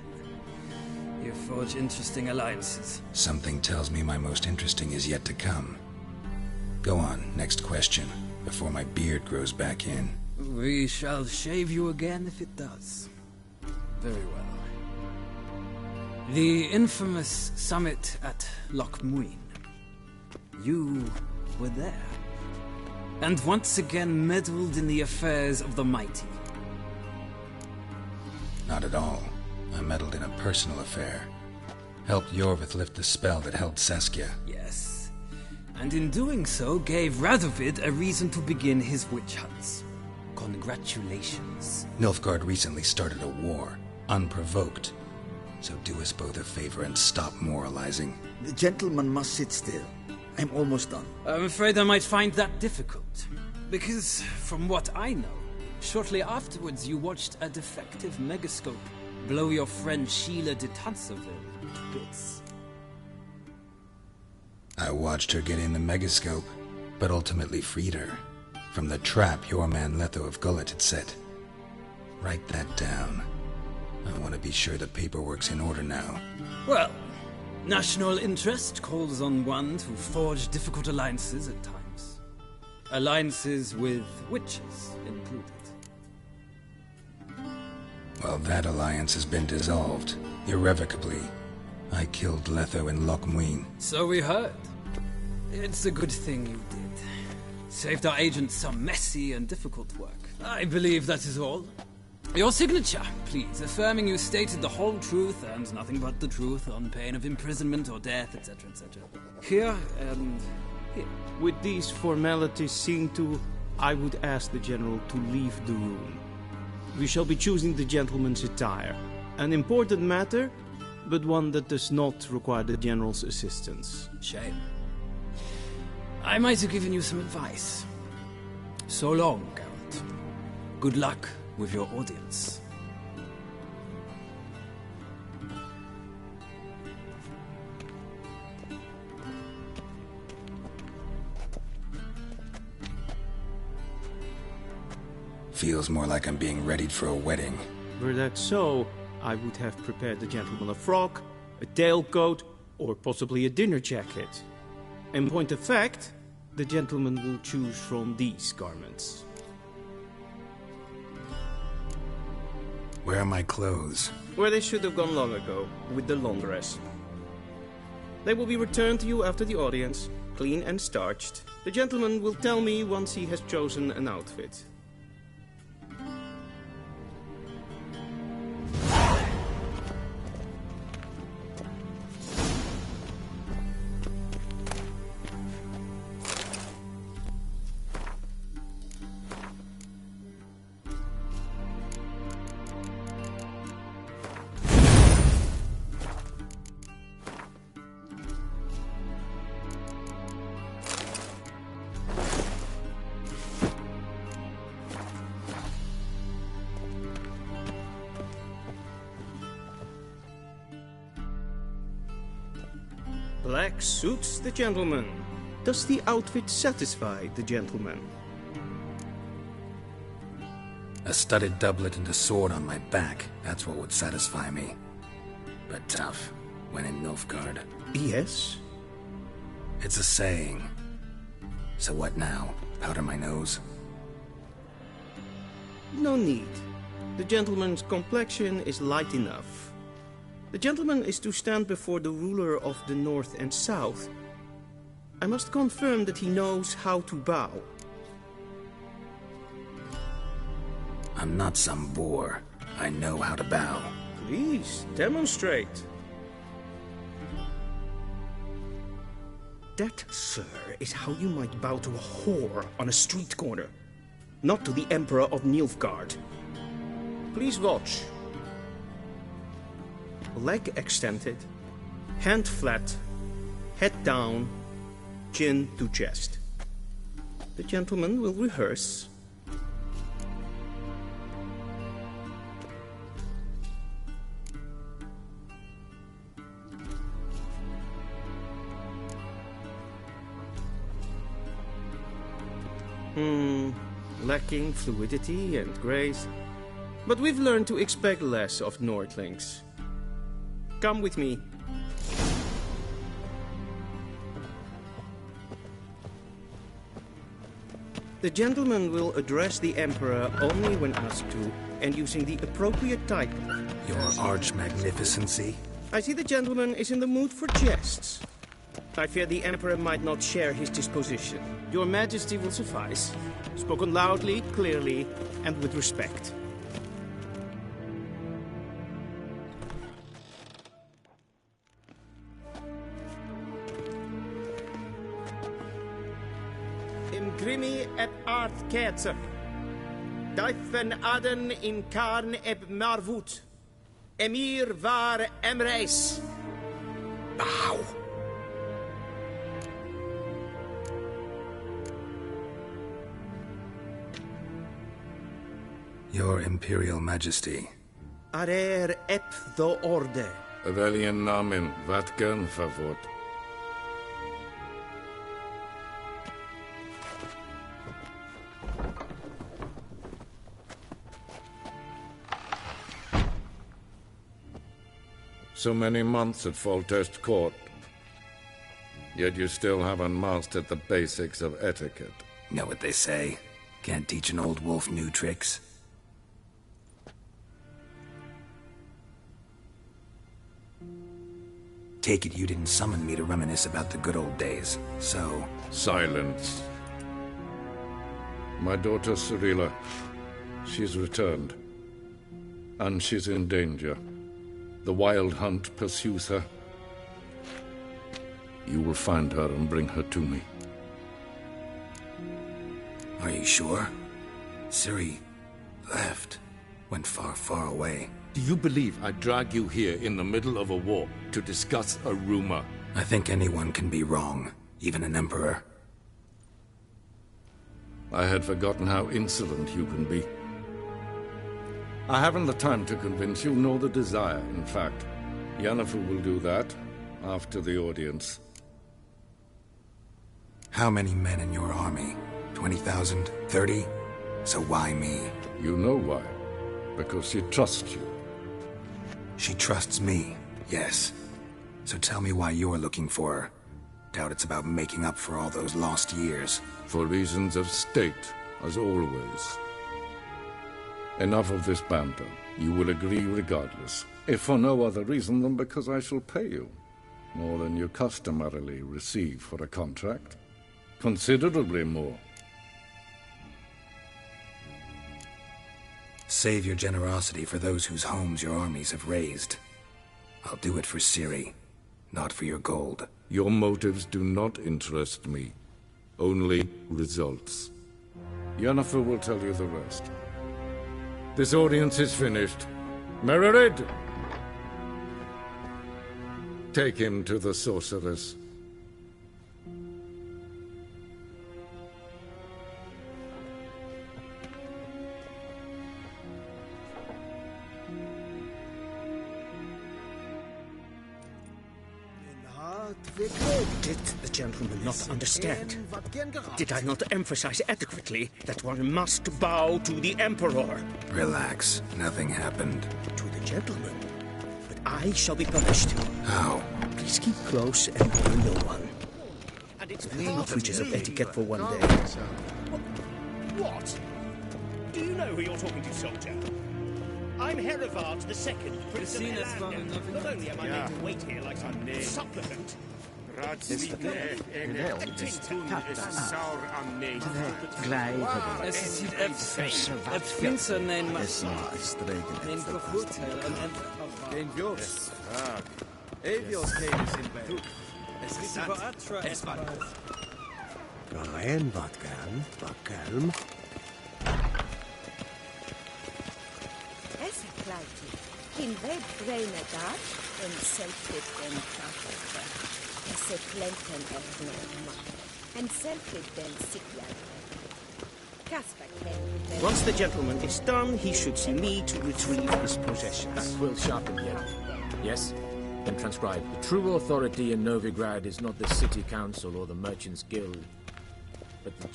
You forge interesting alliances. Something tells me my most interesting is yet to come. Go on, next question, before my beard grows back in. We shall shave you again if it does. Very well. The infamous summit at Loch Muin. You were there. And once again meddled in the affairs of the mighty. Not at all. I meddled in a personal affair. Helped Yorvith lift the spell that held Saskia. Yes. And in doing so, gave Radovid a reason to begin his witch hunts. Congratulations. Nilfgaard recently started a war, unprovoked. So do us both a favor and stop moralizing. The gentleman must sit still. I'm almost done. I'm afraid I might find that difficult. Because, from what I know, shortly afterwards you watched a defective megascope blow your friend Sheila de Tanseville to bits. I watched her get in the megascope, but ultimately freed her from the trap your man Letho of Gullet had set. Write that down. I want to be sure the paperwork's in order now. Well, national interest calls on one to forge difficult alliances at times. Alliances with witches included. Well, that alliance has been dissolved, irrevocably. I killed Letho in Loch Muin. So we heard. It's a good thing you did. Saved our agent some messy and difficult work. I believe that is all. Your signature, please, affirming you stated the whole truth and nothing but the truth on pain of imprisonment or death, etc., etc. Here and here. With these formalities seen to, I would ask the General to leave the room. We shall be choosing the gentleman's attire. An important matter, but one that does not require the General's assistance. Shame. I might have given you some advice. So long, Geralt. Good luck with your audience. Feels more like I'm being readied for a wedding. Were that so, I would have prepared the gentleman a frock, a tailcoat, or possibly a dinner jacket. In point of fact, the gentleman will choose from these garments. Where are my clothes? Where they should have gone long ago, with the laundress. They will be returned to you after the audience, clean and starched. The gentleman will tell me once he has chosen an outfit. Black suits the gentleman. Does the outfit satisfy the gentleman? A studded doublet and a sword on my back, that's what would satisfy me. But tough, when in Nilfgaard. Yes? It's a saying. So what now? Powder my nose? No need. The gentleman's complexion is light enough. The gentleman is to stand before the ruler of the North and South. I must confirm that he knows how to bow. I'm not some boor. I know how to bow. Please, demonstrate. That, sir, is how you might bow to a whore on a street corner. Not to the Emperor of Nilfgaard. Please watch. Leg extended, hand flat, head down, chin to chest. The gentleman will rehearse. Lacking fluidity and grace. But we've learned to expect less of Nordlings. Come with me. The gentleman will address the Emperor only when asked to, and using the appropriate title. Your Arch-Magnificency? I see the gentleman is in the mood for jests. I fear the Emperor might not share his disposition. Your Majesty will suffice. Spoken loudly, clearly, and with respect. Imgrimi eb art ketzer. Daifen aden in karn eb marvut. Emir var emreis. Bow. Your Imperial Majesty. Arer ep the orde. Weljen namen, wat gern favort. So many months at Foltest Court. Yet you still haven't mastered the basics of etiquette. Know what they say? Can't teach an old wolf new tricks. Take it you didn't summon me to reminisce about the good old days, so... Silence. My daughter Cirilla, she's returned. And she's in danger. The Wild Hunt pursues her. You will find her and bring her to me. Are you sure? Ciri left. Went far, far away. Do you believe I drag you here in the middle of a war to discuss a rumor? I think anyone can be wrong, even an emperor. I had forgotten how insolent you can be. I haven't the time to convince you, nor the desire, in fact. Yennefer will do that after the audience. How many men in your army? 20,000? 30? So why me? You know why. Because she trusts you. She trusts me, yes. So tell me why you're looking for her. Doubt it's about making up for all those lost years. For reasons of state, as always. Enough of this banter. You will agree regardless. If for no other reason than because I shall pay you. More than you customarily receive for a contract. Considerably more. Save your generosity for those whose homes your armies have razed. I'll do it for Ciri, not for your gold. Your motives do not interest me. Only results. Yennefer will tell you the rest. This audience is finished. Mererid! Take him to the sorceress. Did the gentleman not understand? Did I not emphasize adequately that one must bow to the Emperor? Relax. Nothing happened. To the gentleman. But I shall be punished. How? Please keep close and harm no one. And it's breaches of etiquette for one day. What? Do you know who you're talking to, soldier? I'm Herivard II, Prince of Elander. Not only am I made to wait here like some supplicant. Es sieht het Finster nein Geen Jos. Evios Caves in bed. Es war Rein, wat kalm. Es ist Leute. In Web Brainer Dart und Selfit den Traffic. Es ist Plenten and Selfit den Sickland. Once the gentleman is done, he should see me to retrieve his possessions. That quill sharpened yet? Yes? Then transcribe. The true authority in Novigrad is not the city council or the merchants' guild, but the...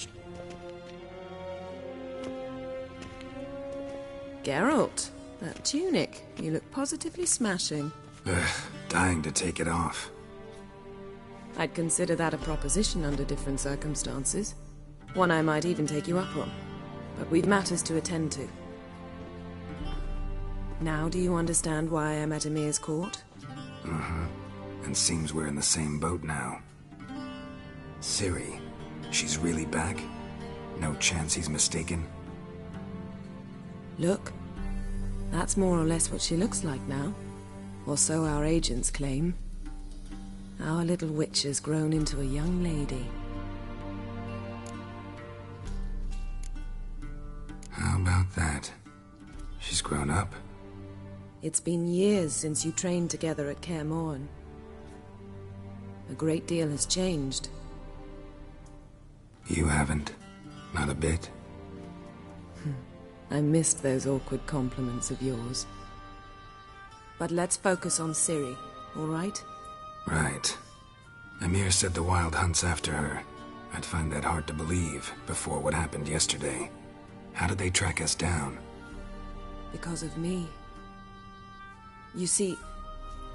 Geralt, that tunic. You look positively smashing. Dying to take it off. I'd consider that a proposition under different circumstances. One I might even take you up on. But we've matters to attend to. Now do you understand why I'm at Emir's court? And seems we're in the same boat now. Ciri, she's really back? No chance he's mistaken? Look. That's more or less what she looks like now. Or so our agents claim. Our little witch has grown into a young lady. How about that? She's grown up. It's been years since you trained together at Kaer Morhen. A great deal has changed. You haven't. Not a bit. I missed those awkward compliments of yours. But let's focus on Ciri, all right? Right. Emir said the Wild Hunt's after her. I'd find that hard to believe before what happened yesterday. How did they track us down? Because of me. You see,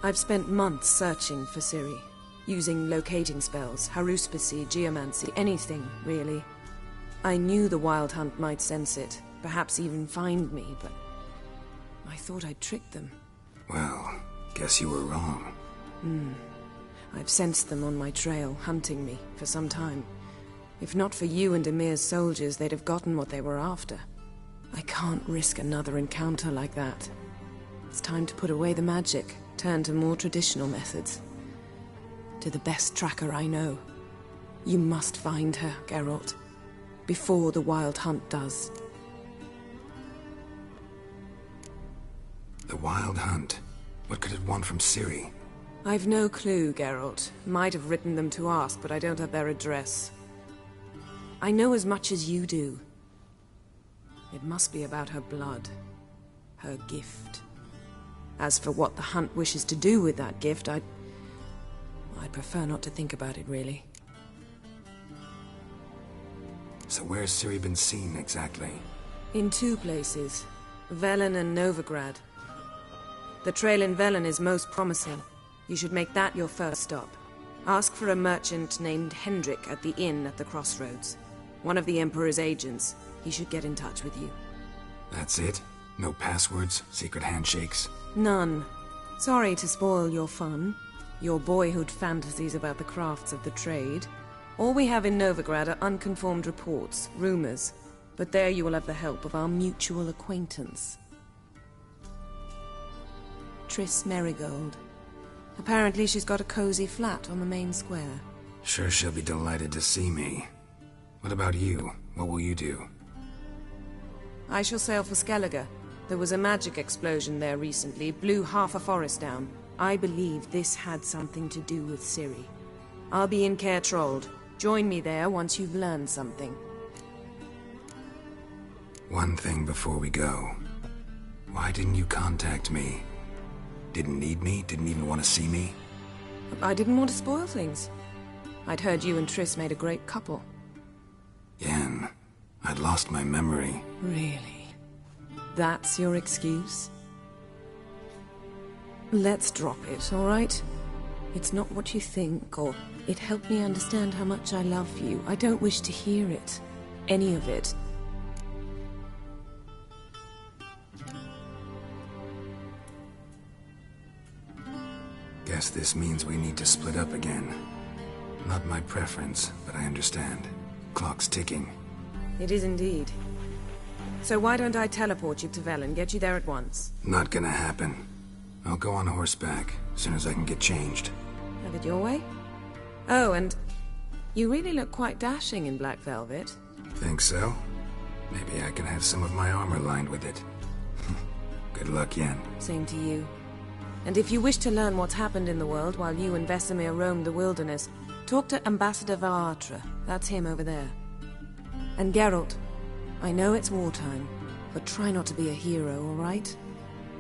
I've spent months searching for Ciri, using locating spells, haruspicy, geomancy, anything, really. I knew the Wild Hunt might sense it, perhaps even find me, but I thought I'd tricked them. Well, guess you were wrong. I've sensed them on my trail, hunting me, for some time. If not for you and Emir's soldiers, they'd have gotten what they were after. I can't risk another encounter like that. It's time to put away the magic, turn to more traditional methods. To the best tracker I know. You must find her, Geralt. Before the Wild Hunt does. The Wild Hunt? What could it want from Ciri? I've no clue, Geralt. Might have written them to ask, but I don't have their address. I know as much as you do. It must be about her blood. Her gift. As for what the Hunt wishes to do with that gift, I'd prefer not to think about it, really. So where's Ciri been seen, exactly? In two places. Velen and Novigrad. The trail in Velen is most promising. You should make that your first stop. Ask for a merchant named Hendrik at the inn at the crossroads. One of the Emperor's agents. He should get in touch with you. That's it? No passwords? Secret handshakes? None. Sorry to spoil your fun. Your boyhood fantasies about the crafts of the trade. All we have in Novigrad are unconformed reports, rumors. But there you will have the help of our mutual acquaintance. Triss Merigold. Apparently she's got a cozy flat on the main square. Sure she'll be delighted to see me. What about you? What will you do? I shall sail for Skellige. There was a magic explosion there recently, blew half a forest down. I believe this had something to do with Ciri. I'll be in Caer Trold. Join me there once you've learned something. One thing before we go. Why didn't you contact me? Didn't need me? Didn't even want to see me? I didn't want to spoil things. I'd heard you and Triss made a great couple. Yen, I'd lost my memory. Really? That's your excuse? Let's drop it, all right? It's not what you think, or it helped me understand how much I love you. I don't wish to hear it. Any of it. Guess this means we need to split up again. Not my preference, but I understand. Clock's ticking. It is indeed. So why don't I teleport you to Velen, get you there at once? Not gonna happen. I'll go on horseback, as soon as I can get changed. Have it your way? Oh, and you really look quite dashing in black velvet. Think so? Maybe I can have some of my armor lined with it. Good luck, Yen. Same to you. And if you wish to learn what's happened in the world while you and Vesemir roamed the wilderness, talk to Ambassador Varatra. That's him over there. And Geralt, I know it's wartime, but try not to be a hero, all right?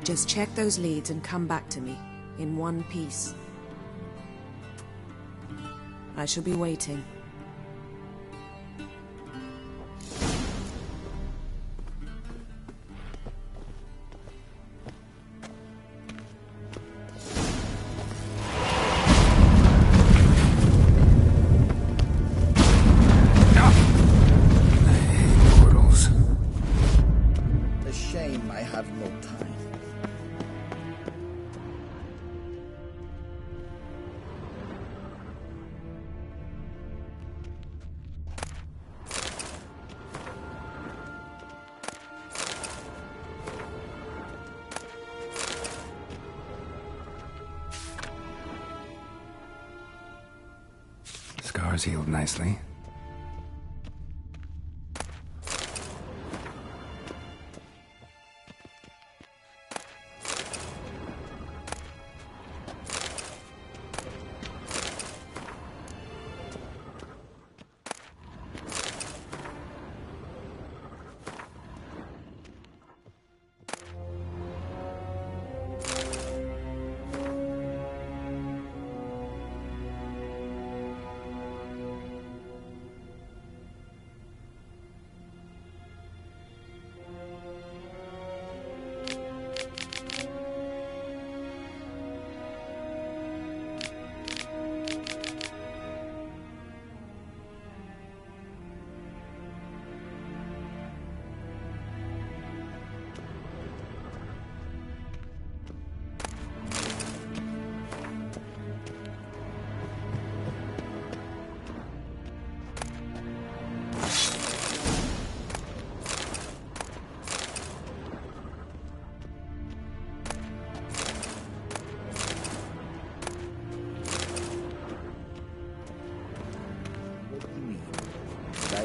Just check those leads and come back to me, in one piece. I shall be waiting. Scars healed nicely.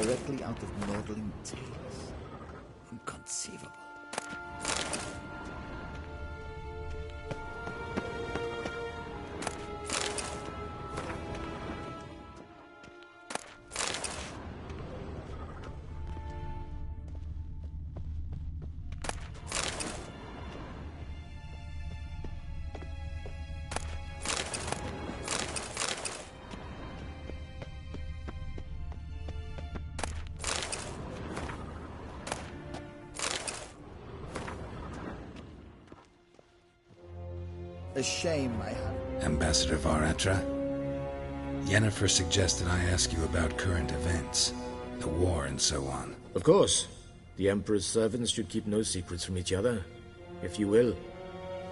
Directly out of Nordling tales. Inconceivable. A shame I have... Ambassador Varatra? Yennefer suggested I ask you about current events, the war and so on. Of course. The Emperor's servants should keep no secrets from each other. If you will,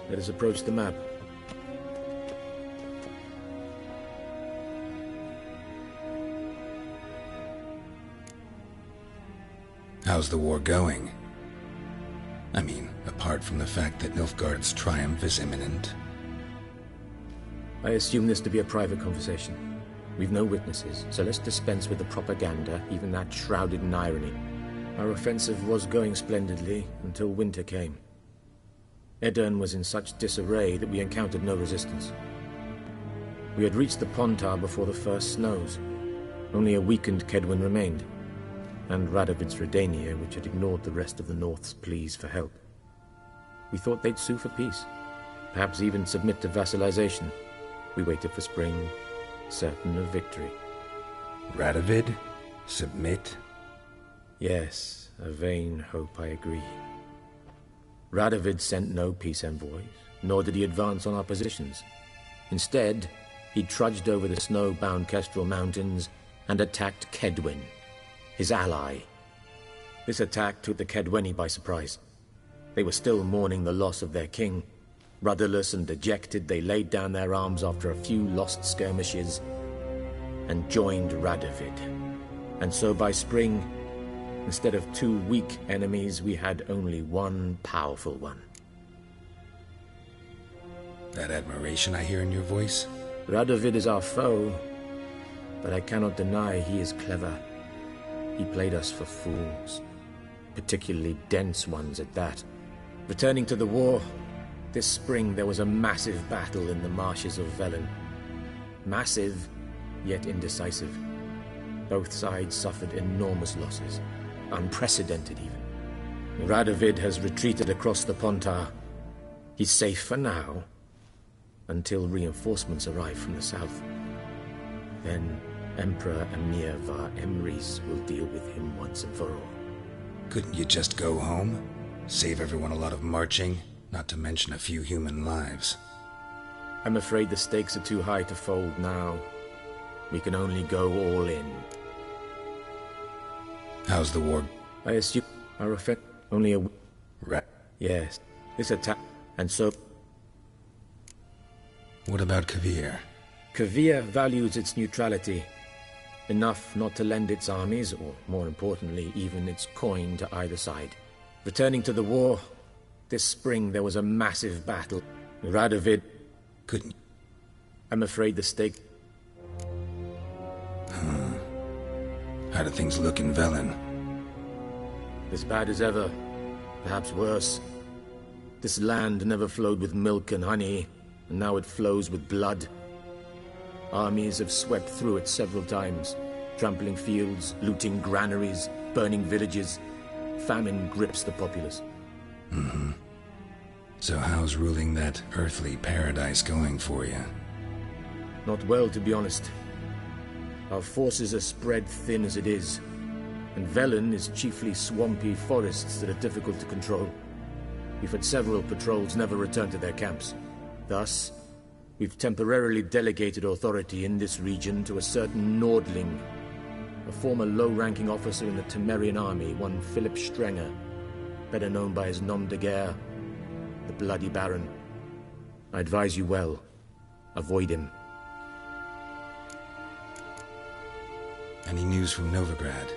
let us approach the map. How's the war going? I mean, apart from the fact that Nilfgaard's triumph is imminent. I assume this to be a private conversation. We've no witnesses, so let's dispense with the propaganda, even that shrouded in irony. Our offensive was going splendidly until winter came. Edirn was in such disarray that we encountered no resistance. We had reached the Pontar before the first snows. Only a weakened Kedwin remained, and Radovid's Redania, which had ignored the rest of the North's pleas for help. We thought they'd sue for peace, perhaps even submit to vassalization. We waited for spring, certain of victory. Radovid? Submit? Yes, a vain hope, I agree. Radovid sent no peace envoys, nor did he advance on our positions. Instead, he trudged over the snow-bound Kestrel Mountains and attacked Kedwen, his ally. This attack took the Kedweni by surprise. They were still mourning the loss of their king. Rudderless and dejected, they laid down their arms after a few lost skirmishes and joined Radovid. And so by spring, instead of 2 weak enemies, we had only one powerful one. That admiration I hear in your voice? Radovid is our foe, but I cannot deny he is clever. He played us for fools, particularly dense ones at that. Returning to the war, this spring there was a massive battle in the marshes of Velen. Massive, yet indecisive. Both sides suffered enormous losses, unprecedented even. Radovid has retreated across the Pontar. He's safe for now, until reinforcements arrive from the south. Then Emperor Emir var Emrys will deal with him once and for all. Couldn't you just go home? Save everyone a lot of marching, not to mention a few human lives. I'm afraid the stakes are too high to fold now. We can only go all in. How's the war? I assume our effect only a... Right. Yes, this attack, and so... What about Kavir? Kavir values its neutrality, enough not to lend its armies, or more importantly, even its coin to either side. Returning to the war, this spring there was a massive battle. Radovid... Couldn't... I'm afraid the stake... How do things look in Velen? As bad as ever, perhaps worse. This land never flowed with milk and honey, and now it flows with blood. Armies have swept through it several times, trampling fields, looting granaries, burning villages. Famine grips the populace. Mm-hmm. So how's ruling that earthly paradise going for you? Not well, to be honest. Our forces are spread thin as it is, and Velen is chiefly swampy forests that are difficult to control. We've had several patrols never return to their camps. Thus, we've temporarily delegated authority in this region to a certain Nordling, a former low-ranking officer in the Temerian army, one Philip Strenger, better known by his nom de guerre, the Bloody Baron. I advise you well. Avoid him. Any news from Novigrad?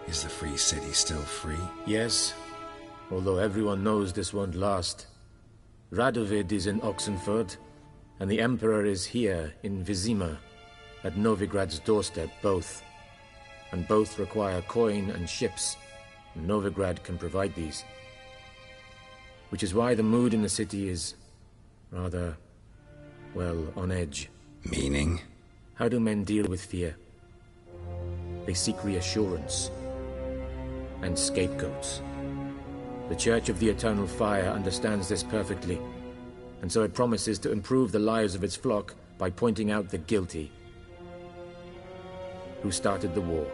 Is the free city still free? Yes, although everyone knows this won't last. Radovid is in Oxenford, and the Emperor is here in Vizima, at Novigrad's doorstep, both. And both require coin and ships. Novigrad can provide these. Which is why the mood in the city is rather, well, on edge. Meaning? How do men deal with fear? They seek reassurance and scapegoats. The Church of the Eternal Fire understands this perfectly, and so it promises to improve the lives of its flock by pointing out the guilty. Who started the war?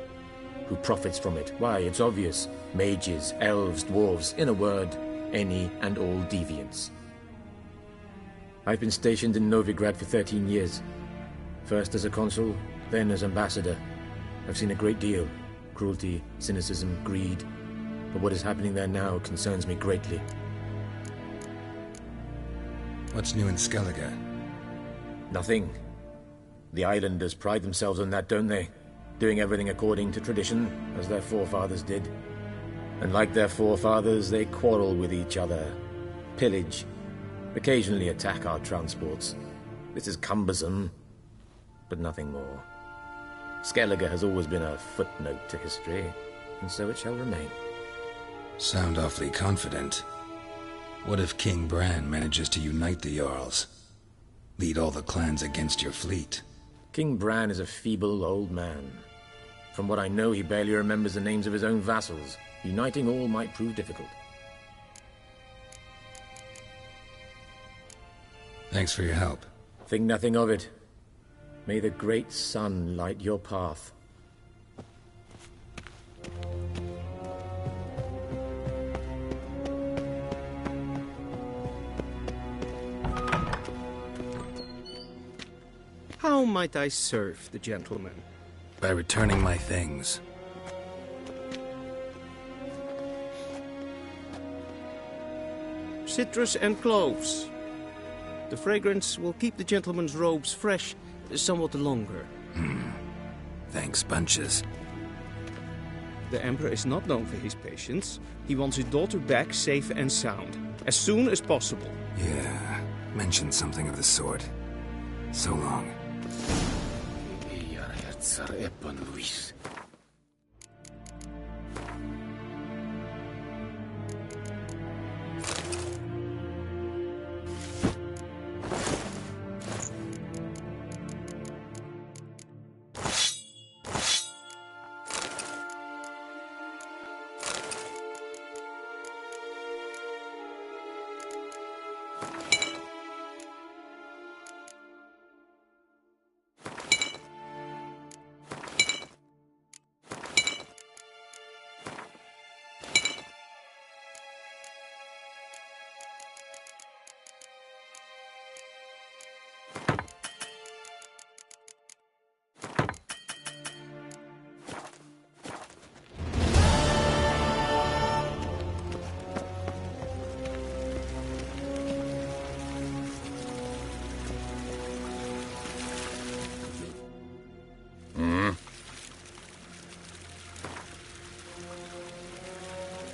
Who profits from it? Why, it's obvious. Mages, elves, dwarves, in a word, any and all deviants. I've been stationed in Novigrad for 13 years. First as a consul, then as ambassador. I've seen a great deal. Cruelty, cynicism, greed. But what is happening there now concerns me greatly. What's new in Skellige? Nothing. The islanders pride themselves on that, don't they? Doing everything according to tradition, as their forefathers did. And like their forefathers, they quarrel with each other, pillage, occasionally attack our transports. This is cumbersome, but nothing more. Skellige has always been a footnote to history, and so it shall remain. Sound awfully confident. What if King Bran manages to unite the Jarls? Lead all the clans against your fleet? King Bran is a feeble old man. From what I know, he barely remembers the names of his own vassals. Uniting all might prove difficult. Thanks for your help. Think nothing of it. May the great sun light your path. How might I serve the gentleman? By returning my things. Citrus and cloves. The fragrance will keep the gentleman's robes fresh somewhat longer. Thanks, bunches. The Emperor is not known for his patience. He wants his daughter back safe and sound, as soon as possible. Yeah, mentioned something of the sort. So long.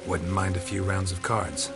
Wouldn't mind a few rounds of cards.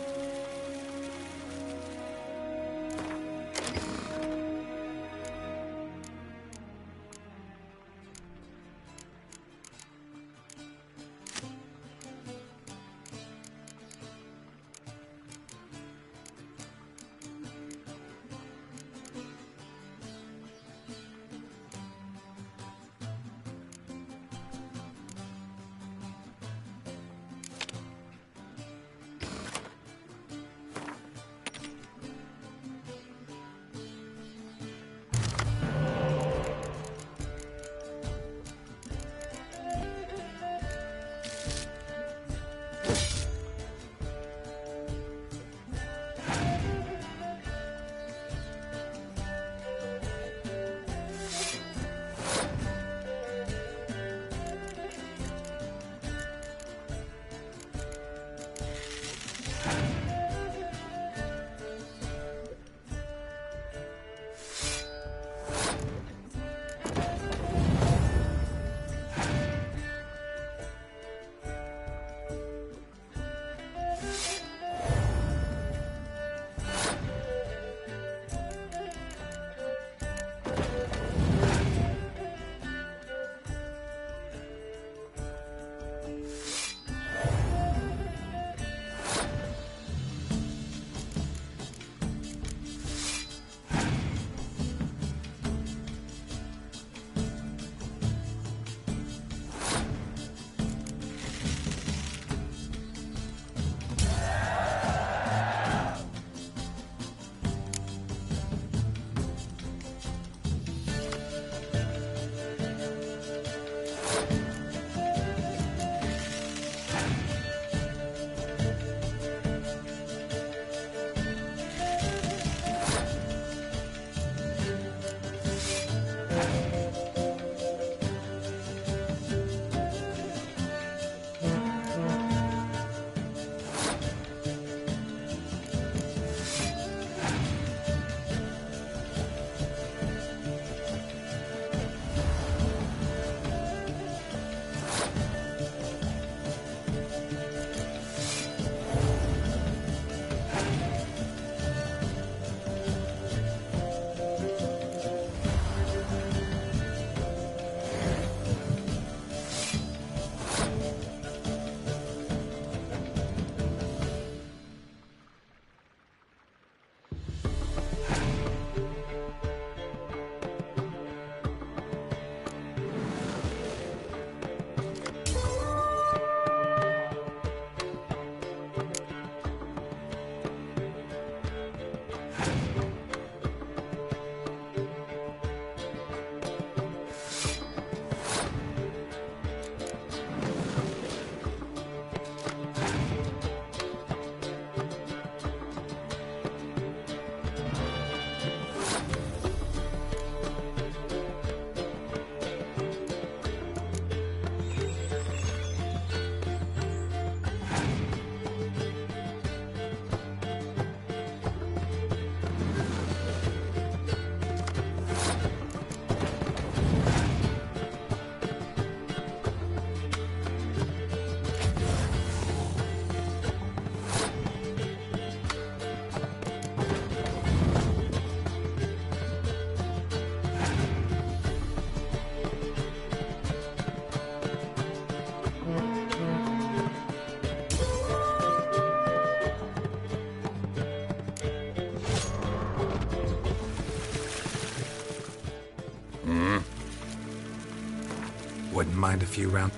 Wouldn't mind a few rounds.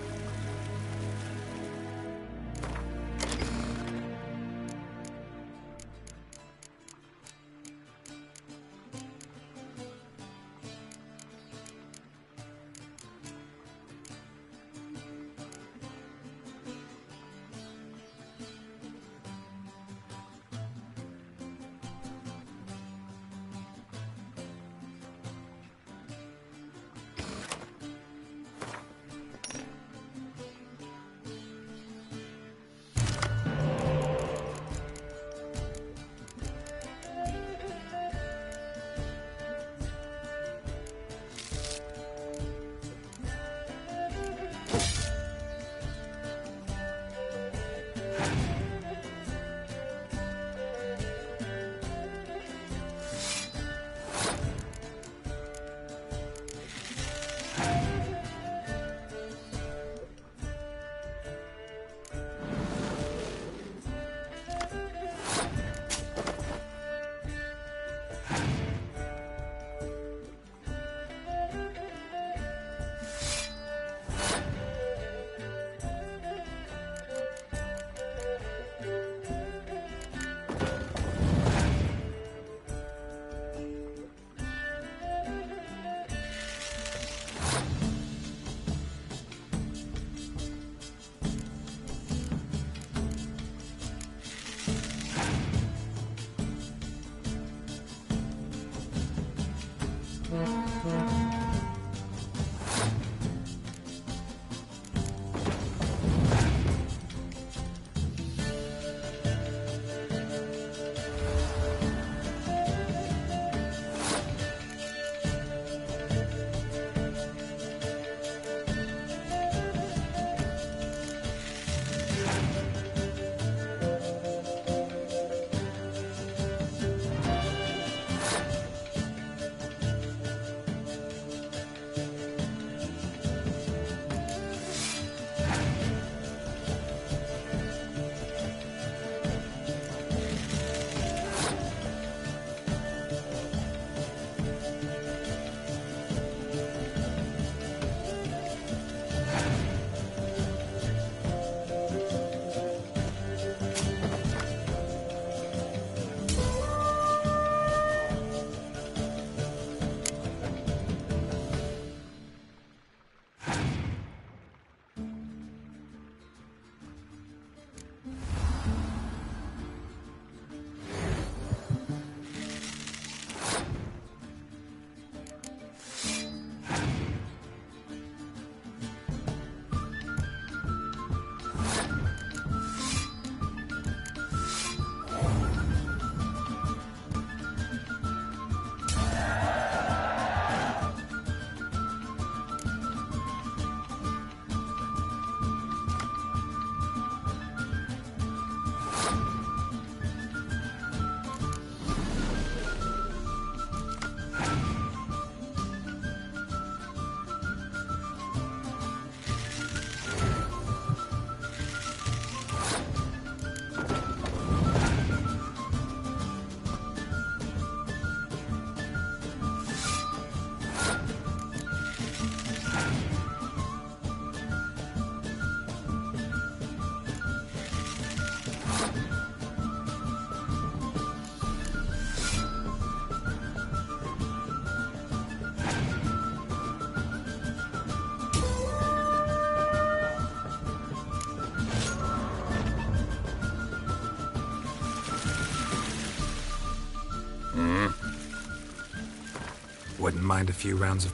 Wouldn't mind a few rounds of...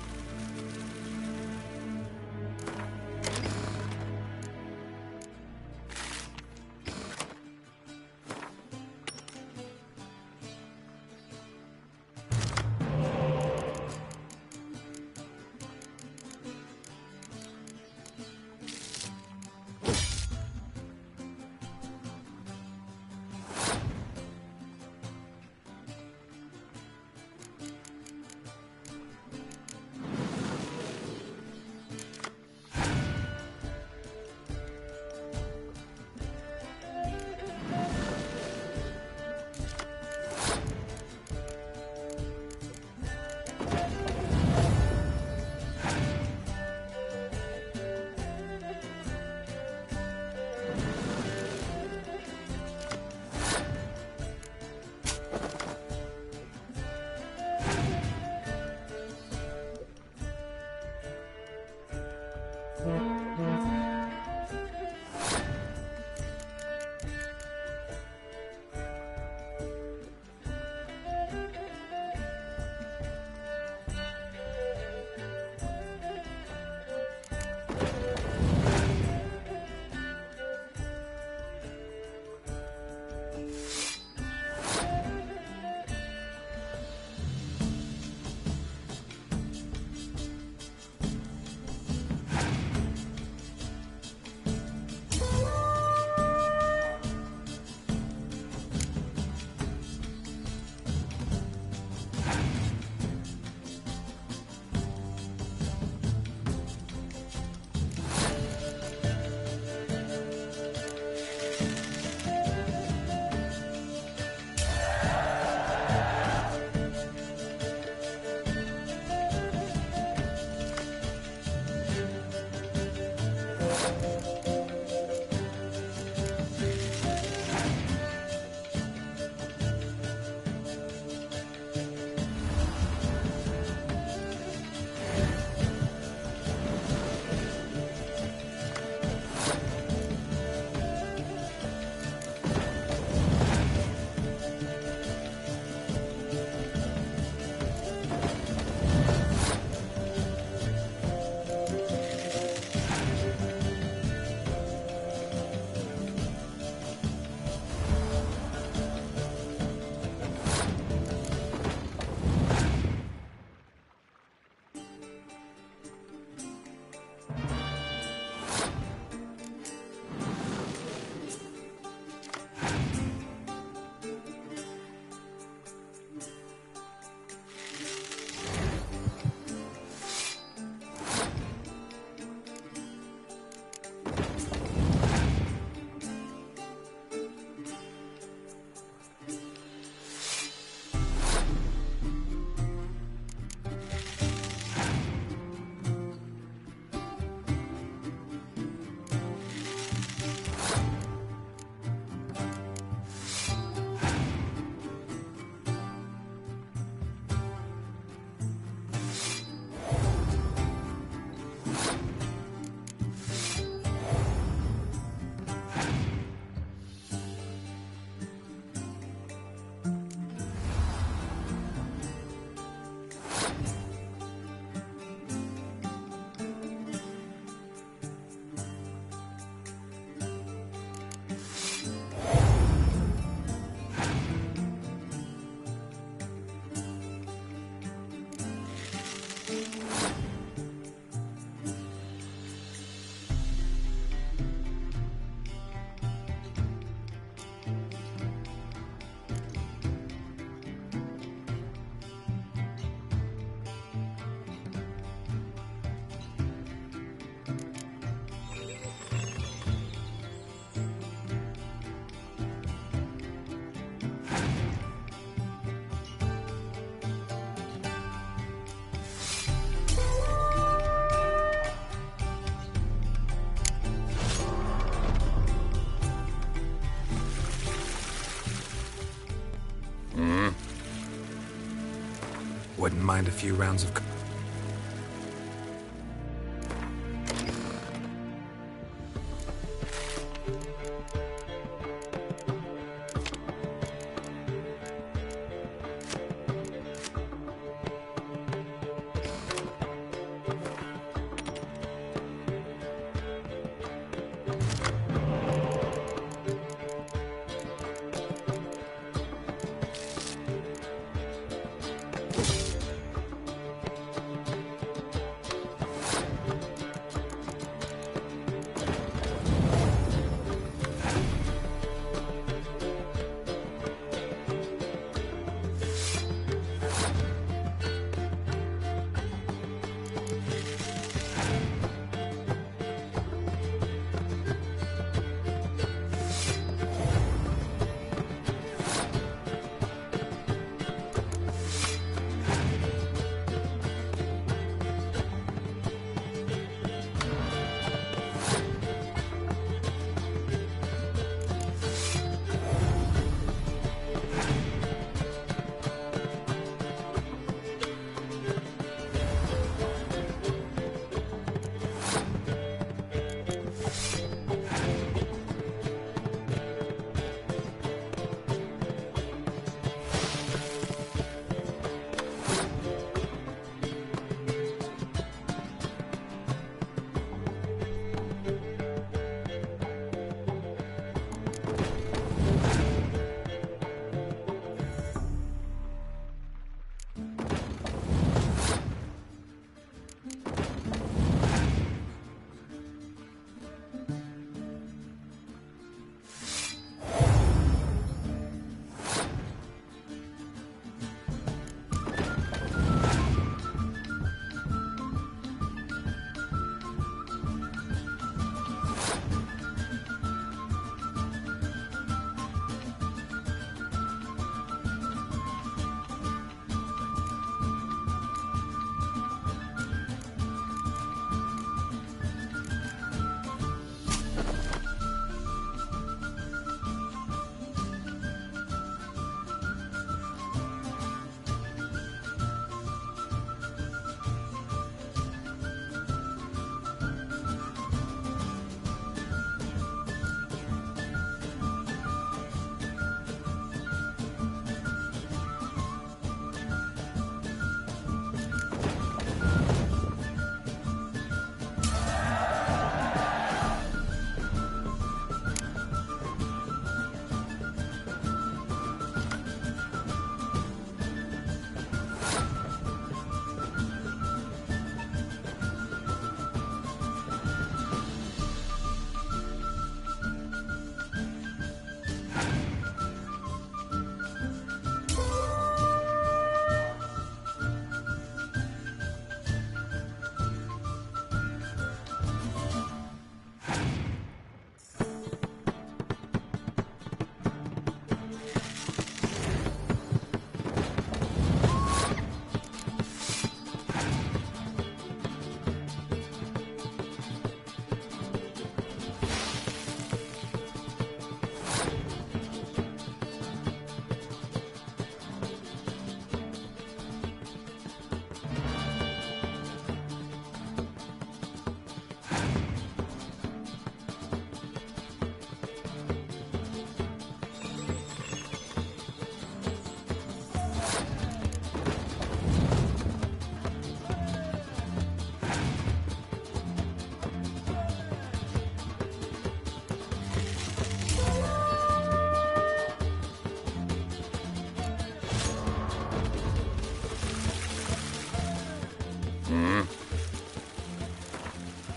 Wouldn't mind a few rounds of...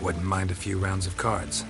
Wouldn't mind a few rounds of cards.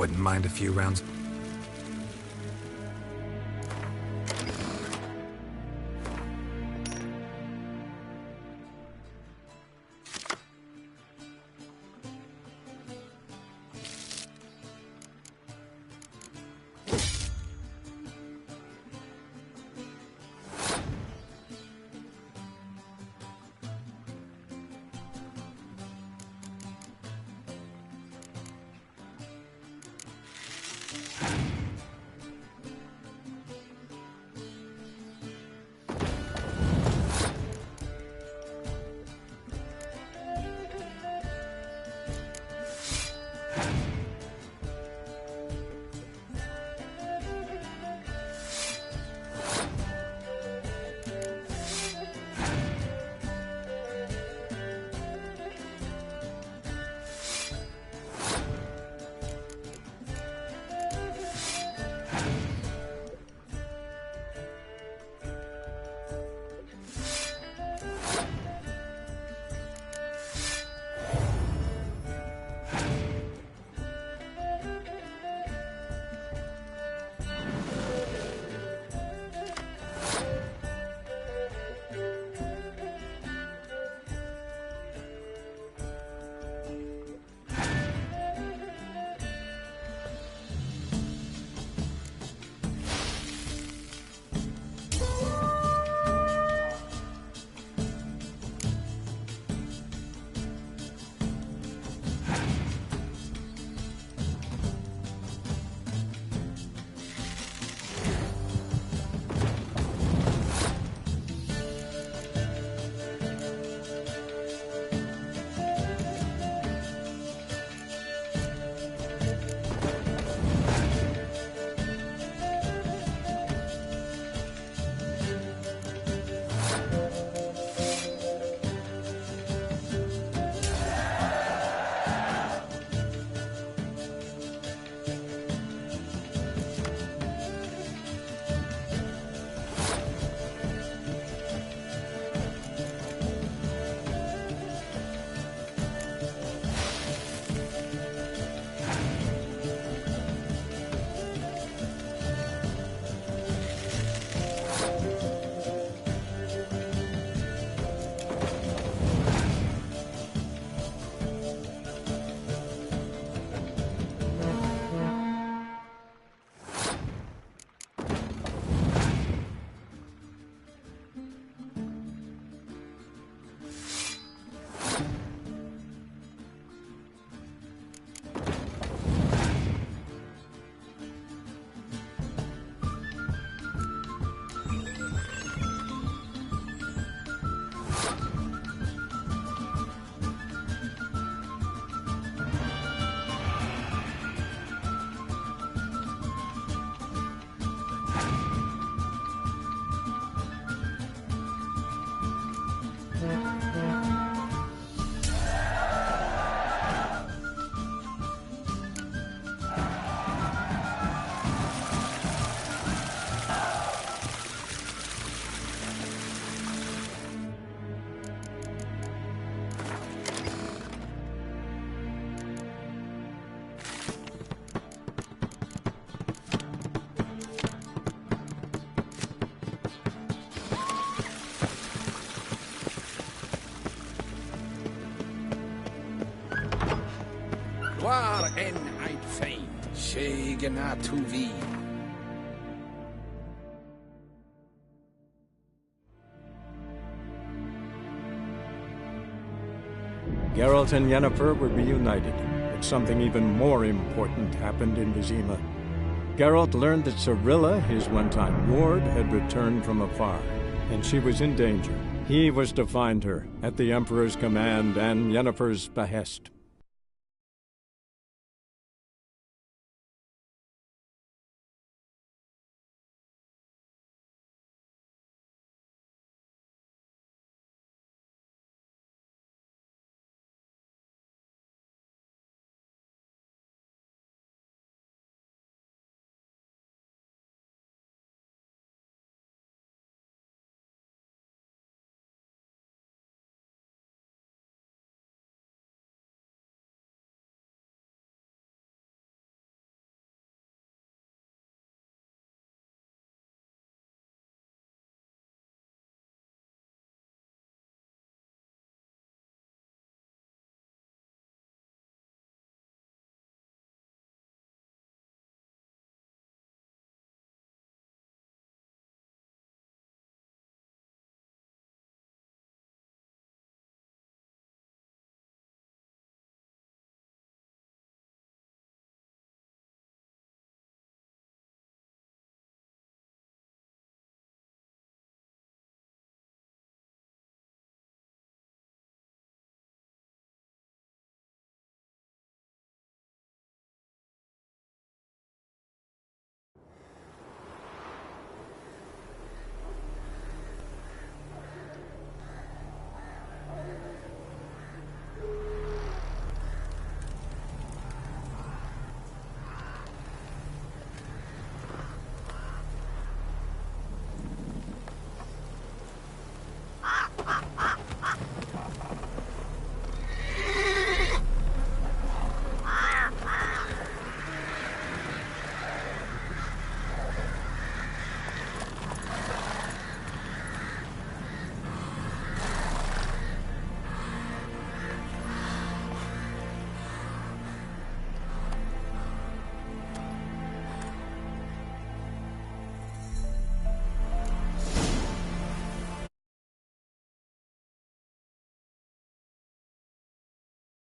Wouldn't mind a few rounds. Waar en uit fijn, zegen na to wie. Geralt and Yennefer were reunited, but something even more important happened in Vizima. Geralt learned that Cirilla, his one-time ward, had returned from afar, and she was in danger. He was to find her, at the Emperor's command and Yennefer's behest.